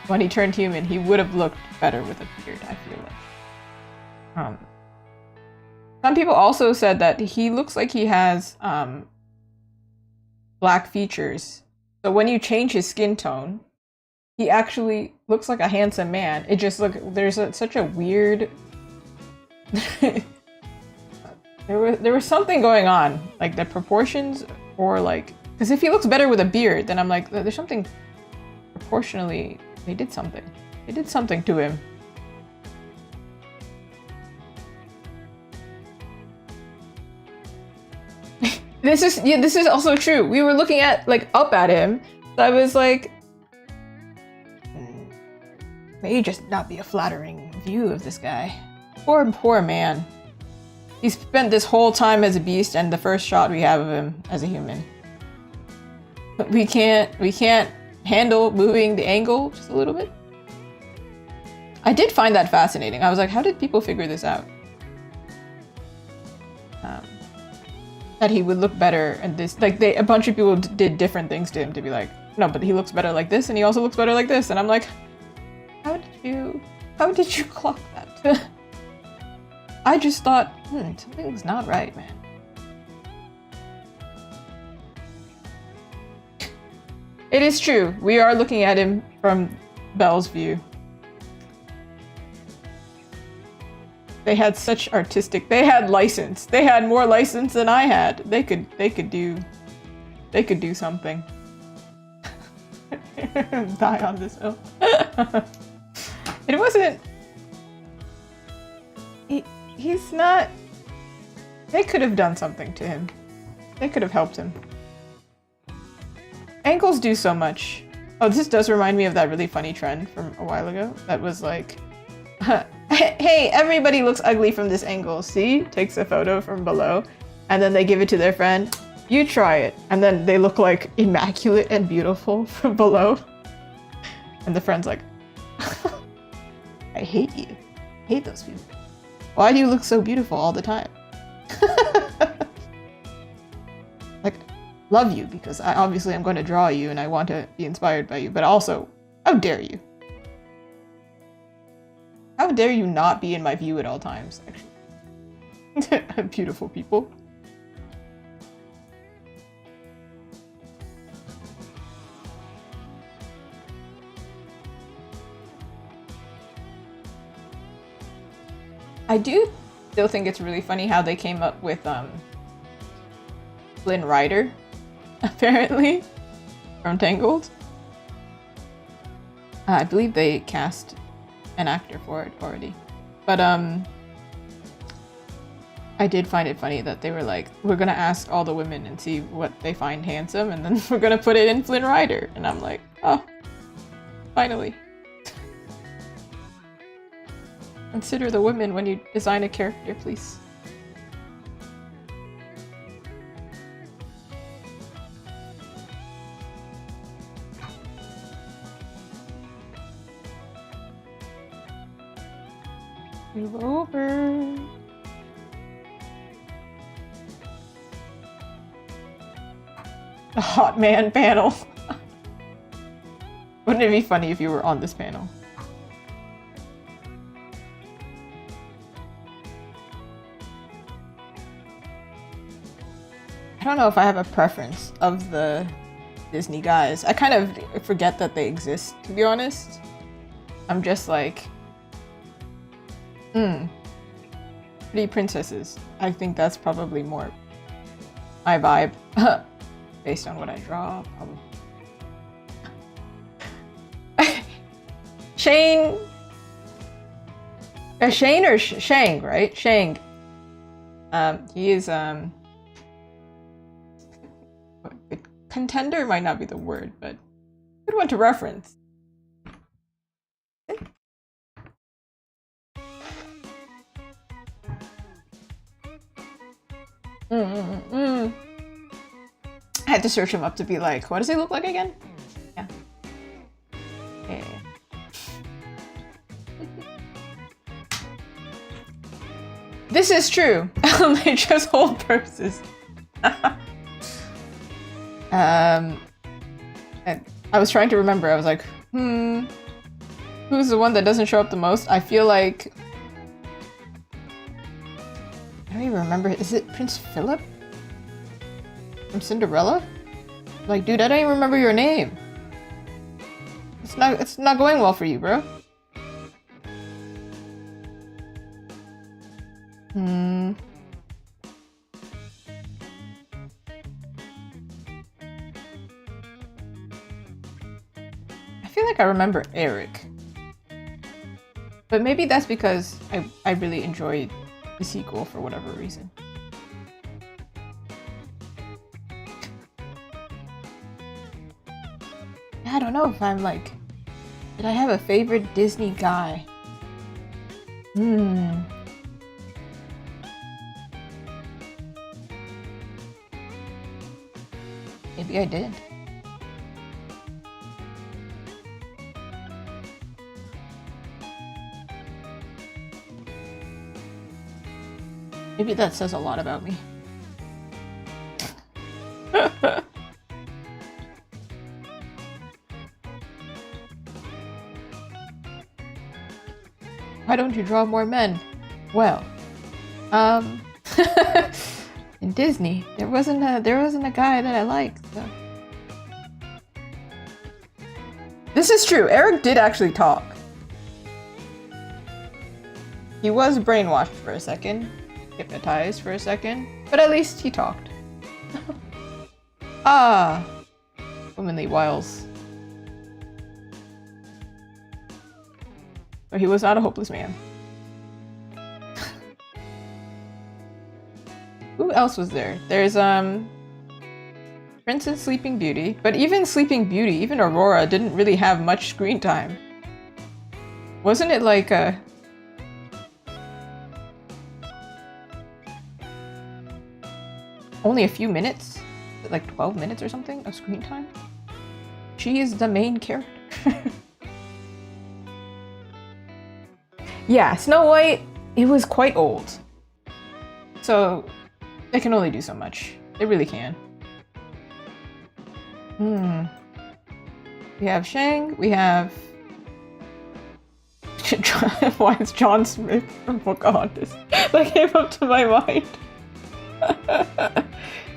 A: When he turned human, he would have looked better with a beard, I feel like. Some people also said that he looks like he has black features. So when you change his skin tone, he actually looks like a handsome man. It just there's such a weird there was something going on, like the proportions, or like, because if he looks better with a beard, then I'm like, there's something proportionally, they did something to him. This is also true. We were looking at, like, up at him, so I was like, may just not be a flattering view of this guy. Poor man. He spent this whole time as a beast, and the first shot we have of him as a human. But we can't handle moving the angle just a little bit. I did find that fascinating. I was like, how did people figure this out? That he would look better, and this, like, a bunch of people did different things to him to be like, no, but he looks better like this, and he also looks better like this, and I'm like, how did you clock that? I just thought, something's not right, man. It is true. We are looking at him from Belle's view. They had such artistic. They had license. They had more license than I had. They could do something. Die on this hill. It wasn't. He's not. They could have done something to him. They could have helped him. Ankles do so much. Oh, this does remind me of that really funny trend from a while ago. That was like, hey, everybody looks ugly from this angle. See? Takes a photo from below, and then they give it to their friend. You try it. And then they look like immaculate and beautiful from below. And the friend's like, I hate you. I hate those people. Why do you look so beautiful all the time? Like, love you because obviously I'm going to draw you and I want to be inspired by you, but also, how dare you? How dare you not be in my view at all times, actually. Beautiful people. I do still think it's really funny how they came up with Flynn Rider, apparently, from Tangled. I believe they cast an actor for it already. But I did find it funny that they were like, we're gonna ask all the women and see what they find handsome, and then we're gonna put it in Flynn Rider. And I'm like, oh, finally. Consider the women when you design a character, please. Move over. The hot man panel. Wouldn't it be funny if you were on this panel? I don't know if I have a preference of the Disney guys. I kind of forget that they exist, to be honest. I'm just like, pretty princesses. I think that's probably more my vibe, based on what I draw, probably. Shane or Shang, right? Shang. He is, contender might not be the word, but good one to reference. I had to search him up to be like, what does he look like again? Yeah. This is true. They just hold purses. And I was trying to remember. I was like, who's the one that doesn't show up the most? I feel like I don't even remember. Is it Prince Philip from Cinderella? Like, dude, I don't even remember your name. It's not going well for you, bro. I feel like I remember Eric. But maybe that's because I really enjoyed the sequel for whatever reason. I don't know if I'm like... Did I have a favorite Disney guy? Maybe I did. Maybe that says a lot about me. Why don't you draw more men? Well, in Disney, there wasn't a guy that I liked. So. This is true. Eric did actually talk. He was brainwashed for a second, hypnotized for a second, but at least he talked. Ah, womanly wiles. But he was not a hopeless man. Who else was there? There's Prince and Sleeping Beauty, but even Sleeping Beauty, even Aurora didn't really have much screen time. Wasn't it like only a few minutes? Like 12 minutes or something of screen time? She is the main character. Yeah, Snow White, it was quite old. So, they can only do so much. They really can. We have Shang, we have... Why is John Smith from Pocahontas? That came up to my mind.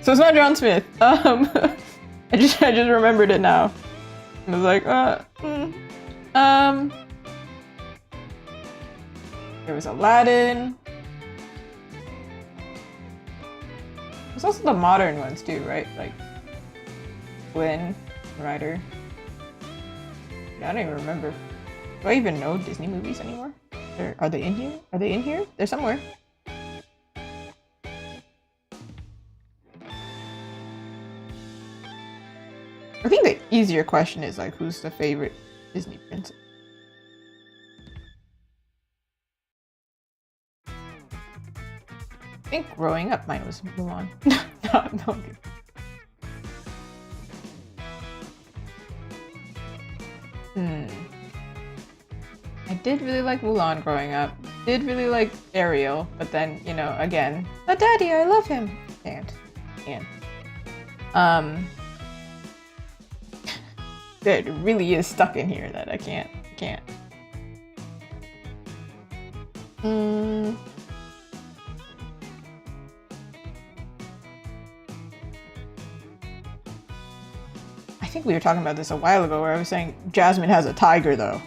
A: So it's not John Smith. I just remembered it now. I was like, there was Aladdin. There's also the modern ones too, right? Like Flynn, Ryder. I don't even remember. Do I even know Disney movies anymore? Are they in here? Are they in here? They're somewhere. I think the easier question is like, who's the favorite Disney princess? I think growing up mine was Mulan. No. I did really like Mulan growing up. Did really like Ariel, but then, you know, again, but Daddy, I love him. Can't. It really is stuck in here that I can't. I think we were talking about this a while ago where I was saying Jasmine has a tiger though.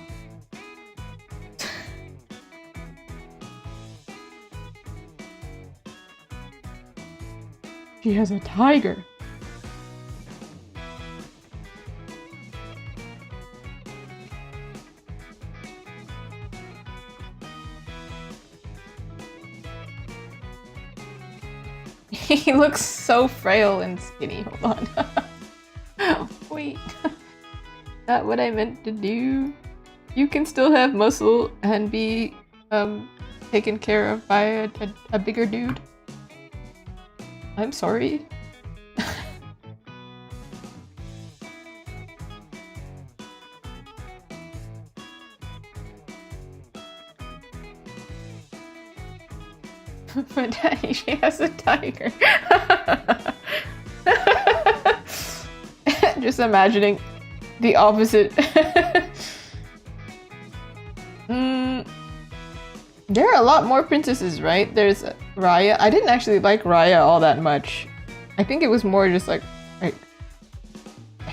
A: She has a tiger. He looks so frail and skinny. Hold on. Wait. Not what I meant to do. You can still have muscle and be taken care of by a bigger dude. I'm sorry. But Daddy, she has a tiger. Just imagining the opposite. There are a lot more princesses, right? There's Raya. I didn't actually like Raya all that much. I think it was more just like I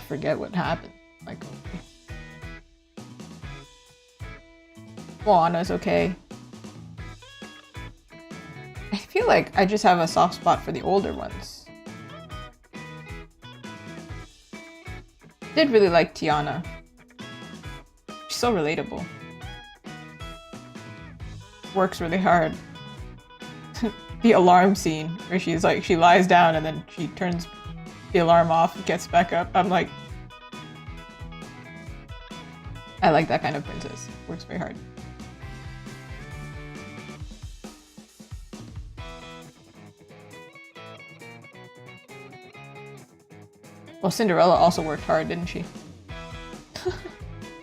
A: forget what happened. Like, Moana's okay. I feel like I just have a soft spot for the older ones. Did really like Tiana. She's so relatable. Works really hard. The alarm scene where she's like, she lies down and then she turns the alarm off and gets back up. I'm like, I like that kind of princess. Works very hard. Well, Cinderella also worked hard, didn't she?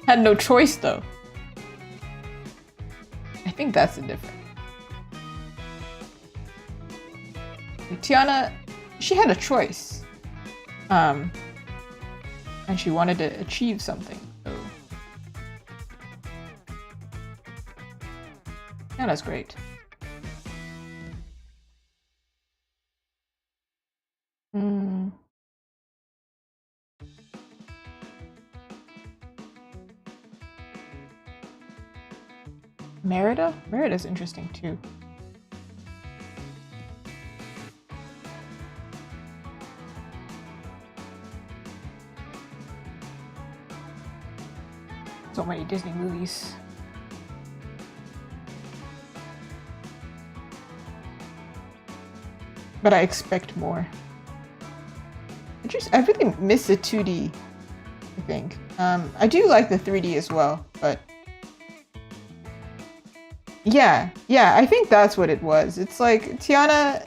A: Had no choice though. I think that's the difference. Tiana, she had a choice. And she wanted to achieve something, so. Tiana's great. Merida? Merida's interesting too. So many Disney movies. But I expect more. I really miss the 2D, I think. I do like the 3D as well, but yeah, I think that's what it was. It's like Tiana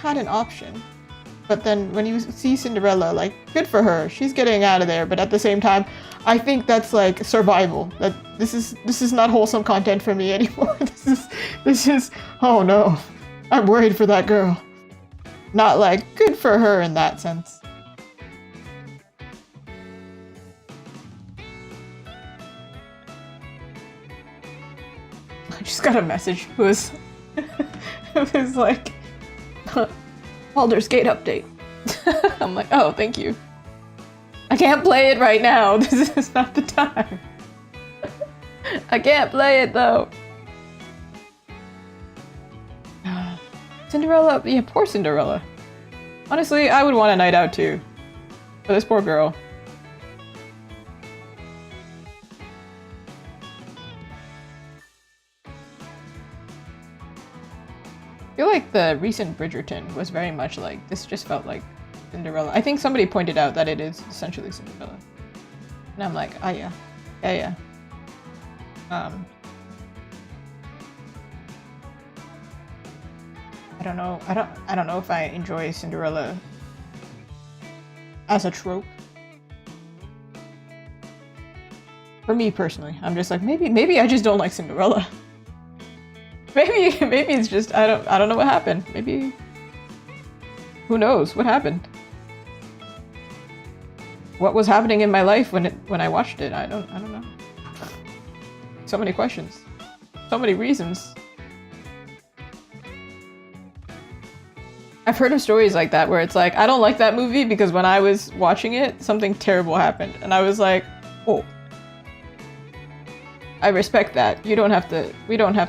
A: had an option, but then when you see Cinderella, like, good for her, she's getting out of there, but at the same time, I think that's like survival. That this is not wholesome content for me anymore. This is oh no, I'm worried for that girl. Not like good for her in that sense. I just got a message. It was like, Baldur's Gate update. I'm like, oh, thank you. I can't play it right now. This is not the time. I can't play it though. Cinderella, yeah, poor Cinderella. Honestly, I would want a night out too. For this poor girl. I feel like the recent Bridgerton was very much like, this just felt like Cinderella. I think somebody pointed out that it is essentially Cinderella. And I'm like, ah, yeah. Yeah. I don't know. I don't know if I enjoy Cinderella as a trope. For me personally, I'm just like, maybe I just don't like Cinderella. Maybe it's just I don't know what happened. Maybe who knows what happened? What was happening in my life when I watched it? I don't know. So many questions. So many reasons. I've heard of stories like that where it's like, I don't like that movie because when I was watching it, something terrible happened. And I was like, oh. I respect that. We don't have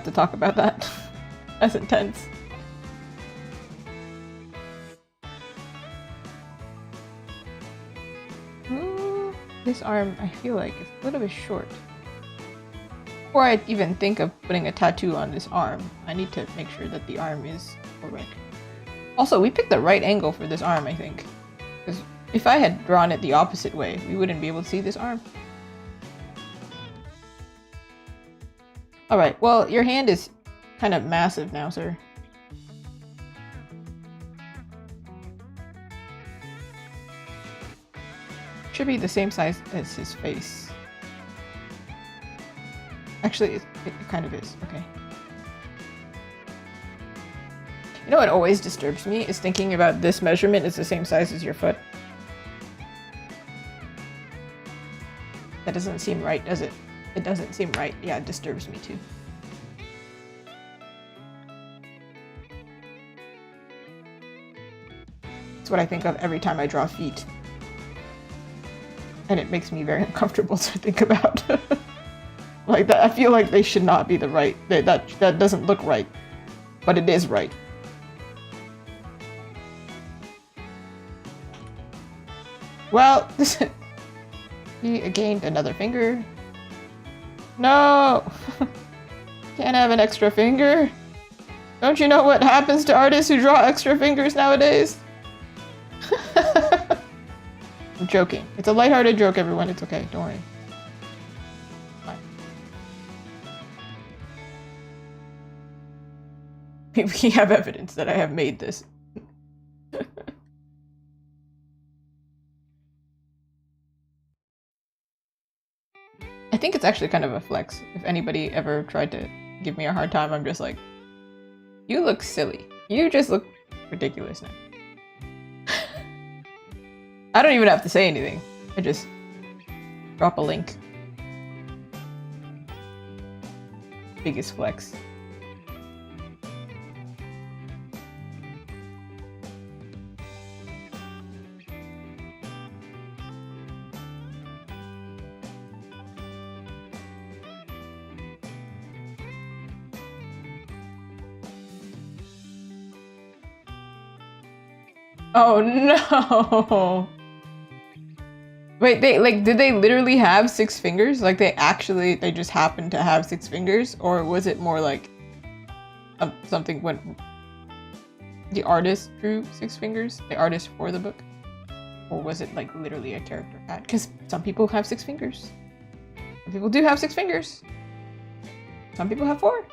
A: to talk about that. That's intense. This arm, I feel like, is a little bit short. Before I even think of putting a tattoo on this arm, I need to make sure that the arm is correct. Also, we picked the right angle for this arm, I think. Because if I had drawn it the opposite way, we wouldn't be able to see this arm. Alright, well, your hand is kind of massive now, sir. Should be the same size as his face. Actually, it kind of is. Okay. You know what always disturbs me is thinking about this measurement is the same size as your foot. That doesn't seem right, does it? It doesn't seem right. Yeah, it disturbs me too. It's what I think of every time I draw feet. And it makes me very uncomfortable to think about. Like that, I feel like they should not be the right. That doesn't look right, but it is right. Well, he gained another finger. No, can't have an extra finger. Don't you know what happens to artists who draw extra fingers nowadays? I'm joking. It's a lighthearted joke, everyone. It's okay. Don't worry. We have evidence that I have made this. I think it's actually kind of a flex. If anybody ever tried to give me a hard time, I'm just like, you look silly. You just look ridiculous now. I don't even have to say anything. I just drop a link. Biggest flex. Oh no! Wait, did they literally have 6 fingers? Like they just happened to have 6 fingers? Or was it more like something when the artist drew 6 fingers? The artist for the book? Or was it like literally a character had? Because some people have 6 fingers. Some people do have 6 fingers. Some people have 4.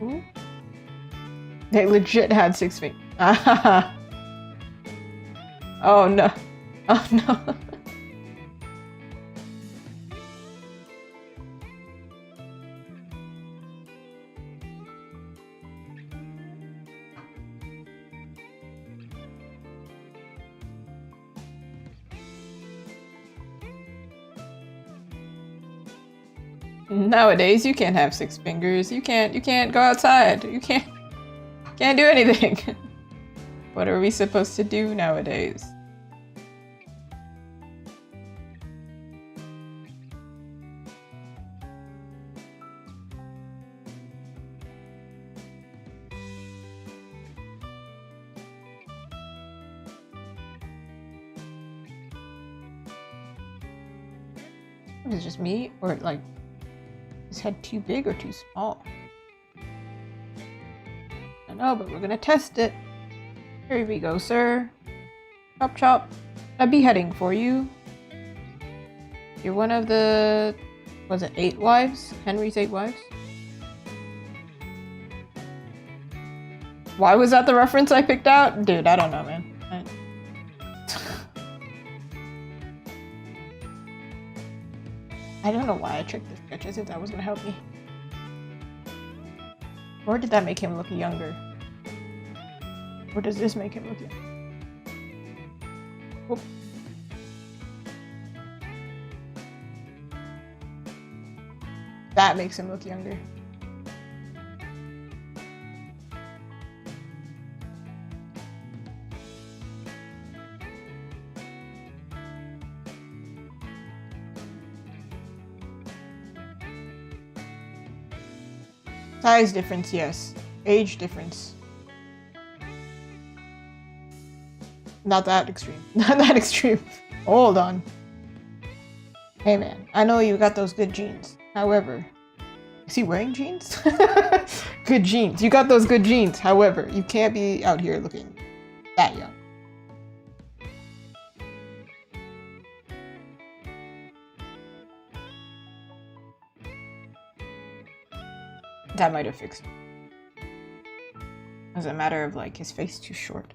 A: Ooh. They legit had 6 fingers. Oh no. Oh no. Nowadays, you can't have 6 fingers. You can't go outside. You can't do anything. What are we supposed to do nowadays? Is it just me, or like, is head too big or too small? I don't know, but we're gonna test it. Here we go, sir. Chop chop. A beheading for you. You're one of the, was it 8 wives? Henry's 8 wives? Why was that the reference I picked out? Dude, I don't know, man. I don't know why I tricked the sketches, if that was gonna help me. Or did that make him look younger? Or does this make him look younger? Whoop. That makes him look younger. Size difference, yes. Age difference. Not that extreme. Not that extreme. Hold on. Hey man, I know you got those good genes. However, Is he wearing jeans? Good jeans. You got those good jeans. However, you can't be out here looking that young. That might have fixed it. It was a matter of like his face too short.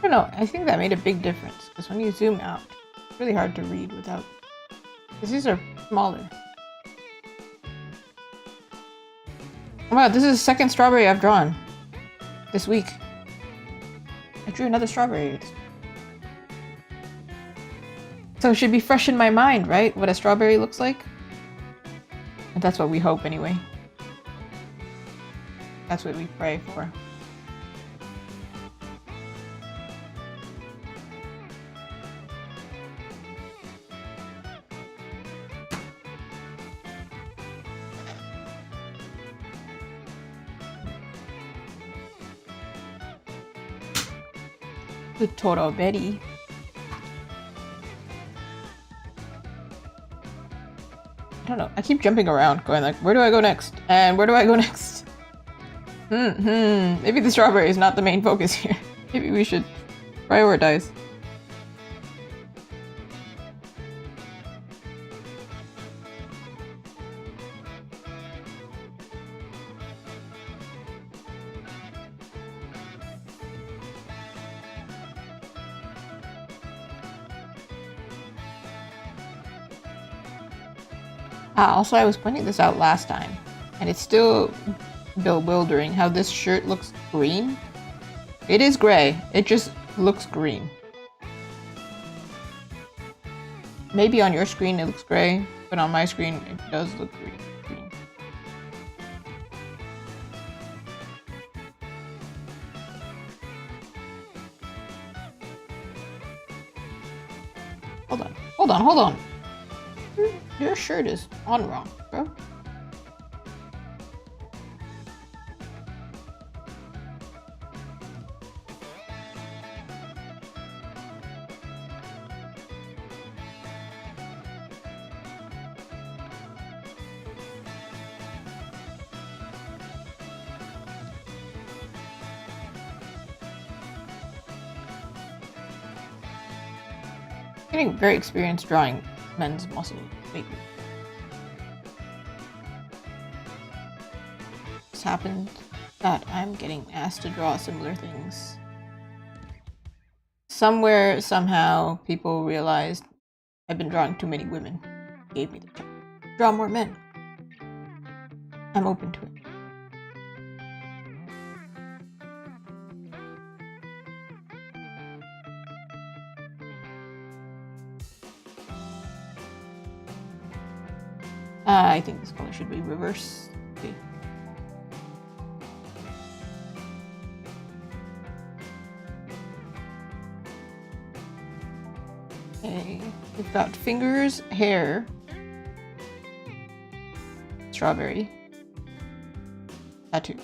A: I don't know, I think that made a big difference because when you zoom out, it's really hard to read without, because these are smaller. Oh my god, this is the second strawberry I've drawn this week. I drew another strawberry. So it should be fresh in my mind, right? What a strawberry looks like. And that's what we hope anyway. That's what we pray for. The Toro Betty. I don't know. I keep jumping around, going like, where do I go next? And where do I go next? Maybe the strawberry is not the main focus here. Maybe we should prioritize. Also, I was pointing this out last time, and it's still bewildering how this shirt looks green. It is gray, it just looks green. Maybe on your screen it looks gray, but on my screen it does look green. Hold on. Your shirt is on wrong, bro. Getting very experienced drawing men's muscle lately. It's happened that I'm getting asked to draw similar things. Somewhere, somehow, people realized I've been drawing too many women. Gave me the chance to draw more men. I'm open to it. I think this color should be reverse. Okay. Okay, we've got fingers, hair, strawberry tattoo.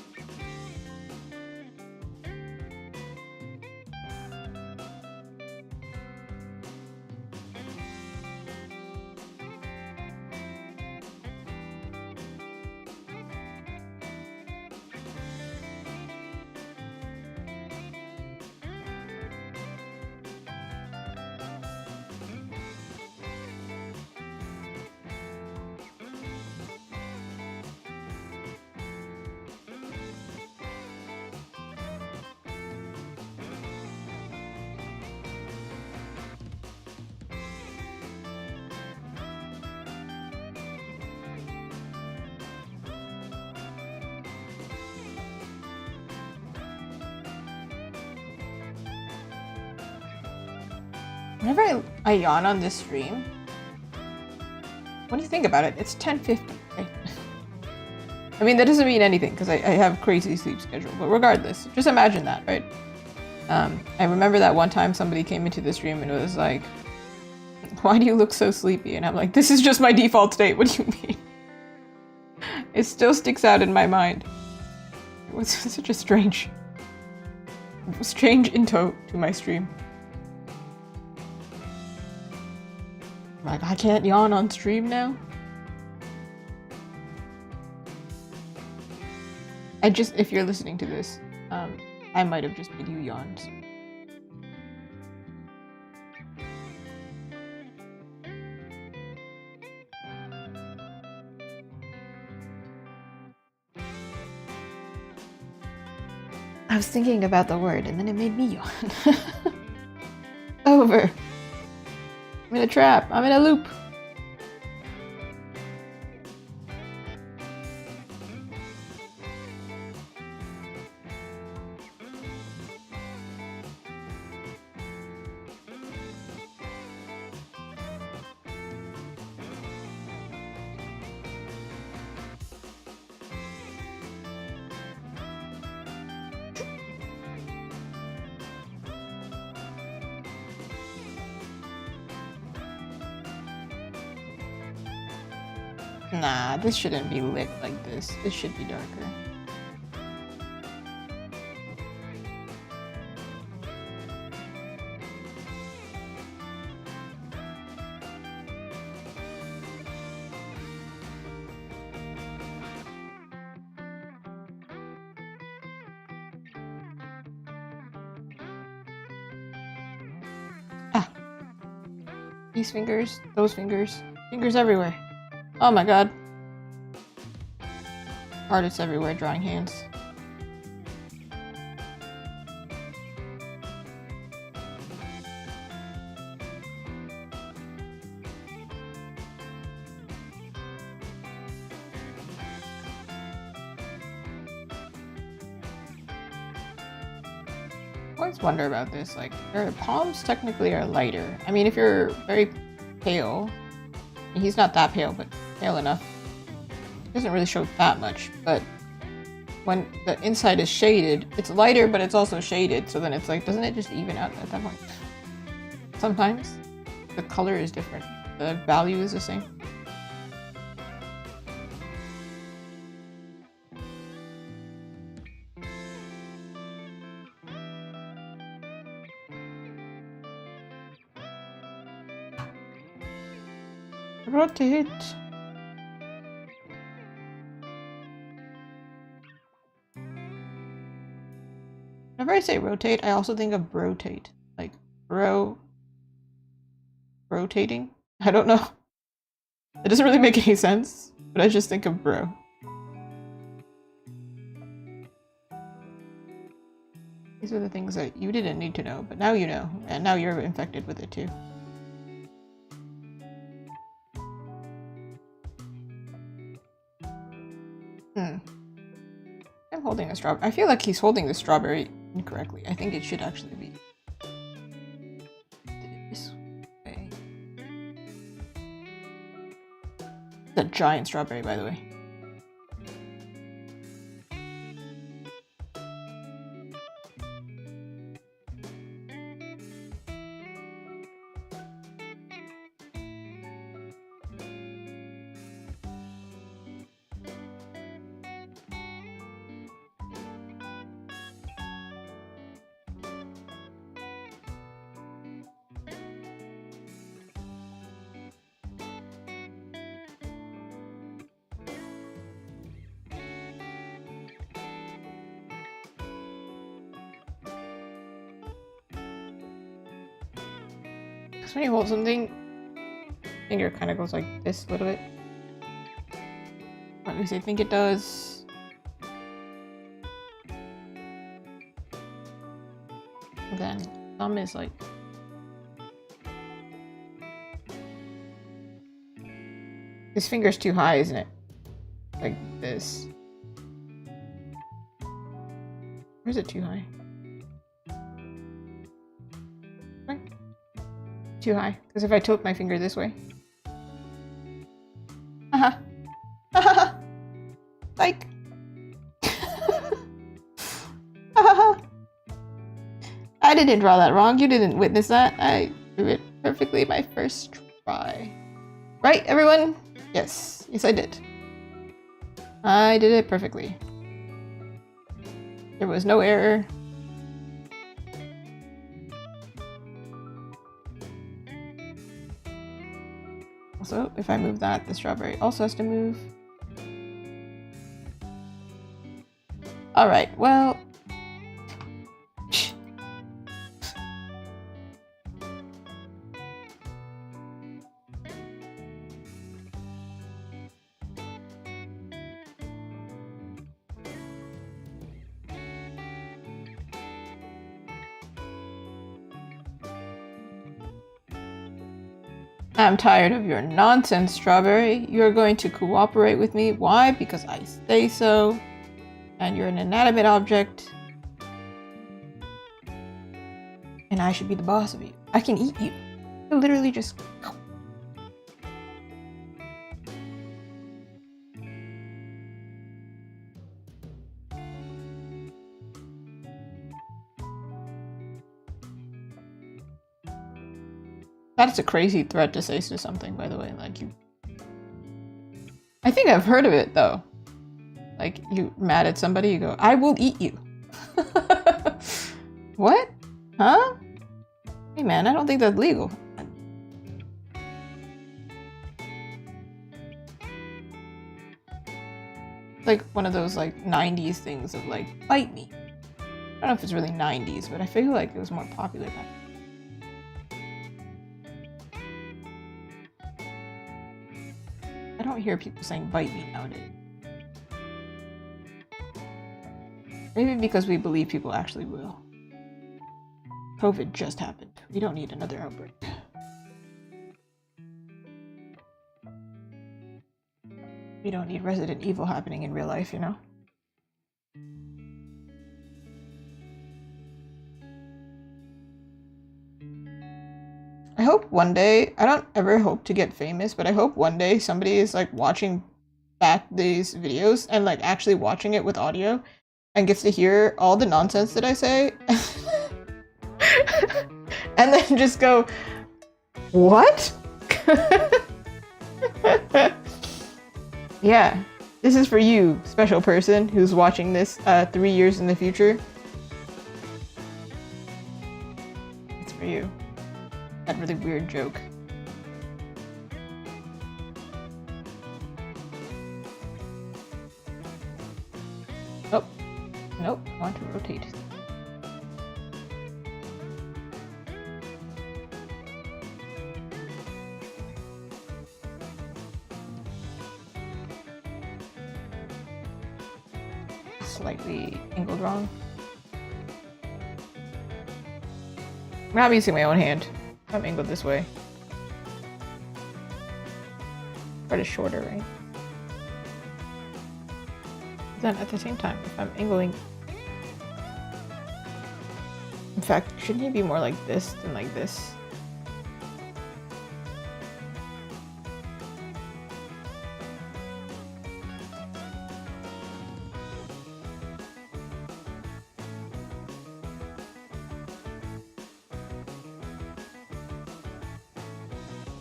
A: Whenever I yawn on this stream, what do you think about it? It's 10:50, right? I mean, that doesn't mean anything because I have crazy sleep schedule, but regardless, just imagine that, right? I remember that one time somebody came into the stream and it was like, why do you look so sleepy? And I'm like, this is just my default state. What do you mean? It still sticks out in my mind. It was such a strange intro to my stream. Like, I can't yawn on stream now? If you're listening to this, I might have just made you yawn. So. I was thinking about the word and then it made me yawn. Over. I'm in a trap. I'm in a loop. Nah, this shouldn't be lit like this. This should be darker. Ah. These fingers, those fingers. Fingers everywhere. Oh my god. Artists everywhere drawing hands. I always wonder about this, like, your palms technically are lighter. I mean, if you're very pale, he's not that pale, but pale enough. It doesn't really show that much, but when the inside is shaded, it's lighter, but it's also shaded, so then it's like, doesn't it just even out at that point? Sometimes the color is different. The value is the same. Rotate. Whenever I say rotate, I also think of rotate. Like, rotating? I don't know. It doesn't really make any sense, but I just think of bro. These are the things that you didn't need to know, but now you know, and now you're infected with it too. I'm holding a strawberry. I feel like he's holding the strawberry incorrectly. I think it should actually be this way. It's a giant strawberry, by the way. Because when you hold something, finger kind of goes like this a little bit. Or at least I think it does. And then thumb is like. This finger's too high, isn't it? Like this. Or is it too high? Right? Too high. Because if I tilt my finger this way. Haha. Haha. Like. I didn't draw that wrong. You didn't witness that. I drew it perfectly my first try. Right, everyone? Yes. Yes, I did. I did it perfectly. There was no error. Also, if I move that, the strawberry also has to move. Alright, well... I'm tired of your nonsense, Strawberry. You're going to cooperate with me. Why? Because I say so. And you're an inanimate object. And I should be the boss of you. I can eat you. I literally just... That's a crazy threat to say to something, by the way. Like, you... I think I've heard of it, though. Like, you mad at somebody, you go, I will eat you. What? Huh? Hey, man, I don't think that's legal. Like, one of those, like, 90s things of, like, bite me. I don't know if it's really 90s, but I feel like it was more popular back then. I don't hear people saying bite me nowadays. Maybe because we believe people actually will. COVID just happened. We don't need another outbreak. We don't need Resident Evil happening in real life, you know? I hope one day, I don't ever hope to get famous, but I hope one day somebody is like watching back these videos and like actually watching it with audio and gets to hear all the nonsense that I say and then just go, what? Yeah, this is for you, special person who's watching this 3 years in the future. It's for you. That really weird joke. Oh, nope, I want to rotate. Slightly angled wrong. I'm not using my own hand. I'm angled this way. Part is shorter, right? Then at the same time, if I'm angling... In fact, shouldn't he be more like this than like this?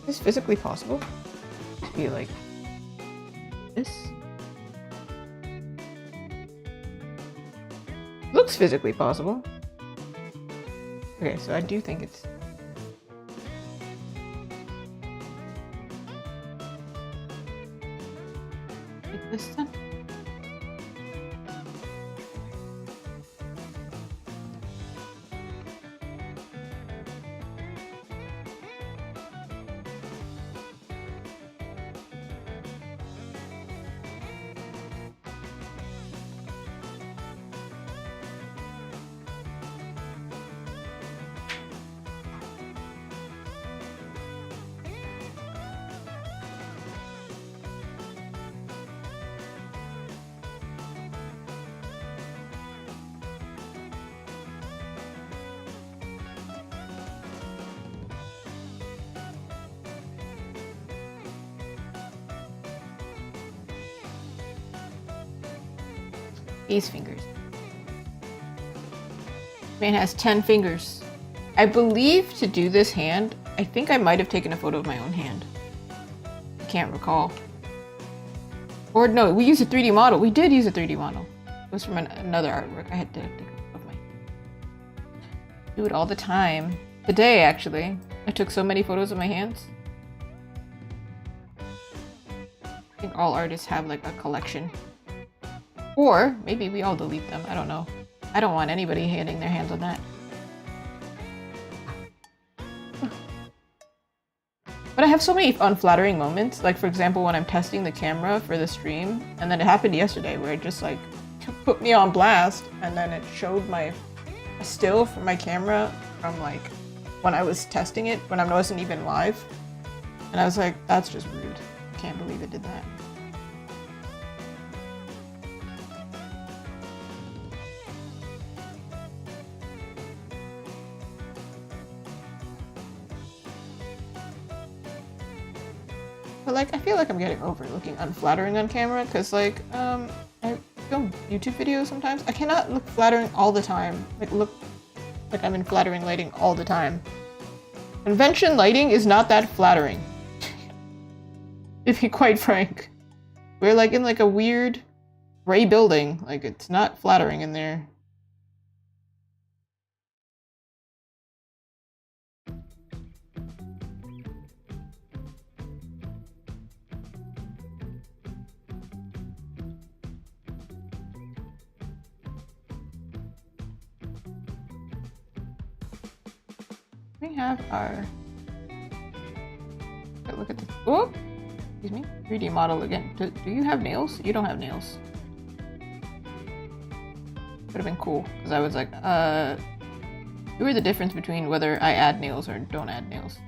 A: Is this physically possible? To be like this? Looks physically possible. Okay, so I do think it's... like this then? These fingers. Man has 10 fingers. I believe to do this hand, I think I might have taken a photo of my own hand. I can't recall. Or no, we used a 3D model. We did use a 3D model. It was from another artwork. I had to take a photo of my. Do it all the time. Today, actually, I took so many photos of my hands. I think all artists have like a collection. Or maybe we all delete them. I don't know. I don't want anybody handing their hands on that. But I have so many unflattering moments. Like, for example, when I'm testing the camera for the stream, and then it happened yesterday where it just like put me on blast, and then it showed a still from my camera from like when I was testing it, when I wasn't even live. And I was like, that's just rude. I can't believe it did that. But like, I feel like I'm getting over looking unflattering on camera, because like, I film YouTube videos sometimes. I cannot look flattering all the time. Like, look like I'm in flattering lighting all the time. Convention lighting is not that flattering. To be quite frank. We're like in like a weird gray building. Like, it's not flattering in there. We have our. Look at this. Oh, excuse me. 3D model again. Do you have nails? You don't have nails. Would have been cool because I was like, you were the difference between whether I add nails or don't add nails.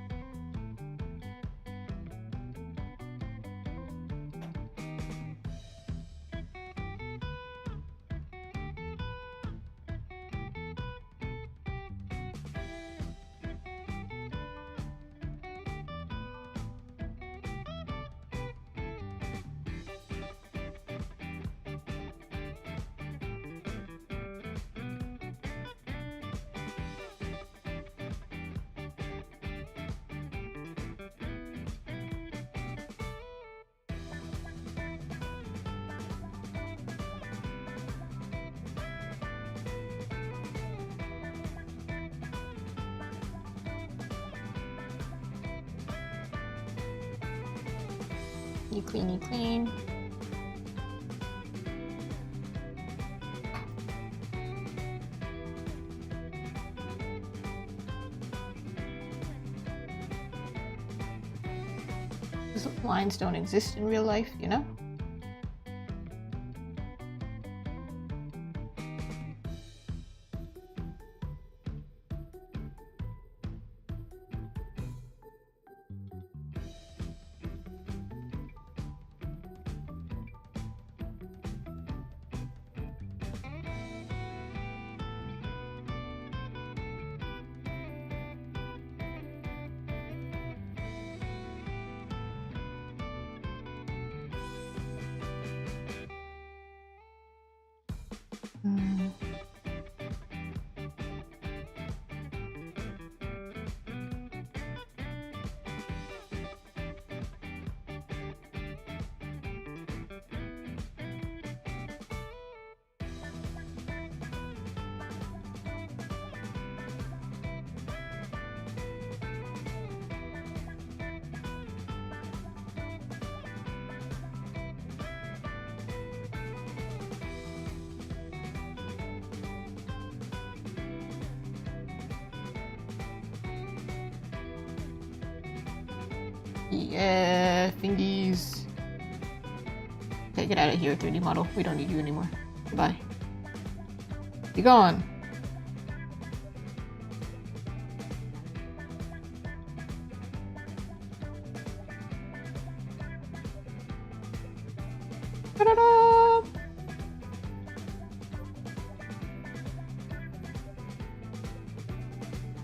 A: Cleany clean. These lines don't exist in real life, you know? Yeah, fingies. Okay, get out of here, 3D model. We don't need you anymore. Goodbye. Be gone. Ta-da-da!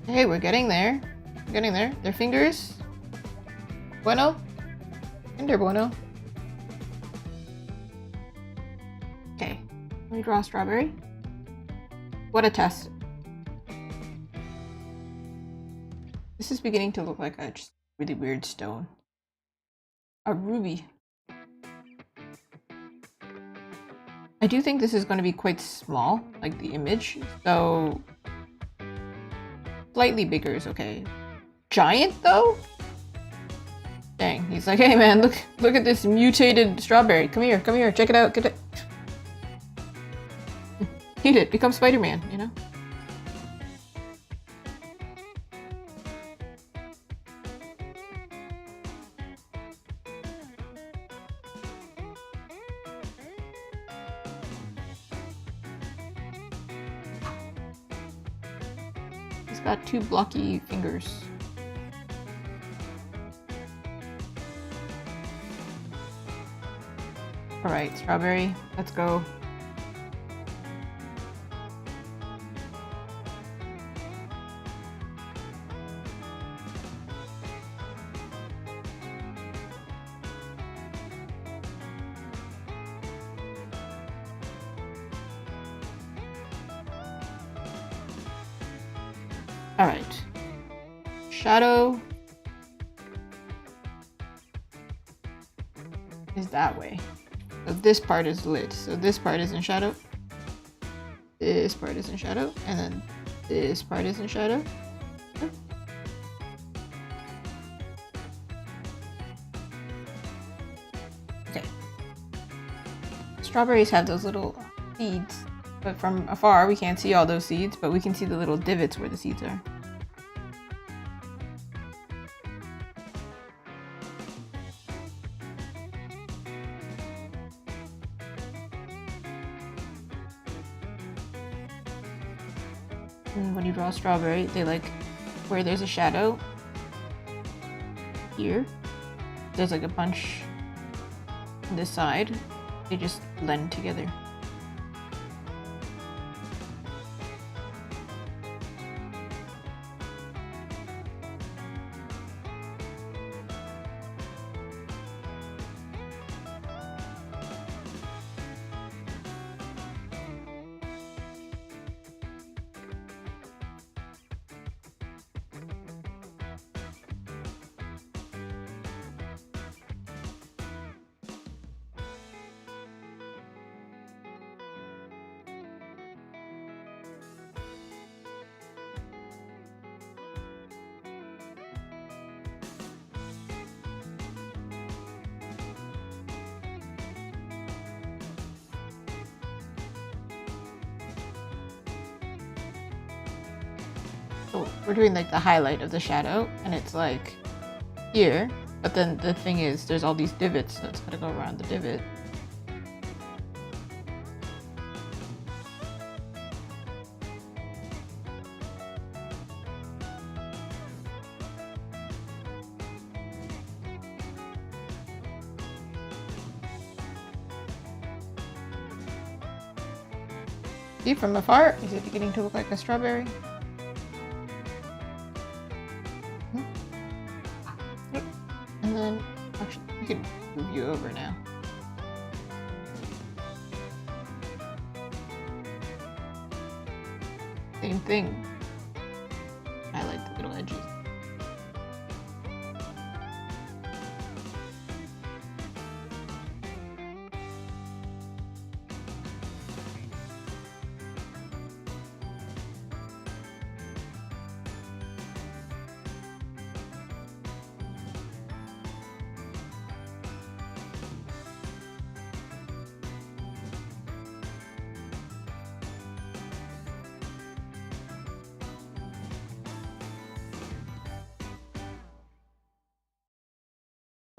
A: Hey, we're getting there. We're getting there. Their fingers. Bueno? Kinder bueno. Okay. Let me draw a strawberry. What a test. This is beginning to look like a just really weird stone. A ruby. I do think this is going to be quite small, like the image, so slightly bigger is okay. Giant though? Dang, he's like, hey man, look at this mutated strawberry. Come here, check it out, get it. Eat it, become Spider-Man, you know? He's got two blocky fingers. Alright, strawberry, let's go. Alright. Shadow is that way. So this part is lit. So this part is in shadow. This part is in shadow. And then this part is in shadow. Okay. Strawberries have those little seeds. But from afar, we can't see all those seeds, but we can see the little divots where the seeds are. And when you draw a strawberry, they like where there's a shadow here. There's like a bunch on this side. They just blend together. So we're doing like the highlight of the shadow, and it's like here, but then the thing is there's all these divots, so it's gotta go around the divot. See, from afar, is it beginning to look like a strawberry? And then, actually, we can move you over now. Same thing. Highlight the little edges.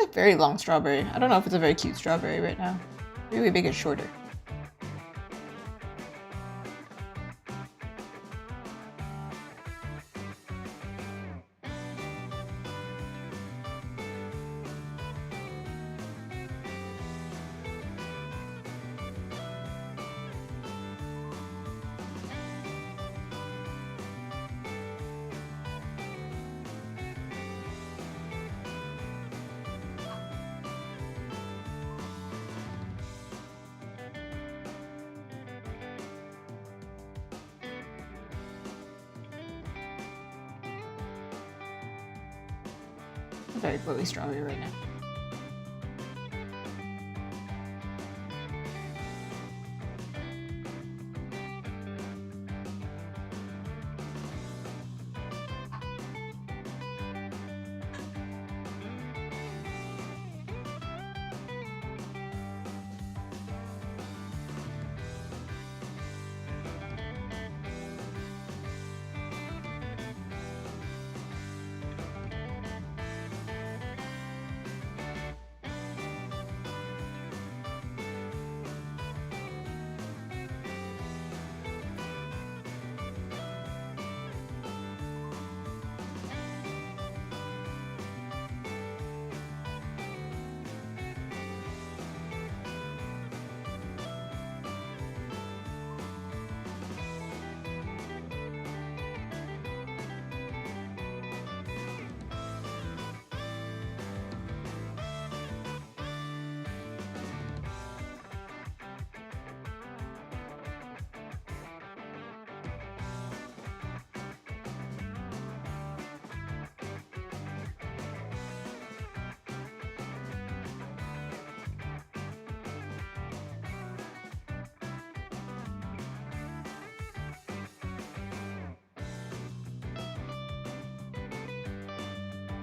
A: A very long strawberry. I don't know if it's a very cute strawberry right now. Maybe we make it shorter. It's a very glowy strawberry right now.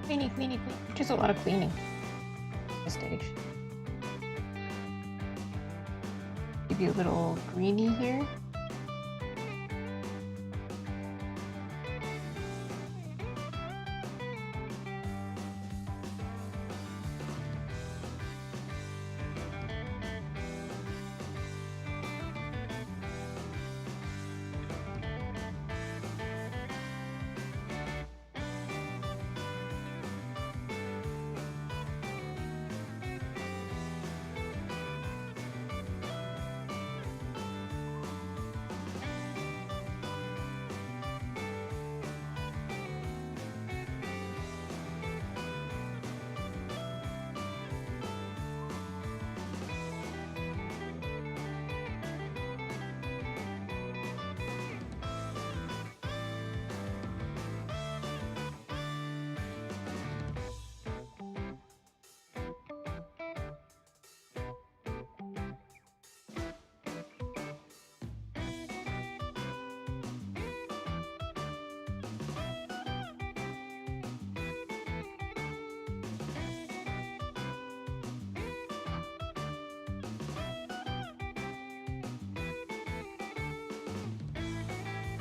A: Cleaning, cleaning, cleaning. Just a lot of cleaning at this stage. Give you a little greenie here.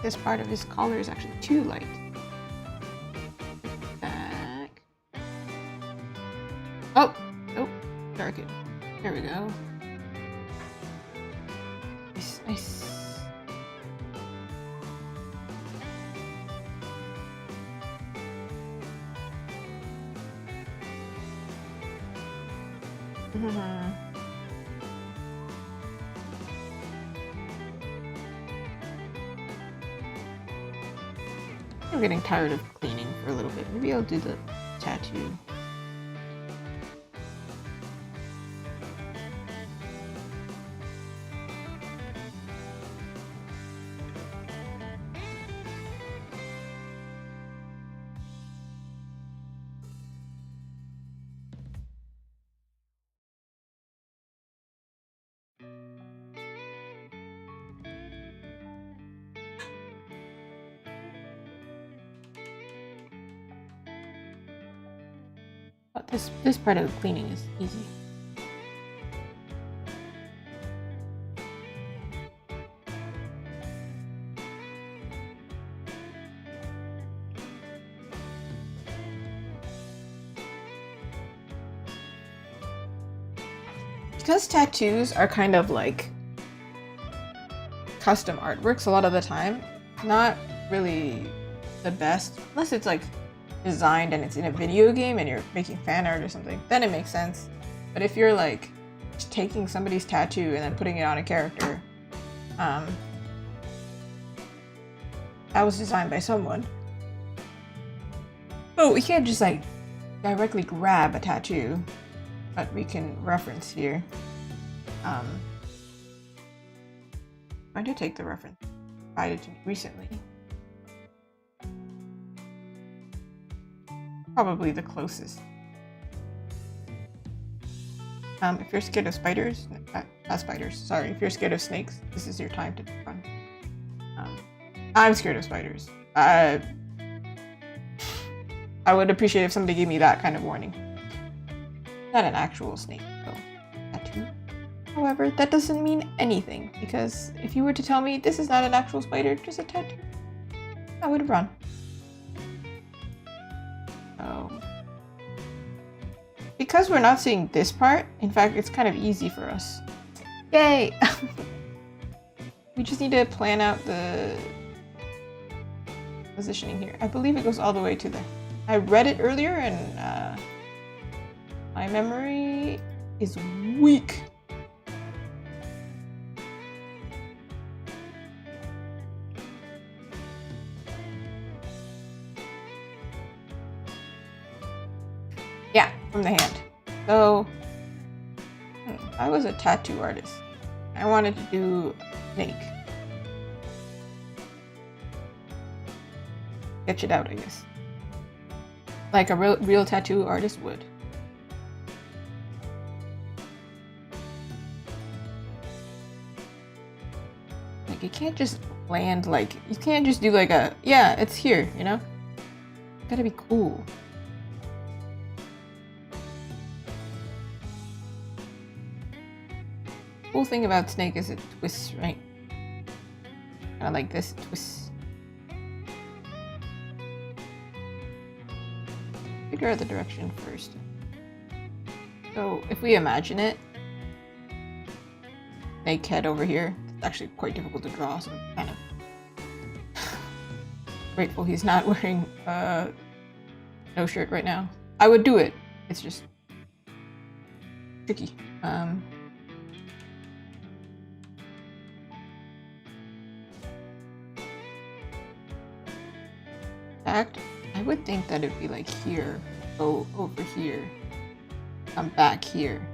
A: This part of his collar is actually too light. Back. Oh! Oh! Darken. There we go. Nice, nice. I'm getting tired of cleaning for a little bit. Maybe I'll do the tattoo. But this part of the cleaning is easy. Because tattoos are kind of like custom artworks a lot of the time, not really the best, unless it's like designed and it's in a video game and you're making fan art or something, then it makes sense. But if you're like just taking somebody's tattoo and then putting it on a character, that was designed by someone. But we can't just like directly grab a tattoo, but we can reference here. I'm going to take the reference provided to me recently. Probably the closest If you're scared of spiders, not spiders, sorry. If you're scared of snakes, this is your time to run. I'm scared of spiders. I would appreciate if somebody gave me that kind of warning. Not an actual snake, though. Tattoo. However, that doesn't mean anything, because if you were to tell me this is not an actual spider, just a tattoo, I would run. So, because we're not seeing this part, in fact, it's kind of easy for us. Yay! We just need to plan out the positioning here. I believe it goes all the way to the... I read it earlier and my memory is weak. Yeah, from the hand. So, I was a tattoo artist. I wanted to do a snake. Sketch it out, I guess. Like a real tattoo artist would. Like, you can't just land like... You can't just do like a... Yeah, it's here, you know? It's gotta be cool. Cool thing about snake is it twists, right? Kind of like this, it twists. Figure out the direction first. So if we imagine it, snake head over here, it's actually quite difficult to draw, so I'm kind of grateful he's not wearing no shirt right now. I would do it, it's just tricky. I would think that it'd be like here, go over here, come back here,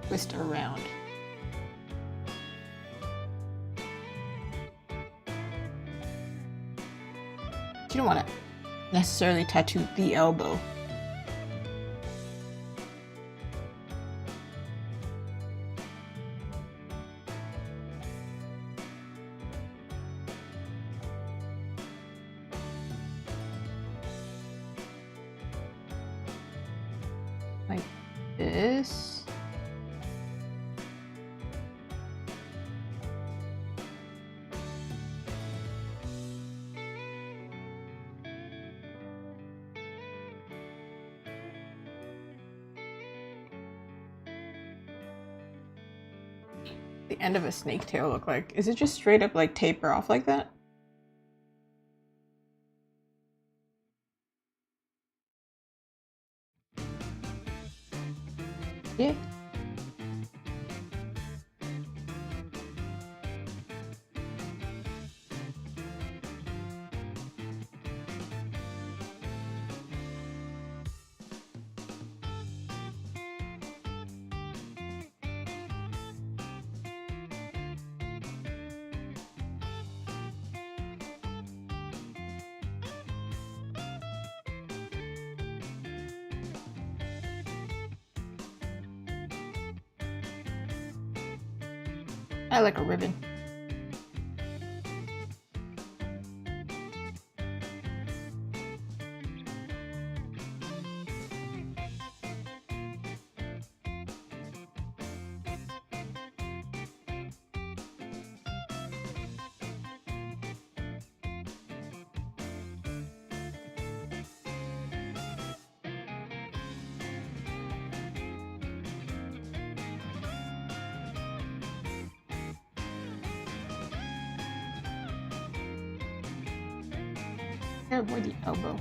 A: twist around. You don't want to necessarily tattoo the elbow. Like this. The end of a snake tail look like? Is it just straight up like taper off like that? Yeah. I like a ribbon. Avoid the elbow.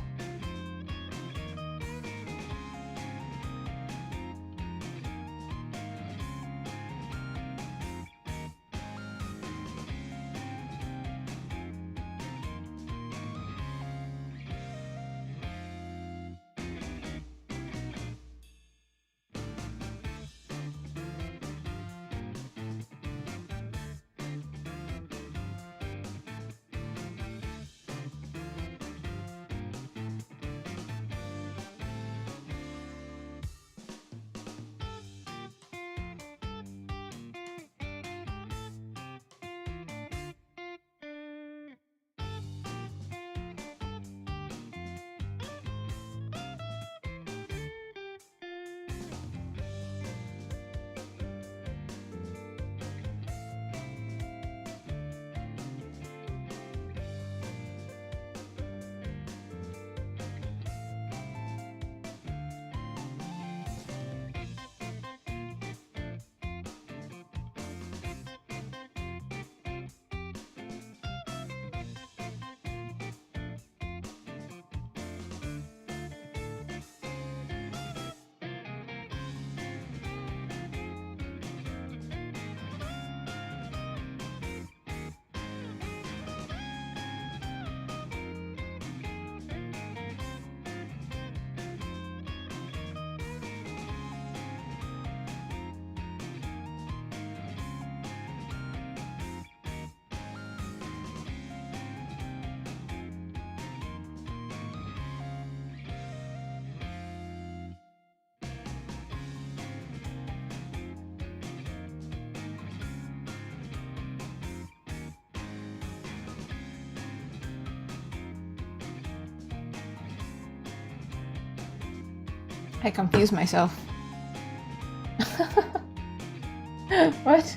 A: I confused myself. What?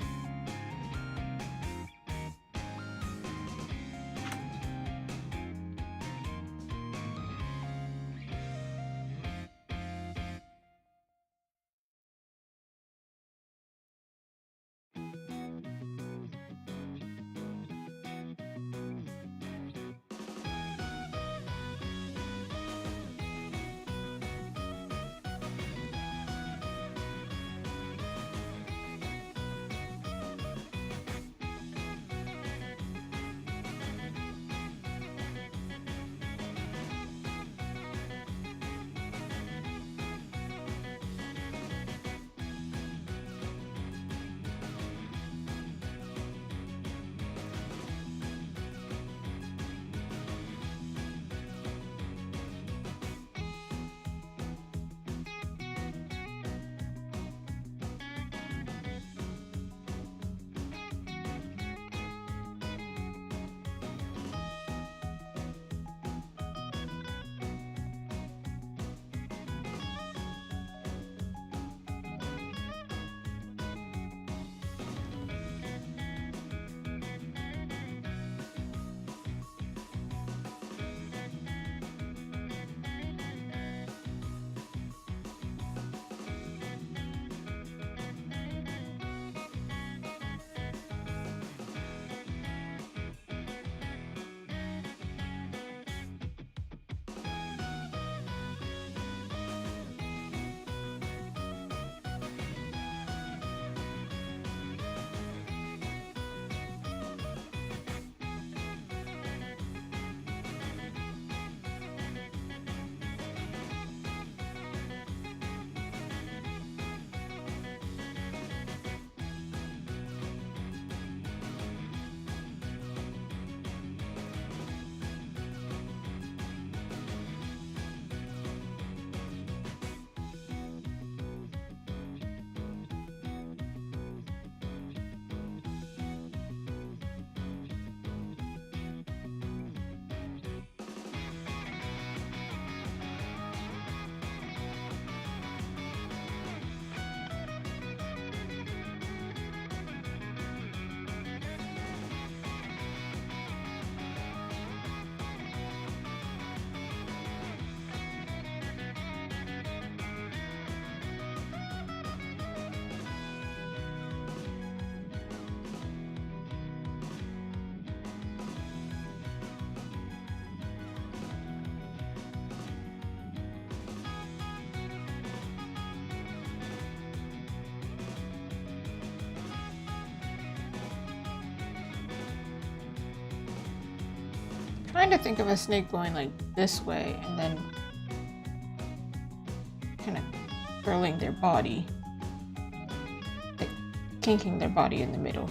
A: Trying to think of a snake going like this way and then kind of curling their body, like kinking their body in the middle.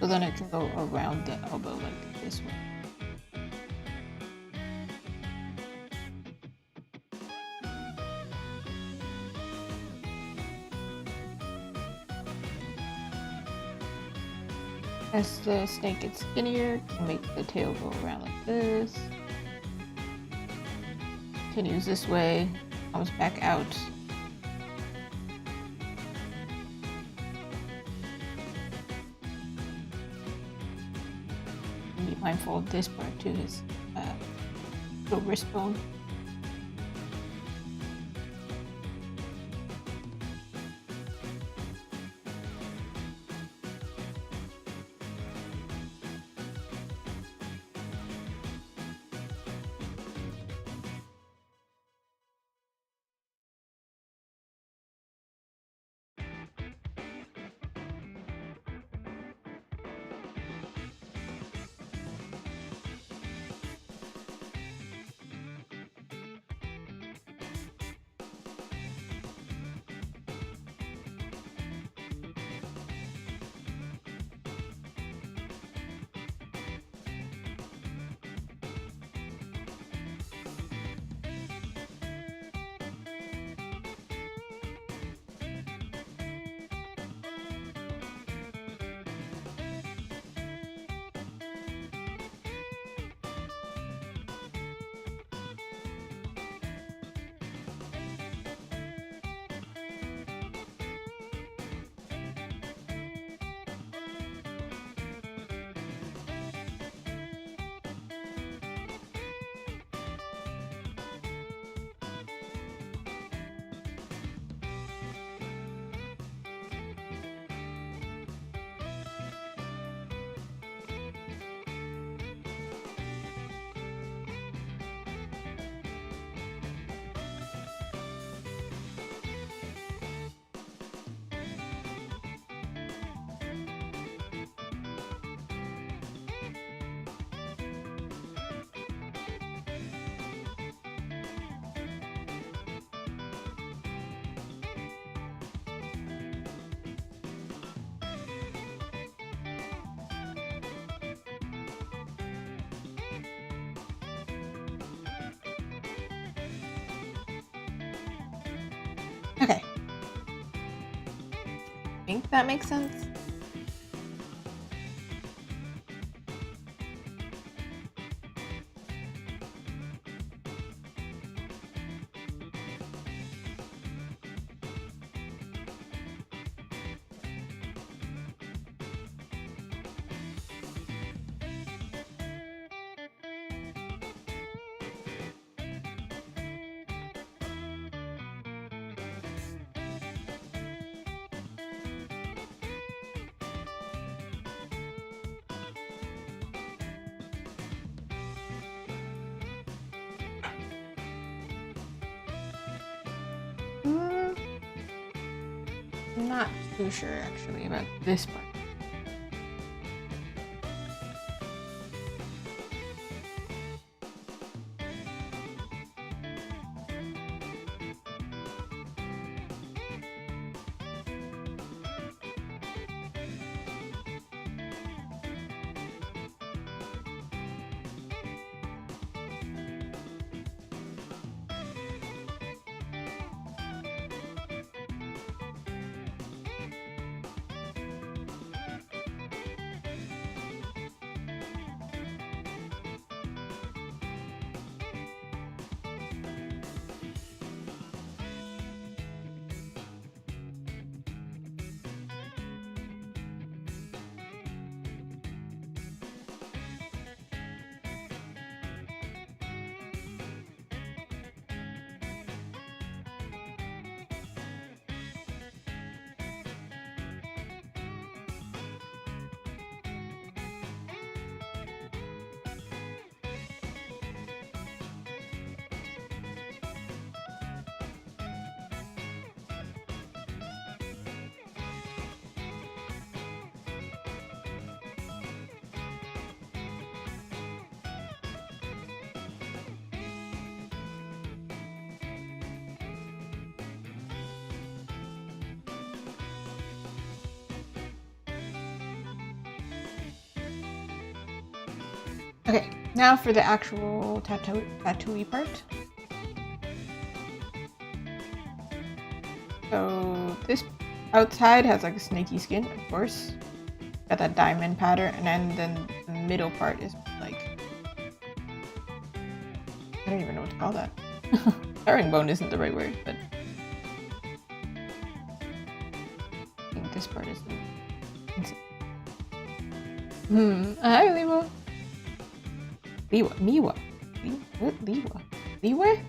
A: So then it can go around the elbow like this way. As the snake gets skinnier, you make the tail go around like this. Continues this way, comes back out. And be mindful of this part to his little wrist bone. Okay. I think that makes sense. I'm not too sure actually about this part. Okay, now for the actual tattoo-y part. So this outside has like a snaky skin, of course. Got that diamond pattern, and then the middle part is like, I don't even know what to call that. Herringbone isn't the right word, but I think this part is the... Hi, Liwa. Miwa. What? Liwa? Liwa?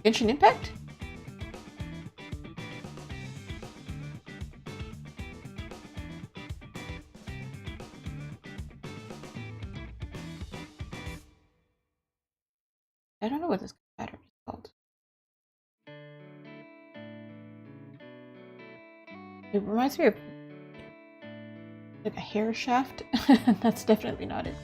A: Genshin Impact? I don't know what this pattern is called. It reminds me of like a hair shaft. That's definitely not it.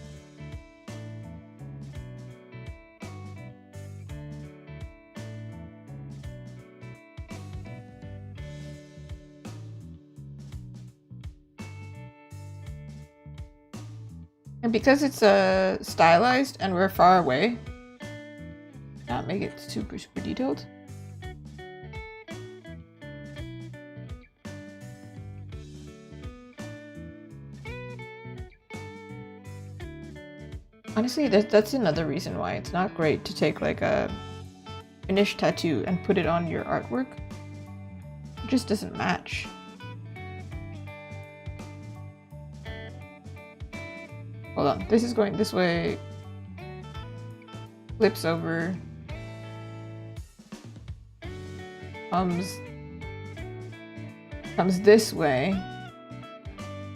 A: And because it's stylized and we're far away, not make it super detailed. Honestly, that's another reason why it's not great to take like a finished tattoo and put it on your artwork. It just doesn't match. Hold on, this is going this way, flips over, comes this way,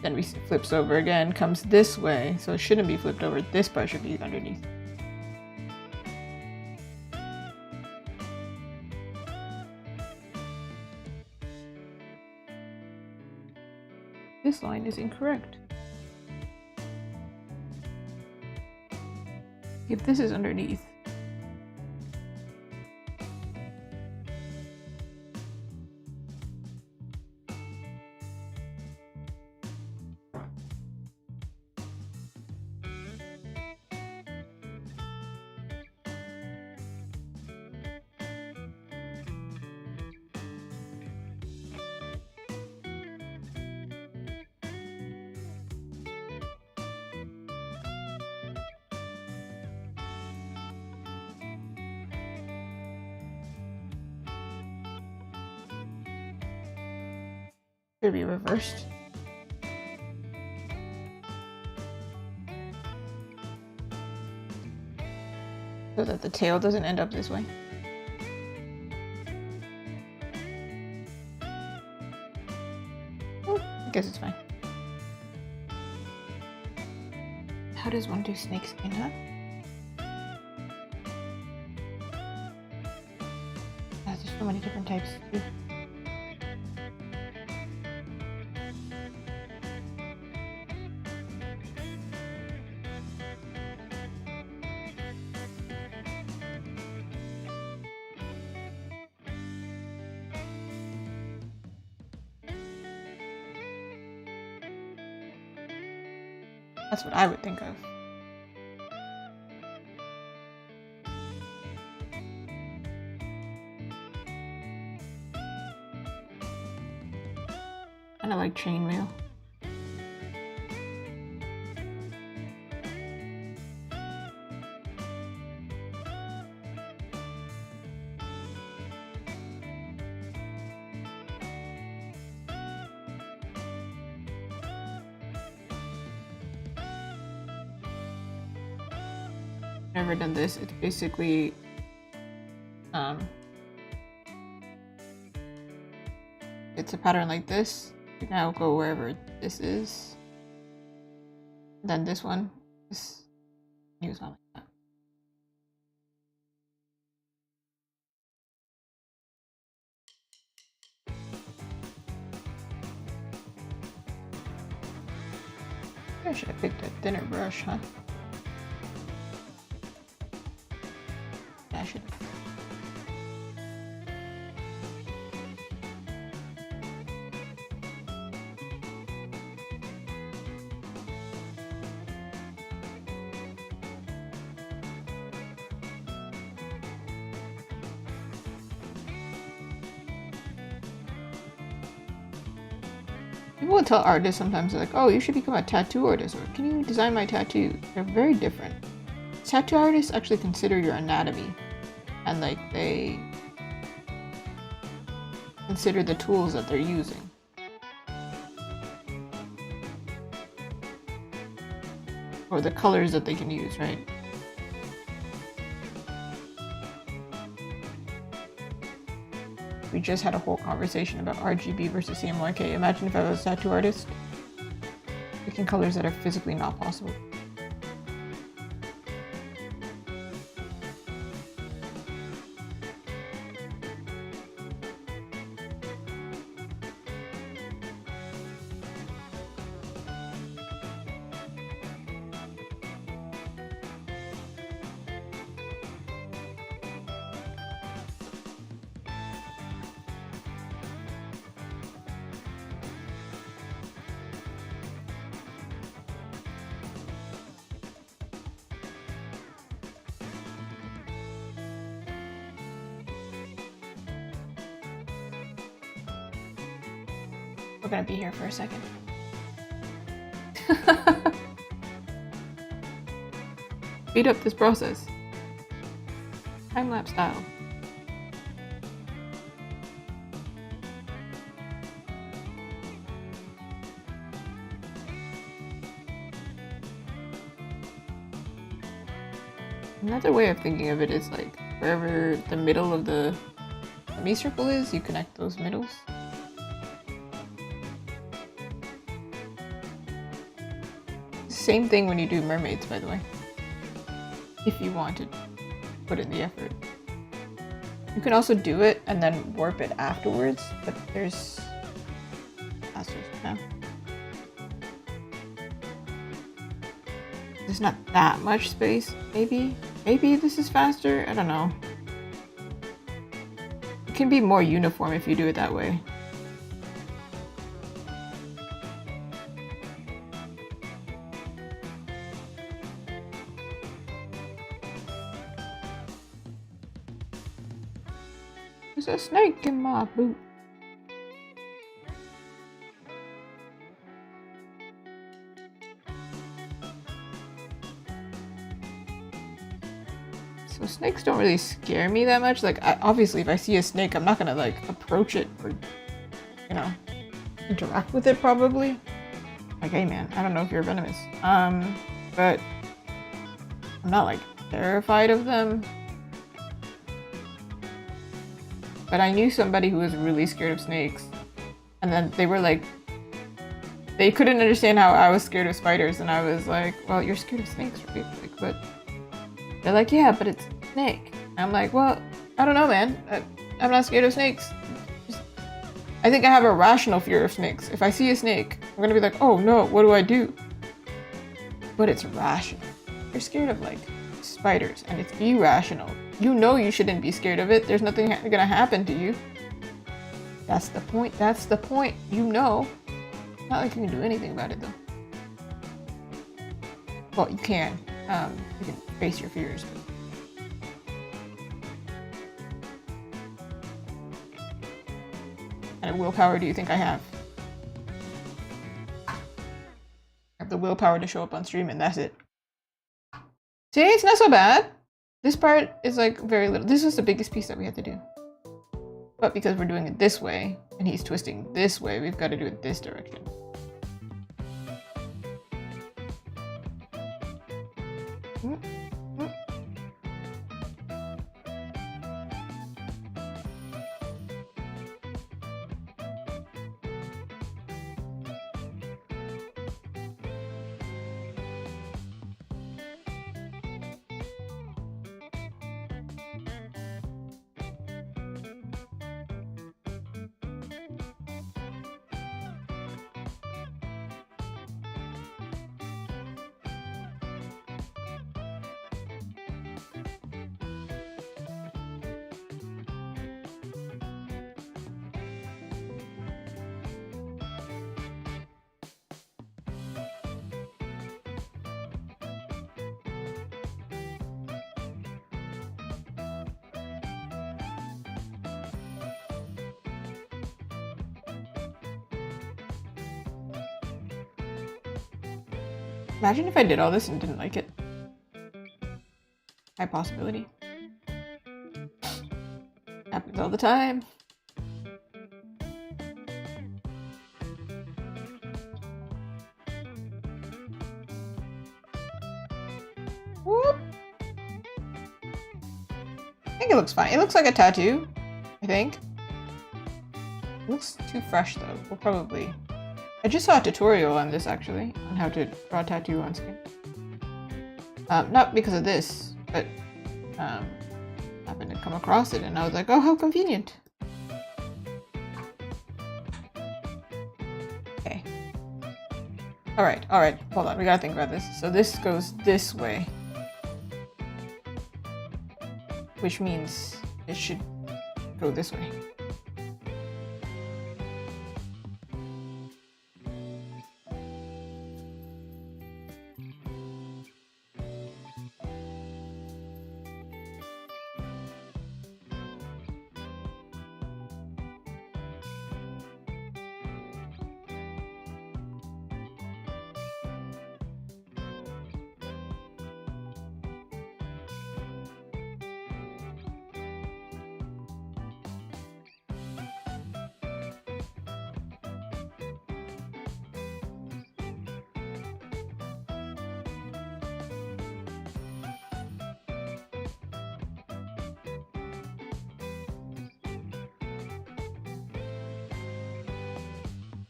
A: then flips over again, comes this way, so it shouldn't be flipped over, this part should be underneath. This line is incorrect. If this is underneath. Should be reversed. So that the tail doesn't end up this way. Oh, I guess it's fine. How does one do snakeskin, huh? Yeah, there's so many different types too. That's what I would think of. Kind of like chainmail. Never done this. It's basically it's a pattern like this. You now go wherever this is. Then this one, this use one like that. I should have picked a thinner brush, huh? Yeah, I should have. People will tell artists sometimes, like, oh, you should become a tattoo artist, or can you design my tattoo? They're very different. Tattoo artists actually consider your anatomy, and like they consider the tools that they're using. Or the colors that they can use, right? We just had a whole conversation about RGB versus CMYK. Imagine if I was a tattoo artist picking colors that are physically not possible. We're gonna be here for a second. Speed up this process. Time-lapse style. Another way of thinking of it is like wherever the middle of the semicircle is, you connect those middles. Same thing when you do mermaids, by the way. If you want to put in the effort. You can also do it and then warp it afterwards, but that's just, yeah. There's not that much space, maybe? Maybe this is faster? I don't know. It can be more uniform if you do it that way. There's a snake in my boot. So snakes don't really scare me that much. Like, obviously if I see a snake, I'm not gonna like approach it or, you know, interact with it probably. Like, hey man, I don't know if you're venomous. But I'm not like terrified of them. But I knew somebody who was really scared of snakes. And then they were like, they couldn't understand how I was scared of spiders. And I was like, well, you're scared of snakes, right? Like, but they're like, yeah, but it's a snake. And I'm like, well, I don't know, man. I'm not scared of snakes. I think I have a rational fear of snakes. If I see a snake, I'm gonna be like, oh no, what do I do? But it's rational. You're scared of like spiders and it's irrational. You know you shouldn't be scared of it. There's nothing gonna happen to you. That's the point. That's the point. You know. Not like you can do anything about it though. Well, you can. You can face your fears. But... And willpower do you think I have? I have the willpower to show up on stream and that's it. See, it's not so bad. This part is like very little. This was the biggest piece that we had to do. But because we're doing it this way and he's twisting this way, we've got to do it this direction. Imagine if I did all this and didn't like it. High possibility. Happens all the time. Whoop. I think it looks fine. It looks like a tattoo, I think. It looks too fresh though. We'll probably... I just saw a tutorial on this actually, on how to draw a tattoo on skin. Not because of this, but happened to come across it and I was like, oh, how convenient. Okay. Alright, hold on, we gotta think about this. So this goes this way. Which means it should go this way.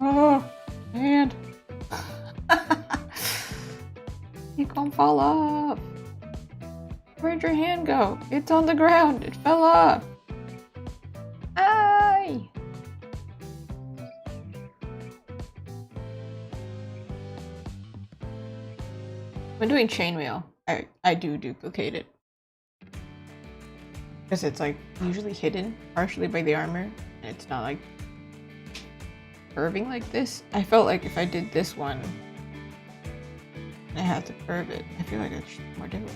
A: Oh, man. You can't fall off. Where'd your hand go? It's on the ground. It fell off. Aye. When doing chainmail, I do duplicate it. Because it's like usually hidden partially by the armor. And it's not like curving like this. I felt like if I did this one and I had to curve it, I feel like it's more difficult.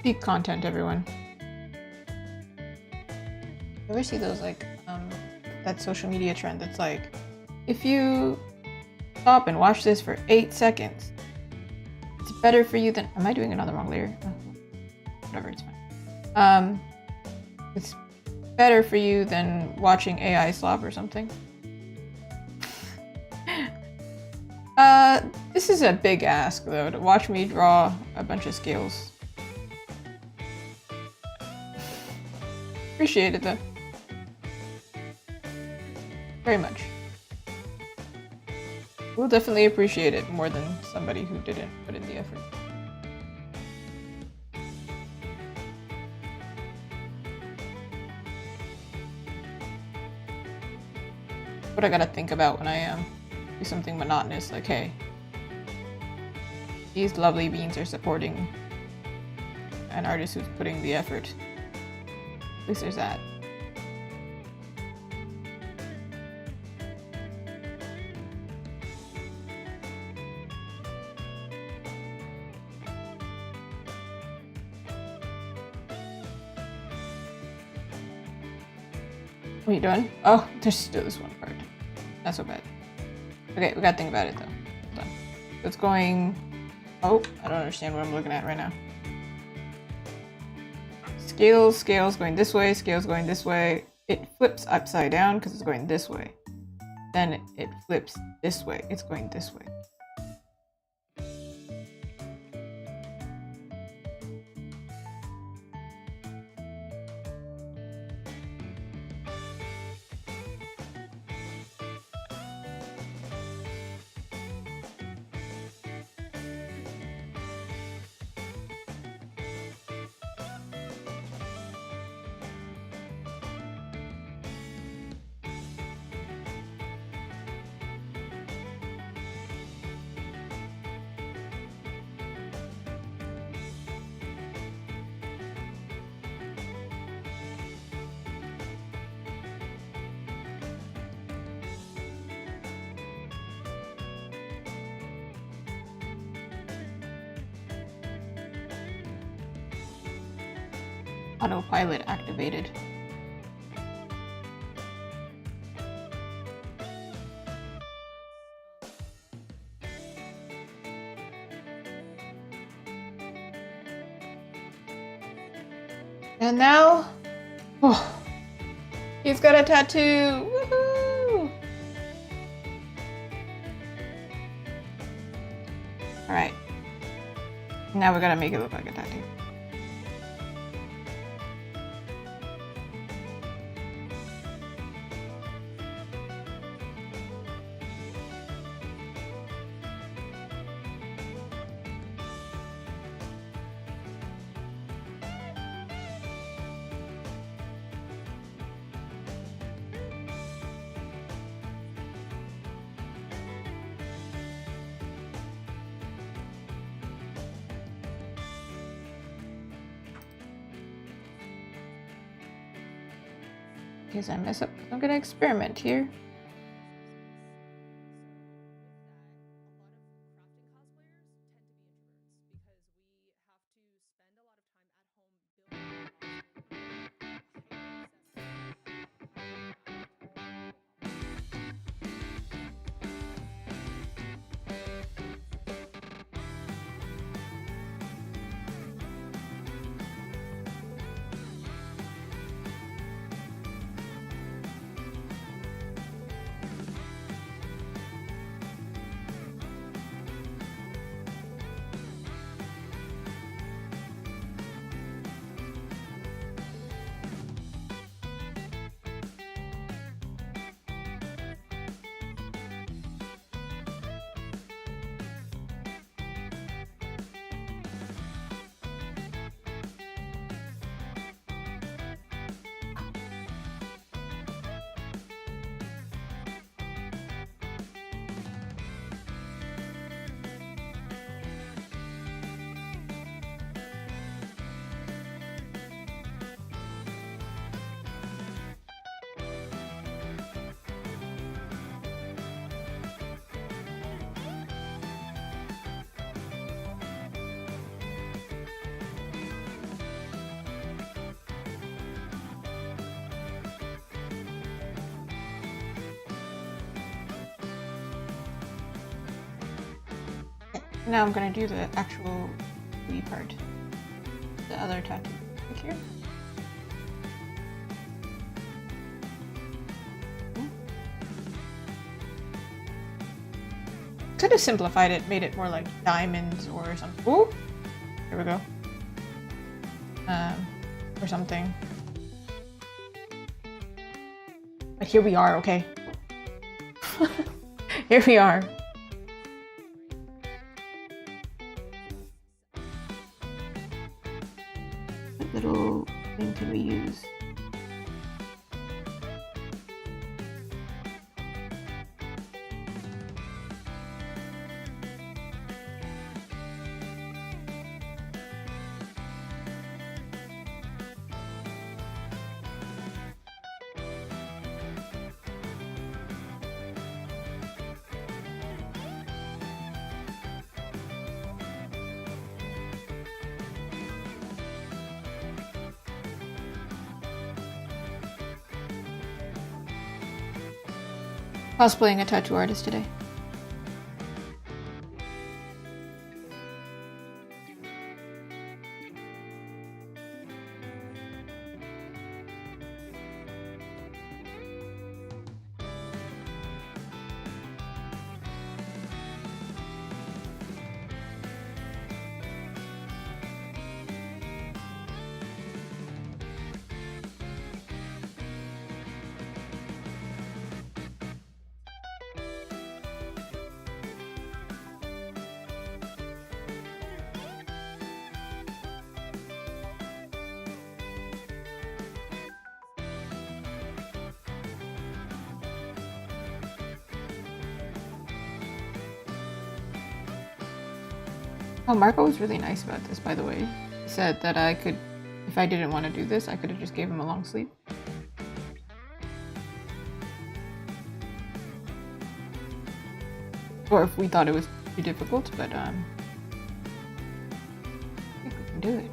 A: Peak content, everyone. You ever see those like that social media trend that's like, if you stop and watch this for 8 seconds. It's better for you than... Am I doing another wrong layer? Oh, whatever, it's fine. It's better for you than watching AI slop or something. This is a big ask, though, to watch me draw a bunch of scales. Appreciate it, though. Very much. We'll definitely appreciate it more than somebody who didn't put in the effort. What I gotta think about when I do something monotonous, like, hey, these lovely beans are supporting an artist who's putting the effort. At least there's that. What are you doing? Oh, there's still this one part. Not so bad. Okay, we gotta think about it though. Hold on. So it's going... Oh, I don't understand what I'm looking at right now. Scales going this way, scales going this way. It flips upside down because it's going this way. Then it flips this way. It's going this way. Autopilot activated. And now, oh, he's got a tattoo. Woohoo! All right. Now we gotta make it look like a tattoo. In case I mess up, I'm gonna experiment here. Now I'm gonna do the actual wee part. The other tattoo. Like here. Could have simplified it, made it more like diamonds or something. Ooh! Here we go. Or something. But here we are, okay? Here we are. What little thing can we use? Cosplaying a tattoo artist today. Oh, Marco was really nice about this, by the way. He said that I could, if I didn't want to do this, I could have just gave him a long sleeve. Or if we thought it was too difficult, but I think we can do it.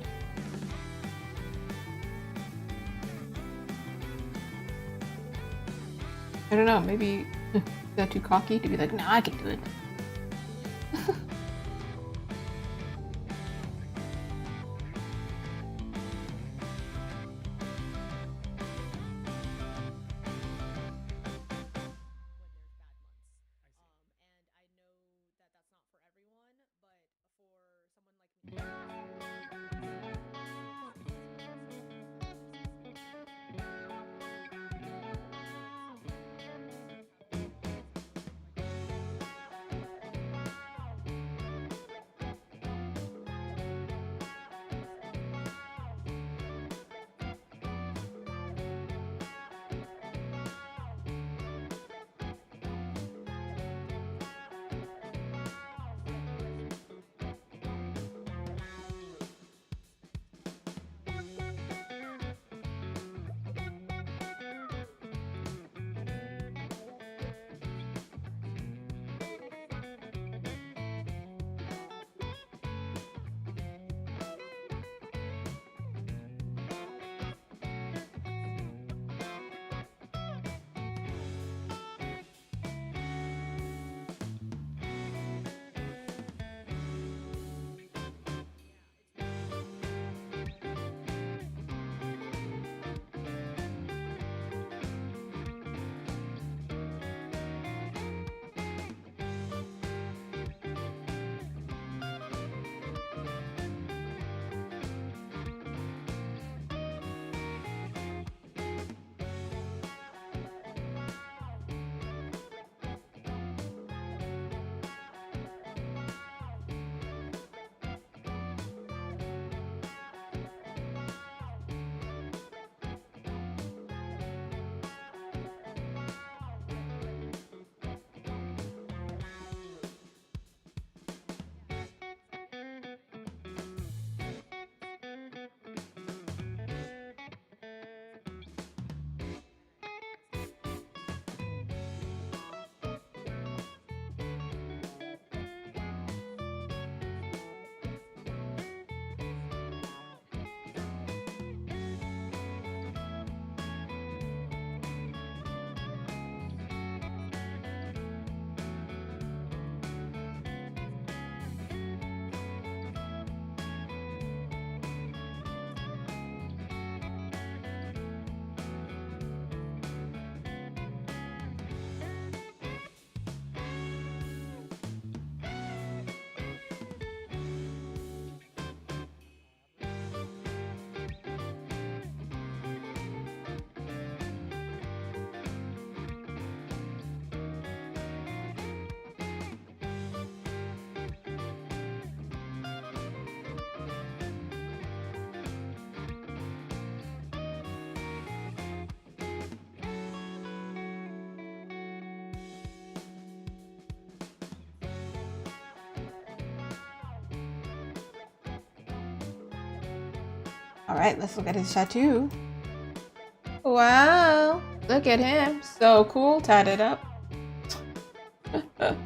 A: I don't know, maybe is that too cocky to be like, nah, I can do it. Alright, let's look at his tattoo. Wow, look at him. So cool, tied it up. I'm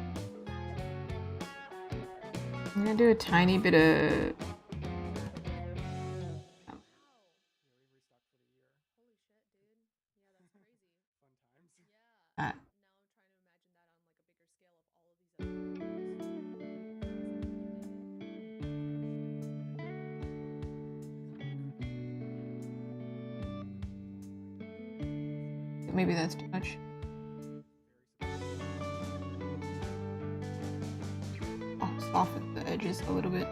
A: gonna do a tiny bit of... Maybe that's too much. I'll soften the edges a little bit.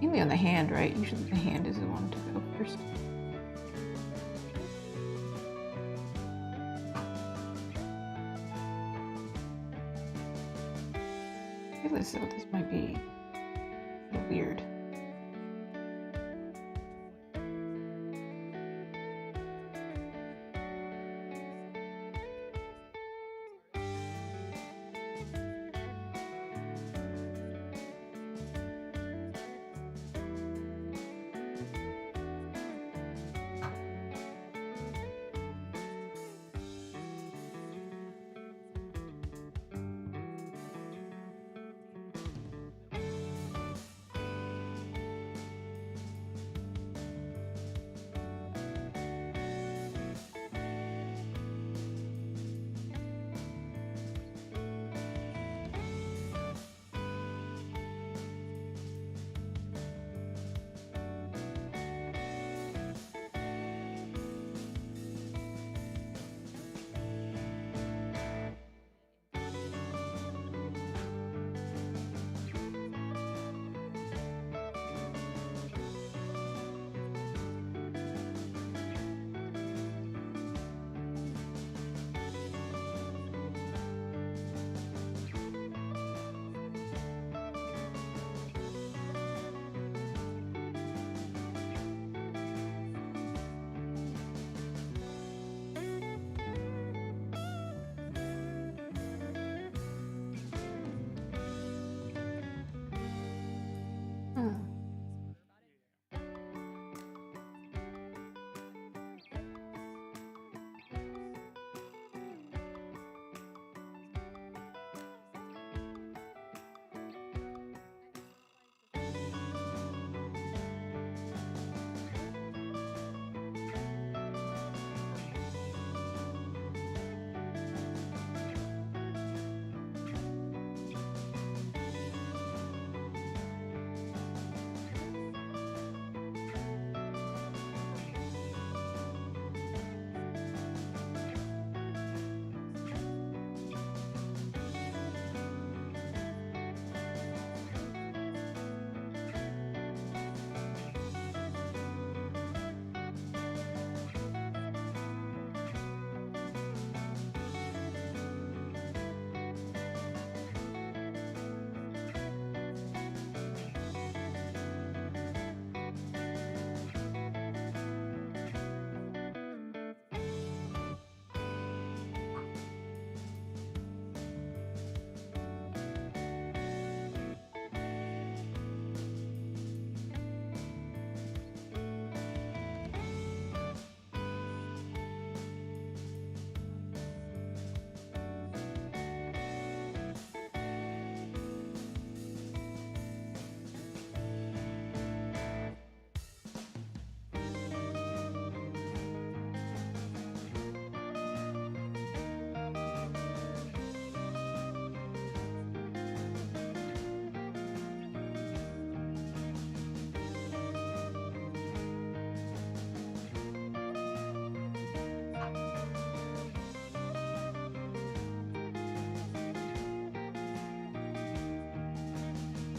A: Mainly on the hand, right? Usually the hand is the one to go first. I feel as though this might be weird.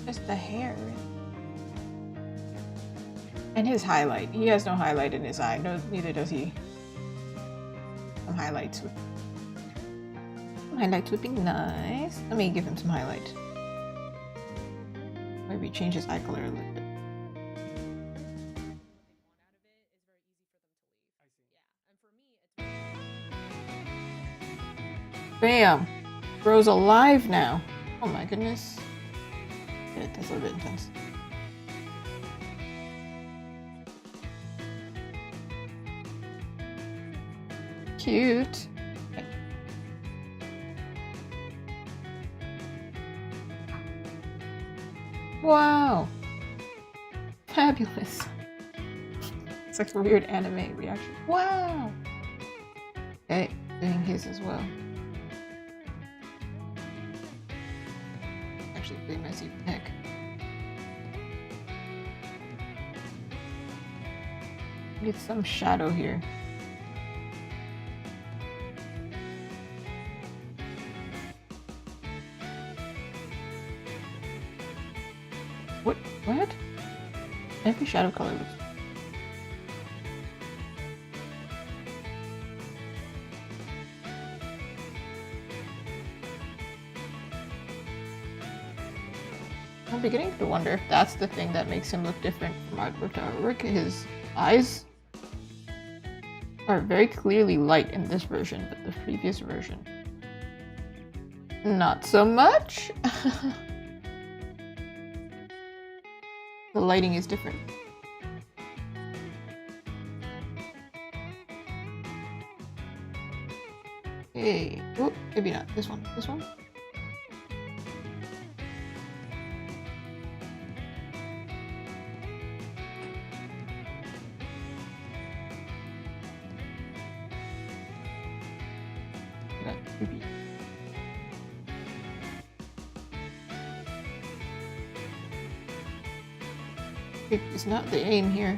A: Just the hair. And his highlight. He has no highlight in his eye. No, neither does he. Some highlights. Some highlights would be nice. Let me give him some highlight. Maybe change his eye color a little bit. Bam! Rose alive now. Oh my goodness. Yeah, that's a little bit intense. Cute. Okay. Wow. Fabulous. It's like a weird anime reaction. Wow. Okay, doing his as well. Actually pretty messy neck. Get some shadow here. What? Every shadow color looks... I'm beginning to wonder if that's the thing that makes him look different from artwork to artwork. His eyes are very clearly light in this version, but the previous version, not so much. The lighting is different. Hey, oh, maybe not. This one. This one? Creepy. It's not the aim here.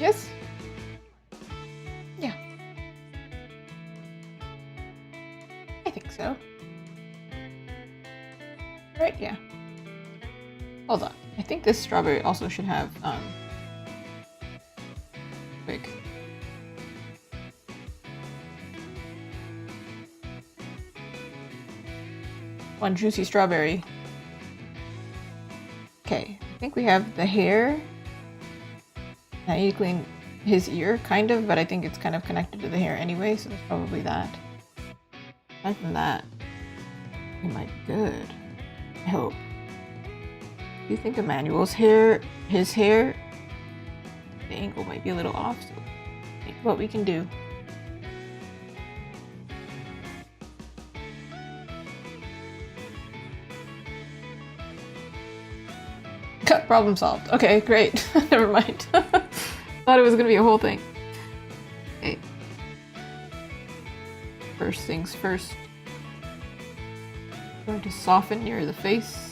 A: Yes? Yeah. I think so. Right, yeah. Hold on. I think this strawberry also should have, quick. One juicy strawberry. Okay, I think we have the hair. Now you clean his ear, kind of, but I think it's kind of connected to the hair anyway, so it's probably that. Aside from that, it might be good. I hope. Do you think Emmanuel's hair, his hair, the angle might be a little off, so think what we can do. Problem solved. Okay, great. Never mind. Thought it was gonna be a whole thing. Okay. First things first. Going to soften near the face.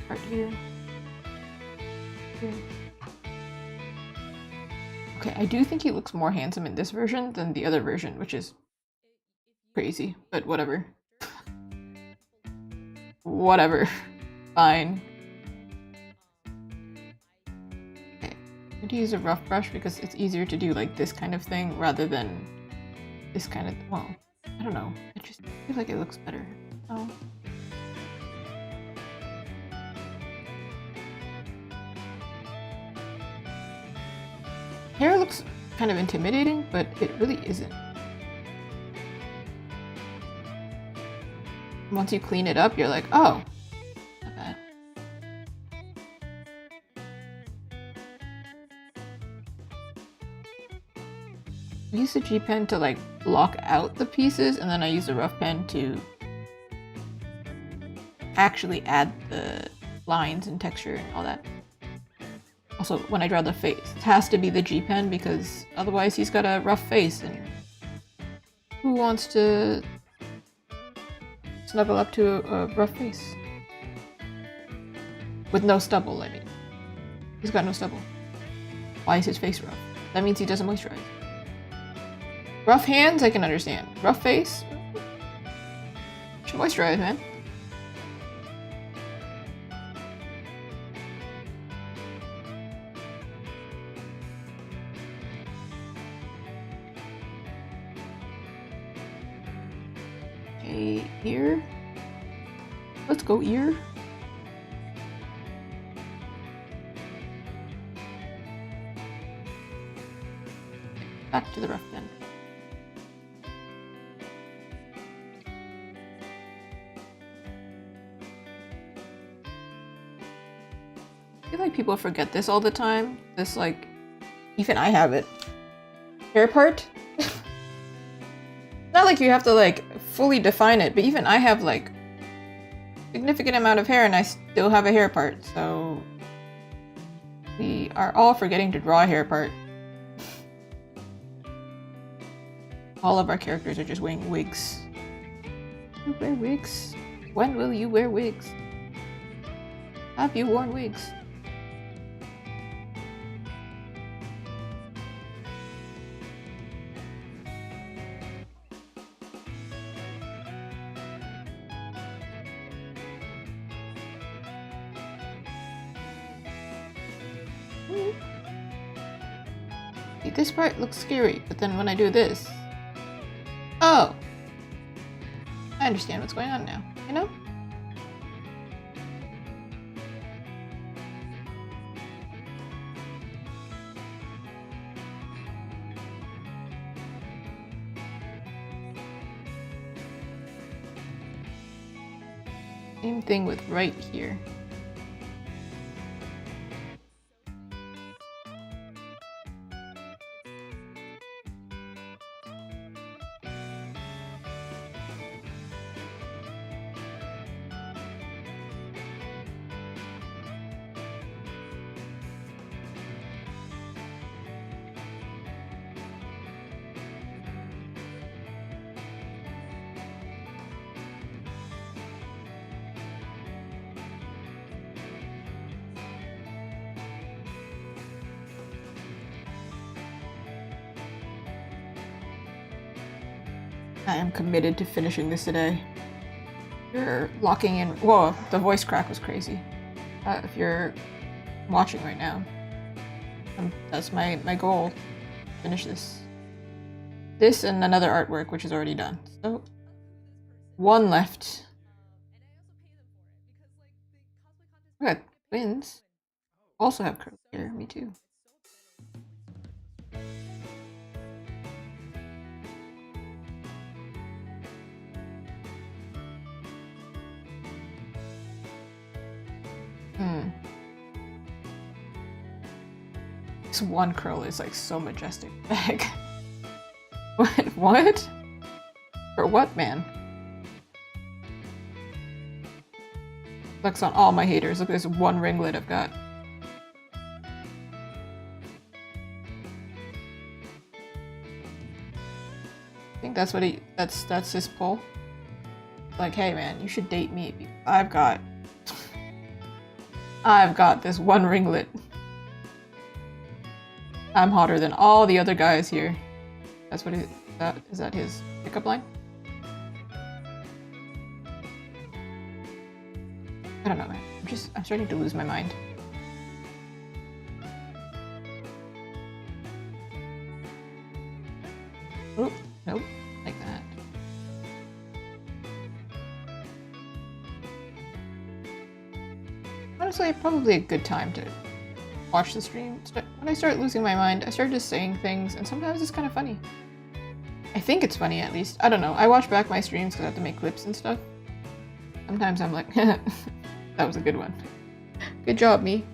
A: Right here. Here. Okay, I do think he looks more handsome in this version than the other version, which is crazy, but whatever. Whatever. Fine. I'm going to use a rough brush because it's easier to do like this kind of thing rather than this kind of, well, I don't know. I just feel like it looks better. Oh. Hair looks kind of intimidating, but it really isn't. Once you clean it up, you're like, oh, not bad. I use the G pen to like block out the pieces, and then I use the rough pen to actually add the lines and texture and all that. Also, when I draw the face, it has to be the G pen because otherwise he's got a rough face, and who wants to snuggle up to a rough face? With no stubble, I mean. He's got no stubble. Why is his face rough? That means he doesn't moisturize. Rough hands, I can understand. Rough face? Should moisturize, man. a ear. Let's go ear. Back to the rough then. I feel like people forget this all the time. This, like, even I have it. Hair part? Not like you have to, like, fully define it, but even I have, like, significant amount of hair and I still have a hair part, so we are all forgetting to draw a hair part. All of our characters are just wearing wigs. You wear wigs? When will you wear wigs? Have you worn wigs? See, this part looks scary, but then when I do this... Oh! I understand what's going on now, you know? Same thing with right here. I am committed to finishing this today. You're locking in. Whoa, the voice crack was crazy. If you're watching right now, that's my goal. Finish this. This and another artwork, which is already done. So, one left. I got twins. Also have curly hair. Me too. This one curl is like so majestic. Heck. What? For what, man? Looks on all my haters. Look at this one ringlet I've got. I think that's what that's his pull. Like, hey man, you should date me. I've got this one ringlet. I'm hotter than all the other guys here. That's what is that his pickup line? I don't know, man. I'm starting to lose my mind. Oop, nope, like that. Honestly, probably a good time to watch the stream. When I start losing my mind, I start just saying things, and sometimes it's kind of funny. I think it's funny, at least. I don't know. I watch back my streams because I have to make clips and stuff. Sometimes I'm like, that was a good one. Good job, me.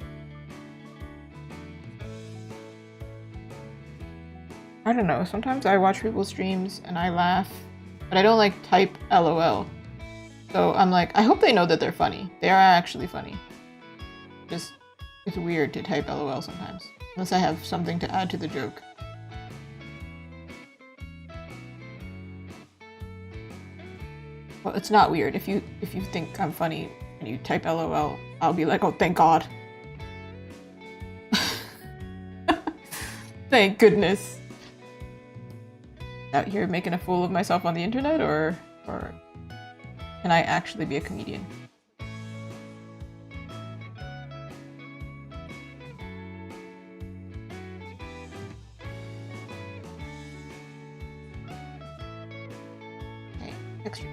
A: I don't know. Sometimes I watch people's streams and I laugh, but I don't like type LOL. So I'm like, I hope they know that they're funny. They are actually funny. Just, it's weird to type LOL sometimes, unless I have something to add to the joke. Well, it's not weird. If you think I'm funny and you type LOL, I'll be like, oh, thank God. Thank goodness. Out here making a fool of myself on the internet, or can I actually be a comedian?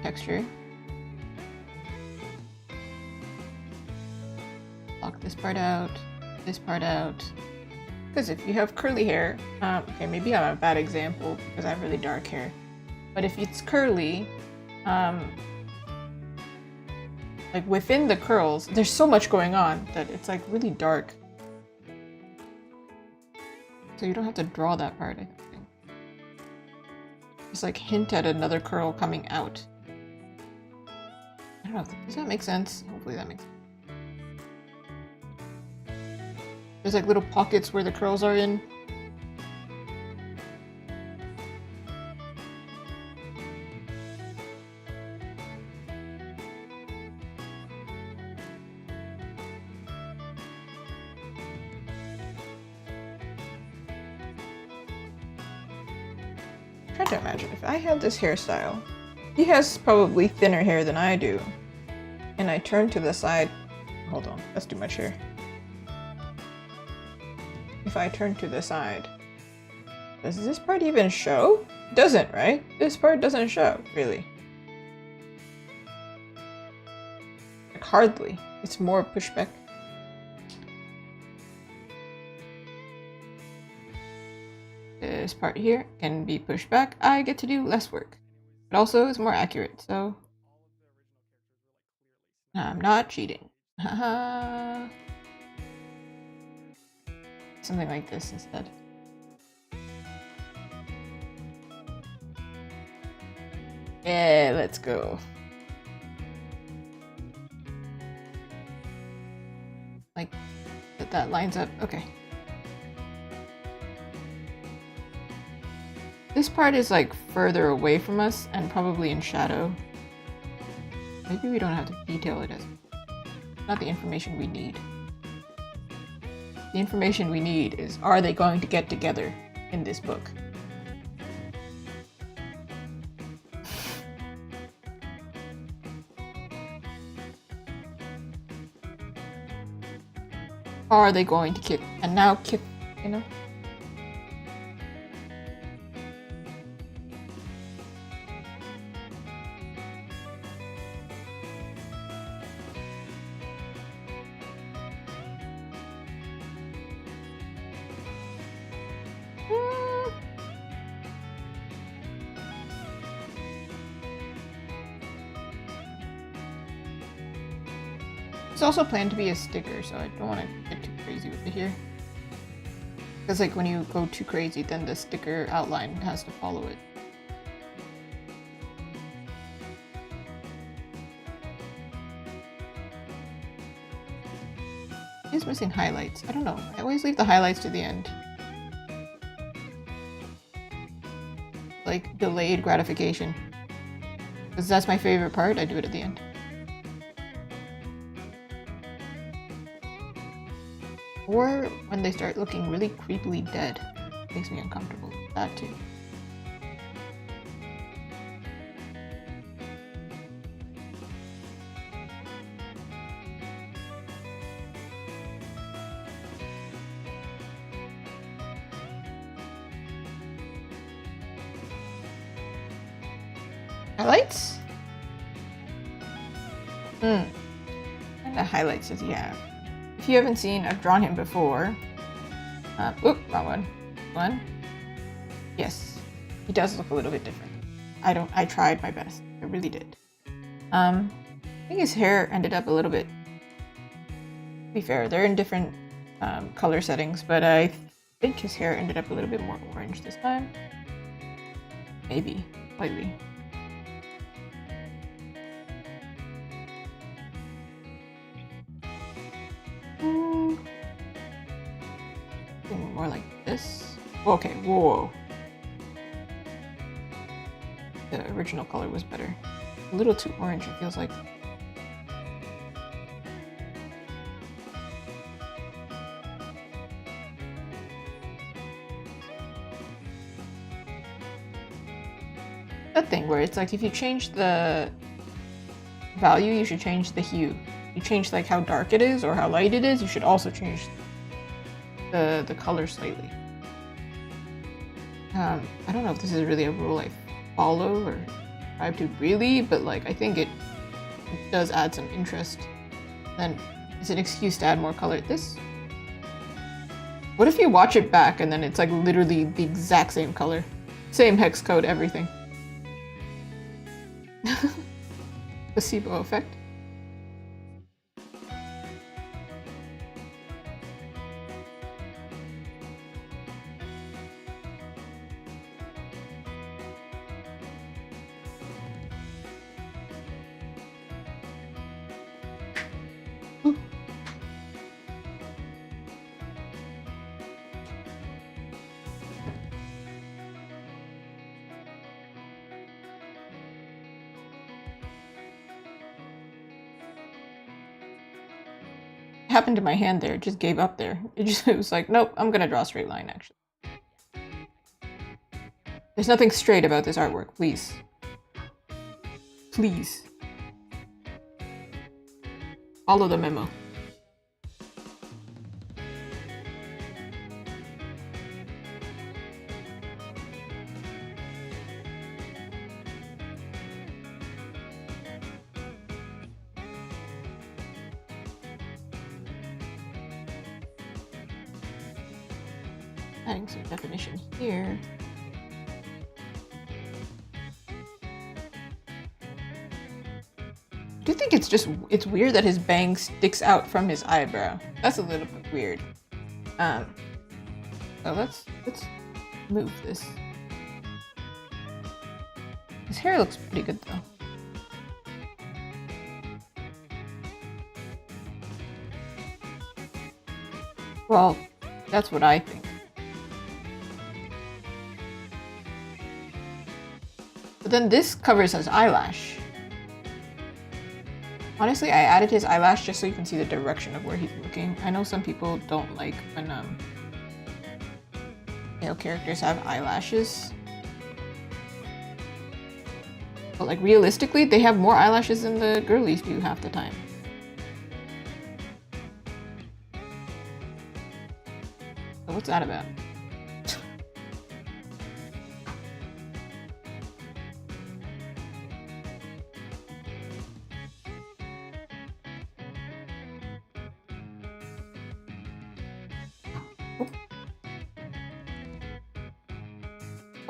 A: texture. Block this part out, this part out. Because if you have curly hair, okay, maybe I'm a bad example because I have really dark hair. But if it's curly, like within the curls, there's so much going on that it's like really dark. So you don't have to draw that part, I think. Just like hint at another curl coming out. I don't know, does that make sense? Hopefully that makes sense. There's like little pockets where the curls are in. I'm trying to imagine if I had this hairstyle. He has probably thinner hair than I do. And I turn to the side. Hold on, that's too much hair. If I turn to the side, does this part even show? It doesn't, right? This part doesn't show, really. Like, hardly. It's more pushback. This part here can be pushed back. I get to do less work. But also, it's more accurate, so... I'm not cheating. Haha. Something like this instead. Yeah, let's go. Like, that lines up. Okay. This part is like further away from us and probably in shadow. Maybe we don't have to detail it as not the information we need. The information we need is, are they going to get together in this book? Are they going to kiss? And now kiss, you know? It's also planned to be a sticker, so I don't want to get too crazy with it here. Because like when you go too crazy, then the sticker outline has to follow it. It's missing highlights. I don't know. I always leave the highlights to the end. Like delayed gratification. Because that's my favorite part, I do it at the end. Or when they start looking really creepily dead. It makes me uncomfortable. That too. Highlights? And the highlights does he have? If you haven't seen, I've drawn him before. Oop, wrong one. Yes, he does look a little bit different. I tried my best. I really did. I think his hair ended up a little bit, to be fair, they're in different color settings, but I think his hair ended up a little bit more orange this time. Maybe, slightly. More like this. Okay, whoa. The original color was better. A little too orange, it feels like. That thing where it's like if you change the value, you should change the hue. You change like how dark it is or how light it is, you should also change the color slightly. I don't know if this is really a rule I follow or subscribe to really, but like I think it does add some interest. Then it's an excuse to add more color. This. What if you watch it back and then it's like literally the exact same color, same hex code, everything? Placebo effect. Happened to my hand there. It just gave up there. It was like, nope, I'm gonna draw a straight line actually. There's nothing straight about this artwork, please. Please. Follow the memo. Adding some definition here. I do think it's weird that his bang sticks out from his eyebrow. That's a little bit weird. So let's move this. His hair looks pretty good though. Well, that's what I think. But then this covers his eyelash. Honestly, I added his eyelash just so you can see the direction of where he's looking. I know some people don't like when male characters have eyelashes. But like realistically, they have more eyelashes than the girlies do half the time. So what's that about?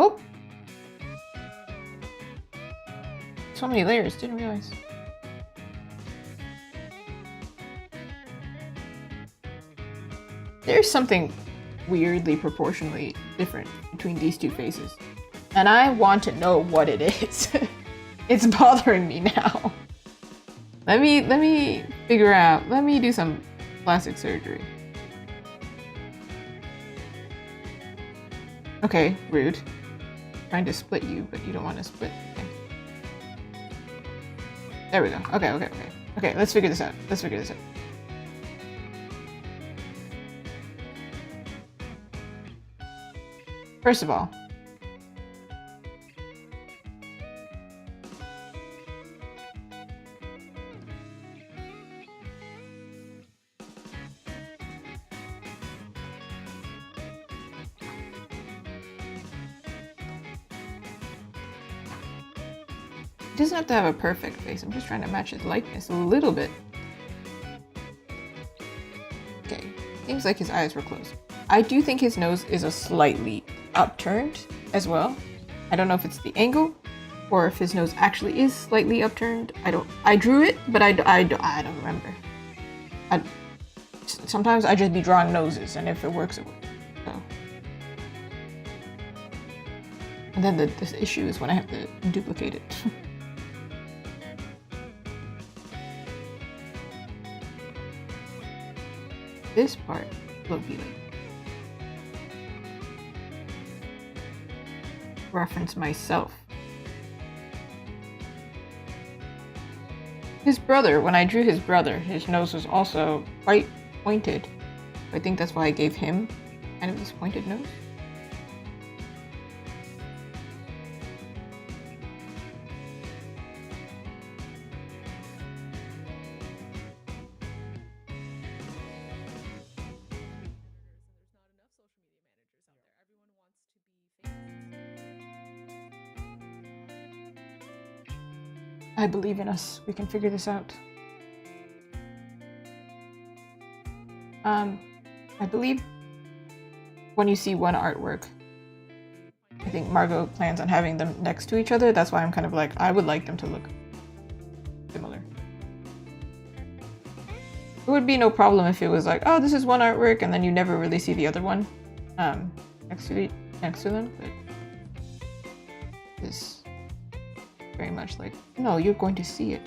A: Oh! So many layers, didn't realize. There's something weirdly proportionally different between these two faces. And I want to know what it is. It's bothering me now. Let me figure out, let me do some plastic surgery. Okay, rude. Trying to split you, but you don't want to split. Okay. There we go. Okay. Okay, let's figure this out. First of all, he doesn't have to have a perfect face. I'm just trying to match his likeness a little bit. Okay, seems like his eyes were closed. I do think his nose is a slightly upturned as well. I don't know if it's the angle or if his nose actually is slightly upturned. I drew it, but I don't remember. Sometimes I just be drawing noses, and if it works, it works. So. And then this issue is when I have to duplicate it. This part will be like reference myself. His brother, when I drew his brother, his nose was also quite pointed. I think that's why I gave him kind of this pointed nose. I believe in us. We can figure this out. I believe when you see one artwork, I think Margot plans on having them next to each other. That's why I'm kind of like, I would like them to look similar. It would be no problem if it was like, oh, this is one artwork, and then you never really see the other one next to them. But it's very much like, no, you're going to see it.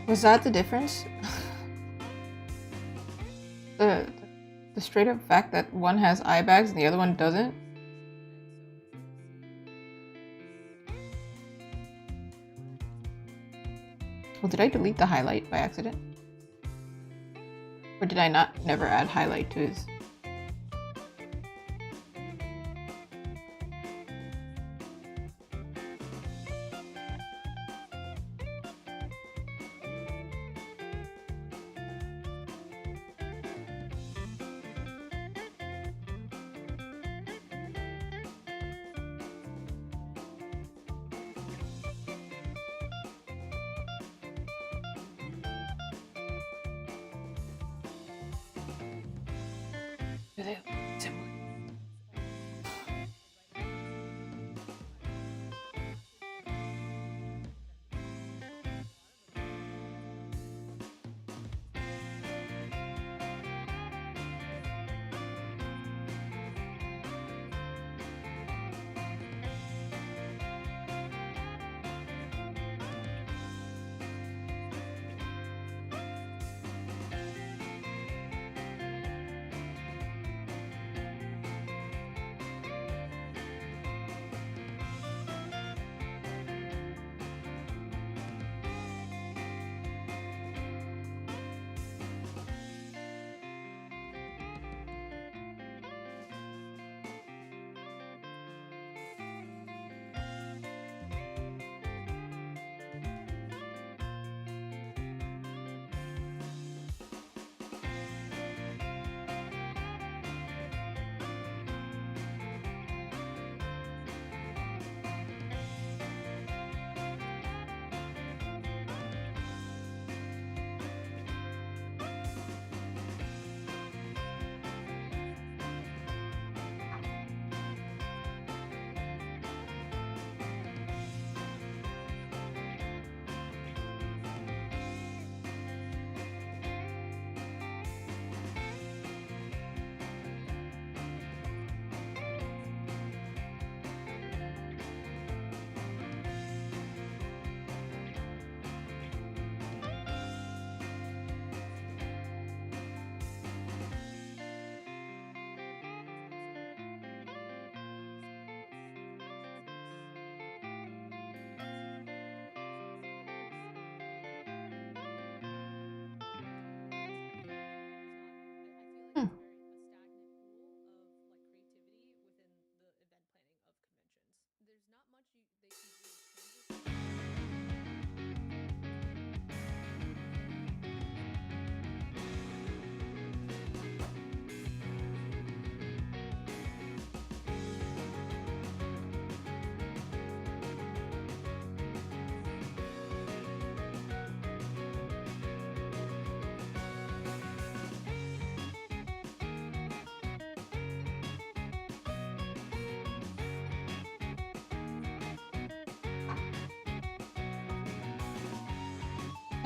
A: Was that the difference? the straight up fact that one has eye bags and the other one doesn't? Well, did I delete the highlight by accident? Or did I never add highlight to his?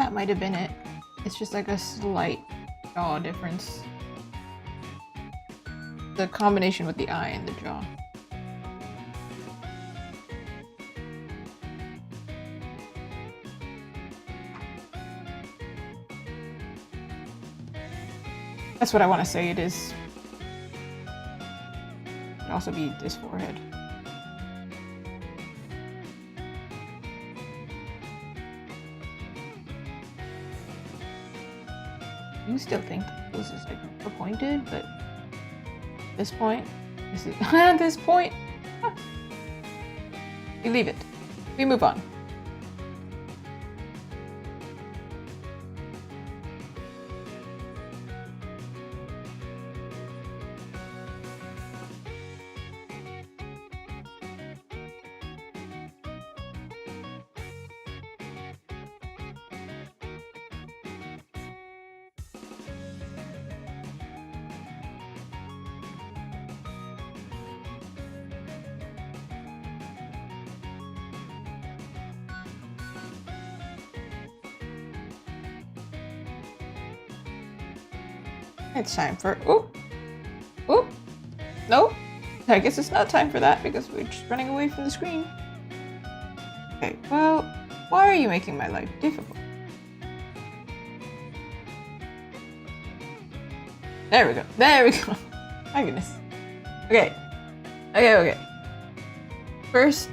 A: That might have been it. It's just like a slight jaw difference. The combination with the eye and the jaw. That's what I want to say it is. It could also be this forehead. You still think this is like pointed, but at this point, this is at this point, we leave it. We move on. It's time for, oh, no, I guess it's not time for that because we're just running away from the screen. Okay, well, why are you making my life difficult? There we go, there we go. My goodness. Okay, first,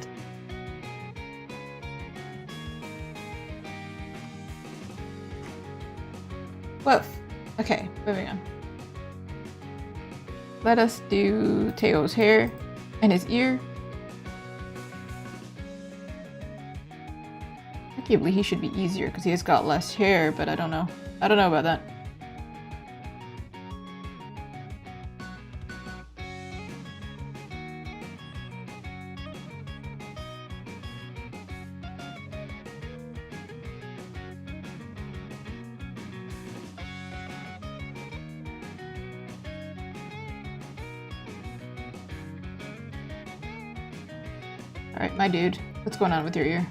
A: woof. Okay, moving on. Let us do Teo's hair and his ear. Arguably he should be easier because he has got less hair, but I don't know. I don't know about that. Alright, my dude, what's going on with your ear?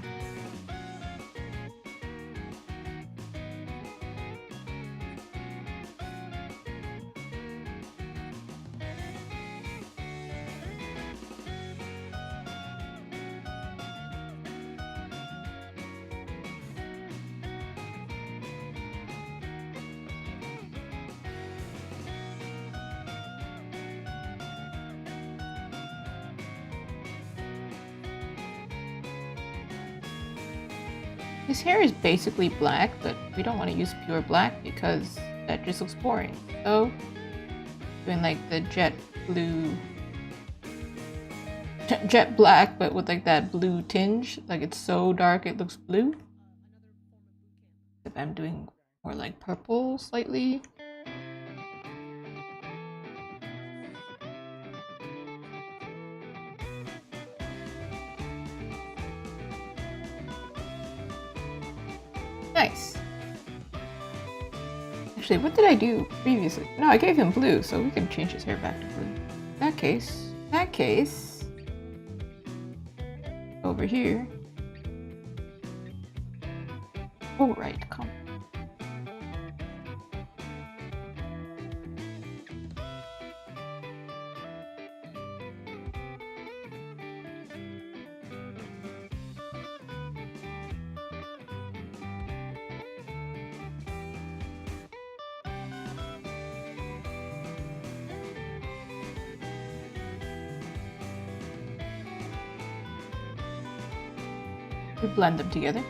A: His hair is basically black, but we don't want to use pure black because that just looks boring. So, doing like the jet black, but with like that blue tinge. Like it's so dark it looks blue. If I'm doing more like purple slightly. Nice. Actually, what did I do previously? No, I gave him blue, so we can change his hair back to blue. In that case, over here. Oh, right, come. We blend them together.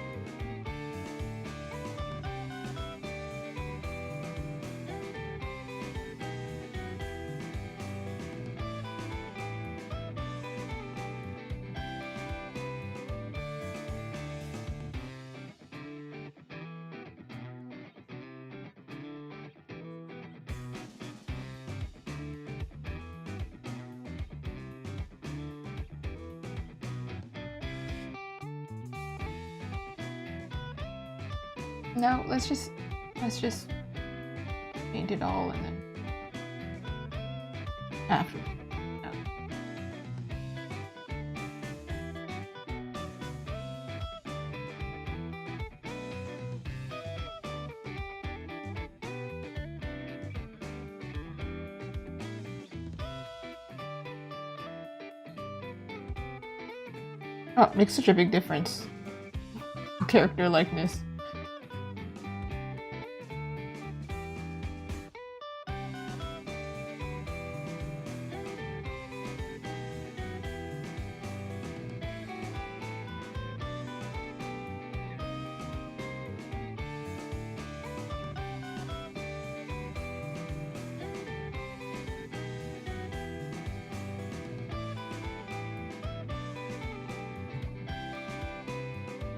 A: No, let's just paint it all and then after. No. Oh, it makes such a big difference. Character likeness.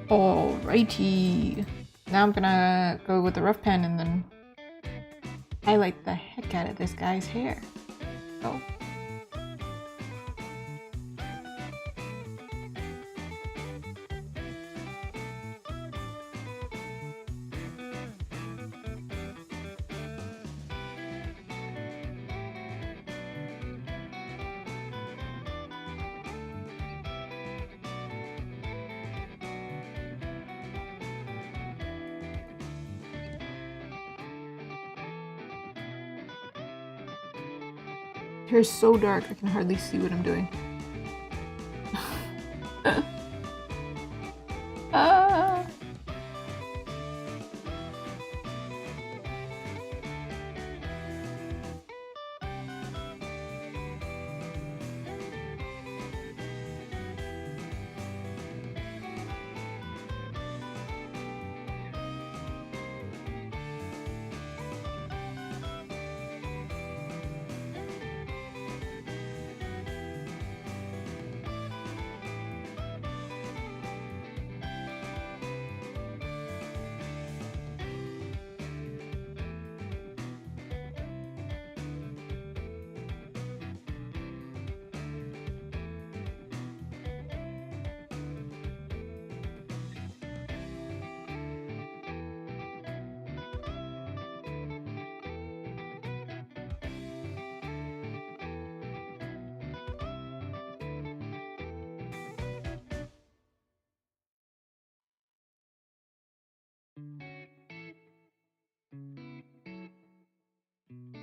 A: Alrighty. Now I'm gonna go with the rough pen and then highlight the heck out of this guy's hair. Oh. Hair is so dark, I can hardly see what I'm doing. Ah.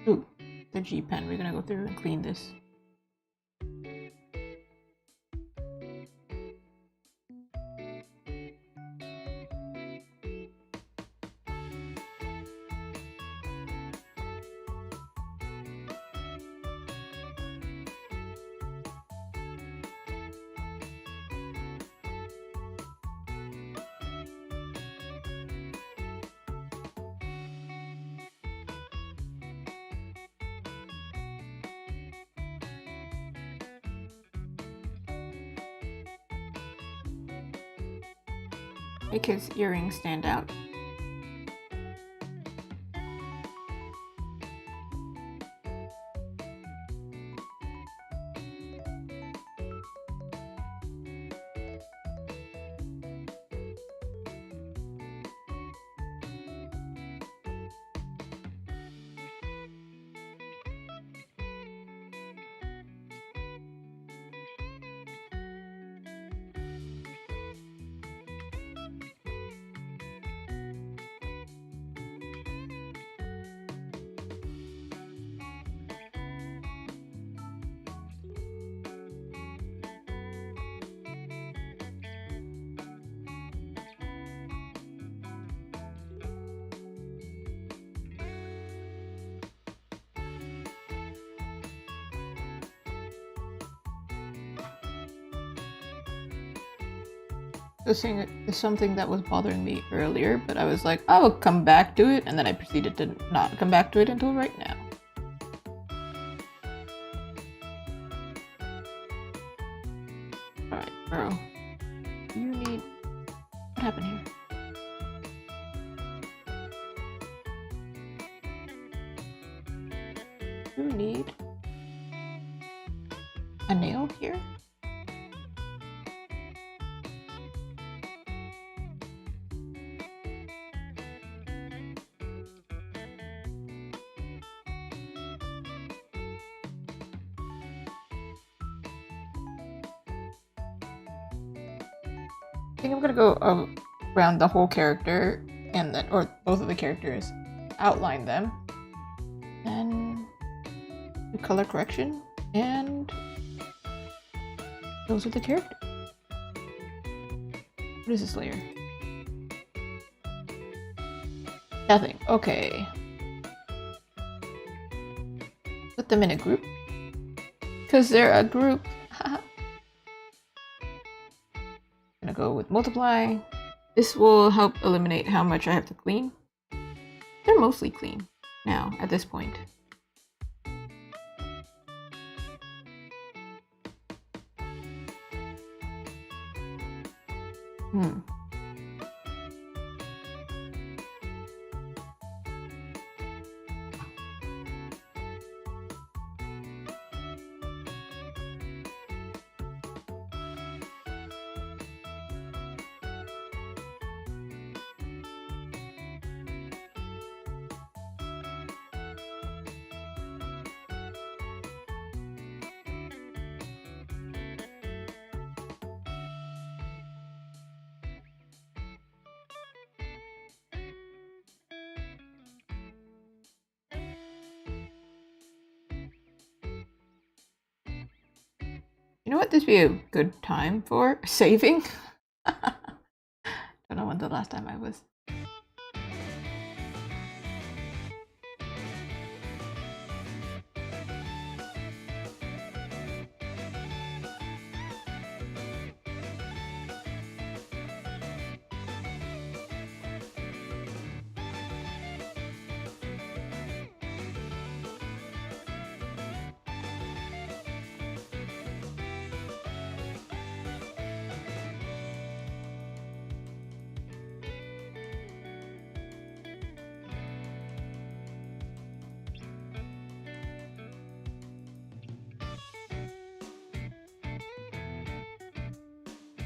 A: Ooh, the G pen. We're gonna go through and clean this. Make his earrings stand out. This thing is something that was bothering me earlier, but I was like, I will come back to it, and then I proceeded to not come back to it until right now. Alright, girl. You need... What happened here? You need... a nail here? I think I'm gonna go around the whole character and then, or both of the characters, outline them, and do color correction, and those are the characters. What is this layer? Nothing. Okay. Put them in a group. Because they're a group. Gonna go with multiply. This will help eliminate how much I have to clean. They're mostly clean now at this point. You know what this would be a good time for? Saving? Don't know when the last time I was.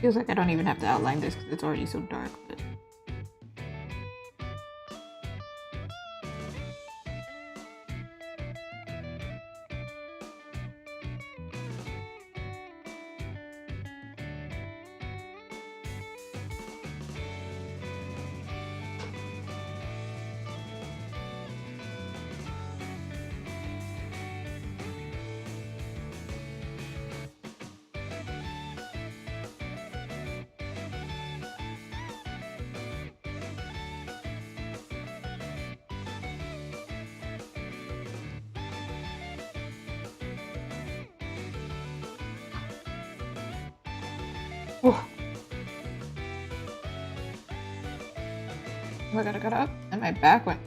A: Feels like I don't even have to outline this because it's already so dark, but... Oh. I gotta get up, and my back went.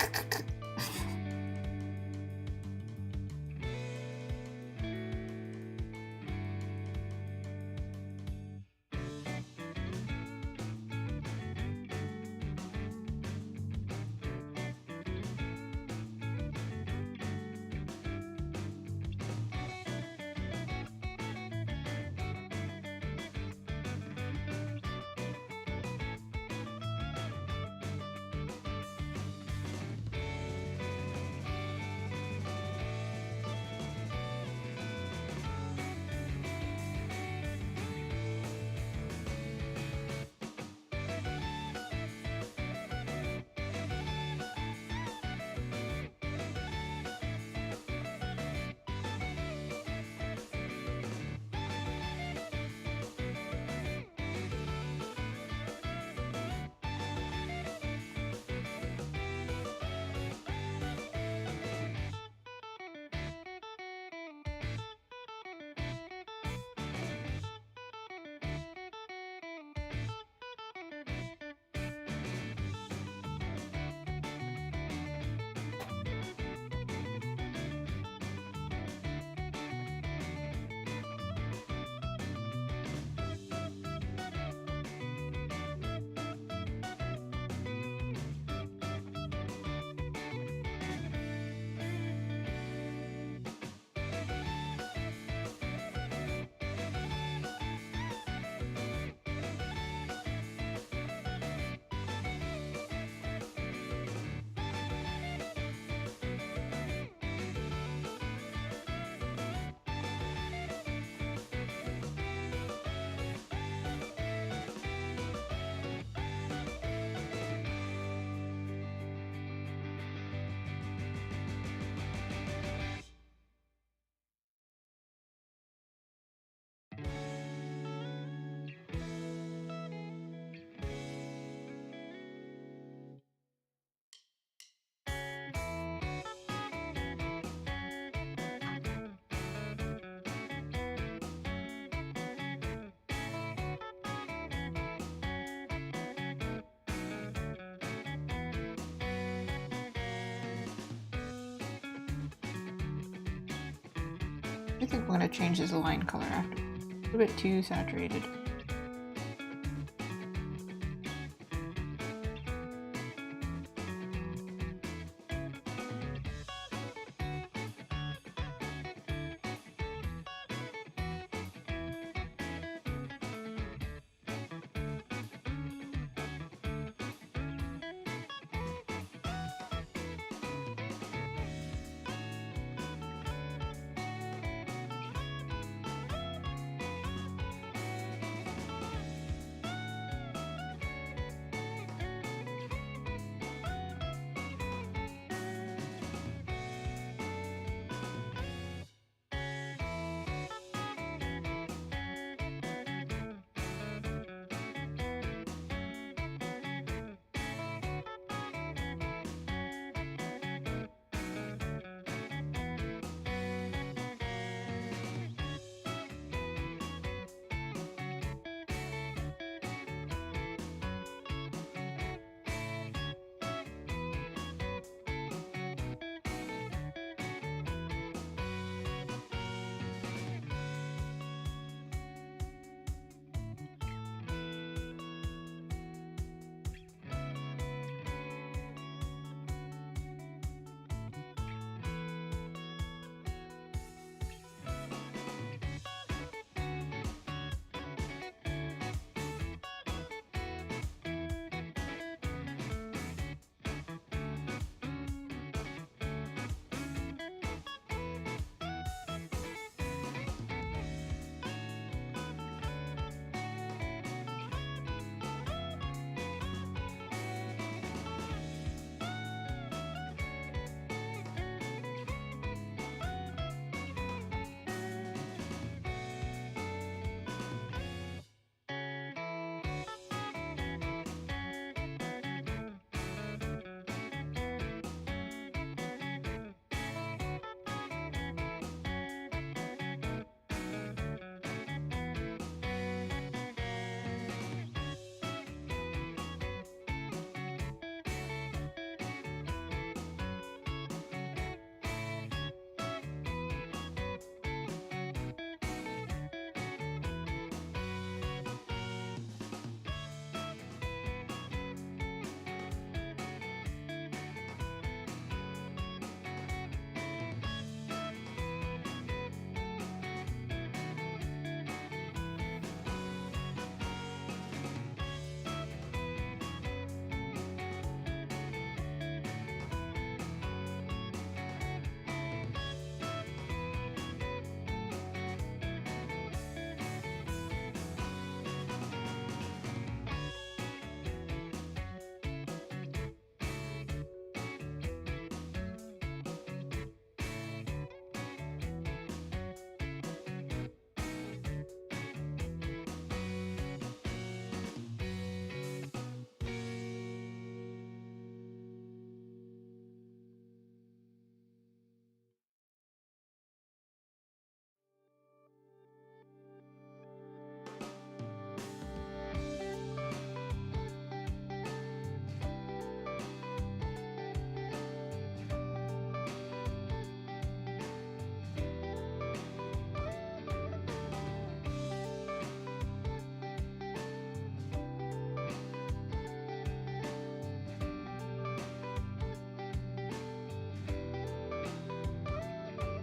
A: I think I'm gonna change this line color after. A little bit too saturated.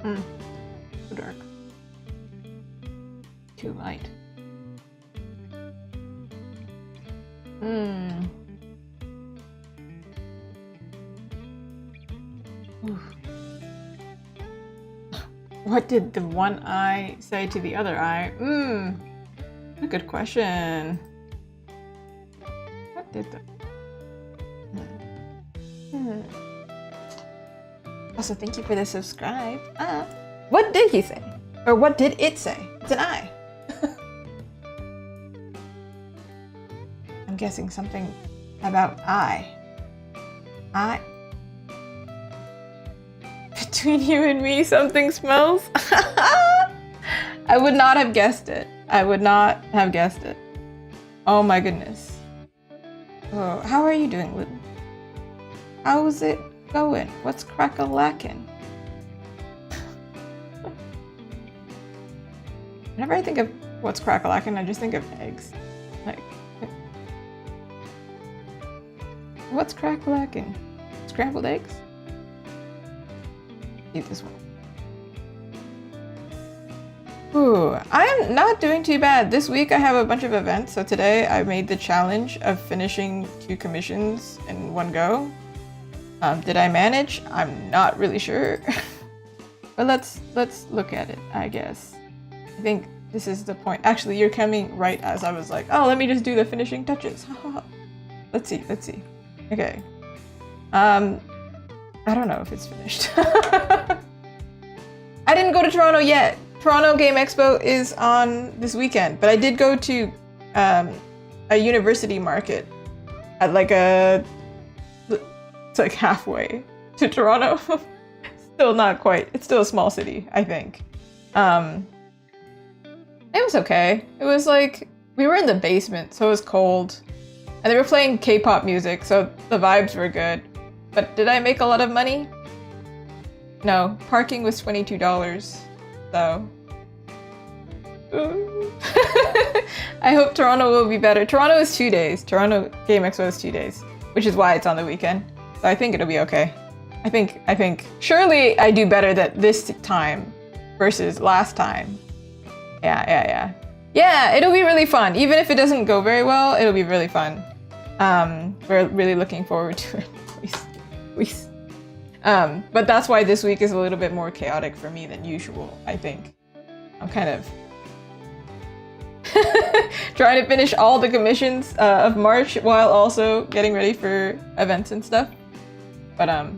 A: Too dark. Too light. What did the one eye say to the other eye? A good question. What did the... Also, thank you for the subscribe. What did he say? Or what did it say? It's an eye. I'm guessing something about eye. Eye. Between you and me, something smells. I would not have guessed it. I would not have guessed it. Oh my goodness. Oh, how are you doing, Luton? How's it going? What's crack-a-lackin'? Whenever I think of what's crack-a-lackin', I just think of eggs. Like, what's crack-a-lackin'? Scrambled eggs? Eat this one. Ooh, I'm not doing too bad. This week I have a bunch of events, so today I made the challenge of finishing 2 commissions in one go. Did I manage? I'm not really sure. But let's look at it, I guess. I think this is the point. Actually, you're coming right as I was like, oh, let me just do the finishing touches. Let's see. Okay. I don't know if it's finished. I didn't go to Toronto yet. Toronto Game Expo is on this weekend, but I did go to a university market at like it's like halfway to Toronto. Still not quite. It's still a small city, I think. It was okay. It was like, we were in the basement, so it was cold. And they were playing K-pop music, so the vibes were good. But did I make a lot of money? No, parking was $22. So, I hope Toronto will be better. Toronto is 2 days. Toronto Game Expo is 2 days, which is why it's on the weekend. So I think it'll be okay. I think surely I do better this time versus last time. Yeah, it'll be really fun. Even if it doesn't go very well, it'll be really fun. We're really looking forward to it. Please. But that's why this week is a little bit more chaotic for me than usual, I think. I'm kind of trying to finish all the commissions of March while also getting ready for events and stuff. But I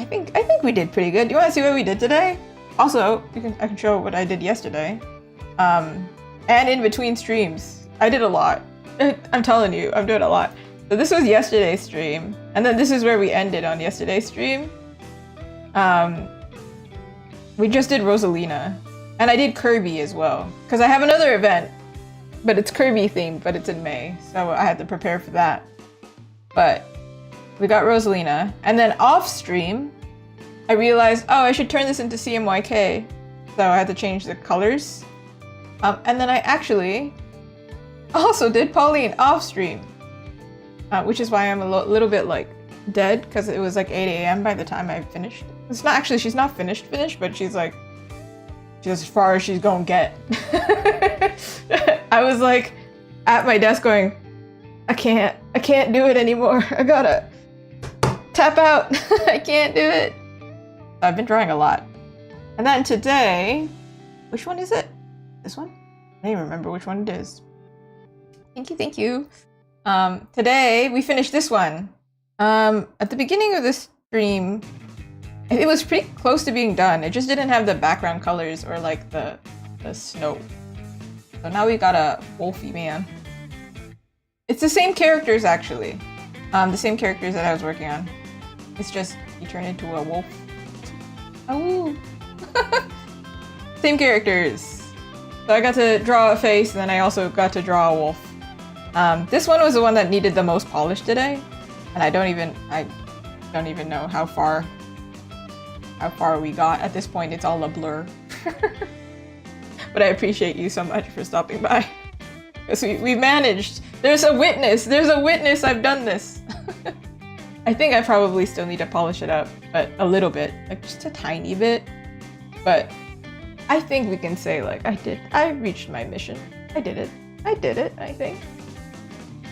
A: think we did pretty good. Do you want to see what we did today? Also, I can show what I did yesterday. And in between streams, I did a lot. I'm telling you, I'm doing a lot. So this was yesterday's stream, and then this is where we ended on yesterday's stream. We just did Rosalina, and I did Kirby as well, because I have another event, but it's Kirby themed, but it's in May, so I had to prepare for that. But we got Rosalina, and then off stream, I realized, oh, I should turn this into CMYK, so I had to change the colors. And then I actually also did Pauline off stream. Which is why I'm a little bit like dead, because it was like 8 a.m. by the time I finished. It's not actually, she's not finished, but she's like, she's as far as she's gonna get. I was like at my desk going, I can't do it anymore. I gotta tap out. I can't do it. I've been drawing a lot. And then today, which one is it? This one? I don't even remember which one it is. Thank you. Today we finished this one. At the beginning of this stream, it was pretty close to being done. It just didn't have the background colors or like the snow. So now we got a wolfy man. It's the same characters actually. The same characters that I was working on. It's just he turned into a wolf. Oh, same characters. So I got to draw a face, and then I also got to draw a wolf. This one was the one that needed the most polish today, and I don't even know how far we got. At this point, it's all a blur. But I appreciate you so much for stopping by, because we managed. There's a witness. I've done this. I think I probably still need to polish it up, but a little bit, like just a tiny bit. But I think we can say like I reached my mission. I did it, I think.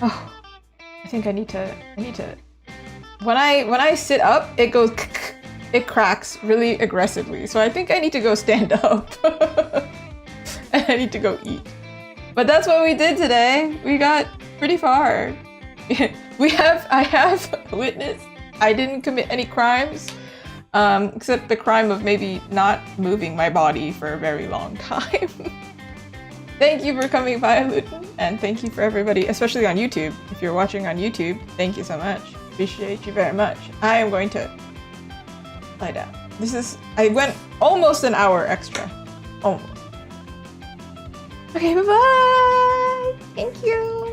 A: Oh, I think I need to, when I sit up, it goes, it cracks really aggressively. So I think I need to go stand up. And I need to go eat. But that's what we did today. We got pretty far. I have a witness. I didn't commit any crimes, except the crime of maybe not moving my body for a very long time. Thank you for coming by, Luton, and thank you for everybody, especially on YouTube. If you're watching on YouTube, thank you so much. Appreciate you very much. I am going to lie down. I went almost an hour extra. Almost. Okay, bye-bye! Thank you!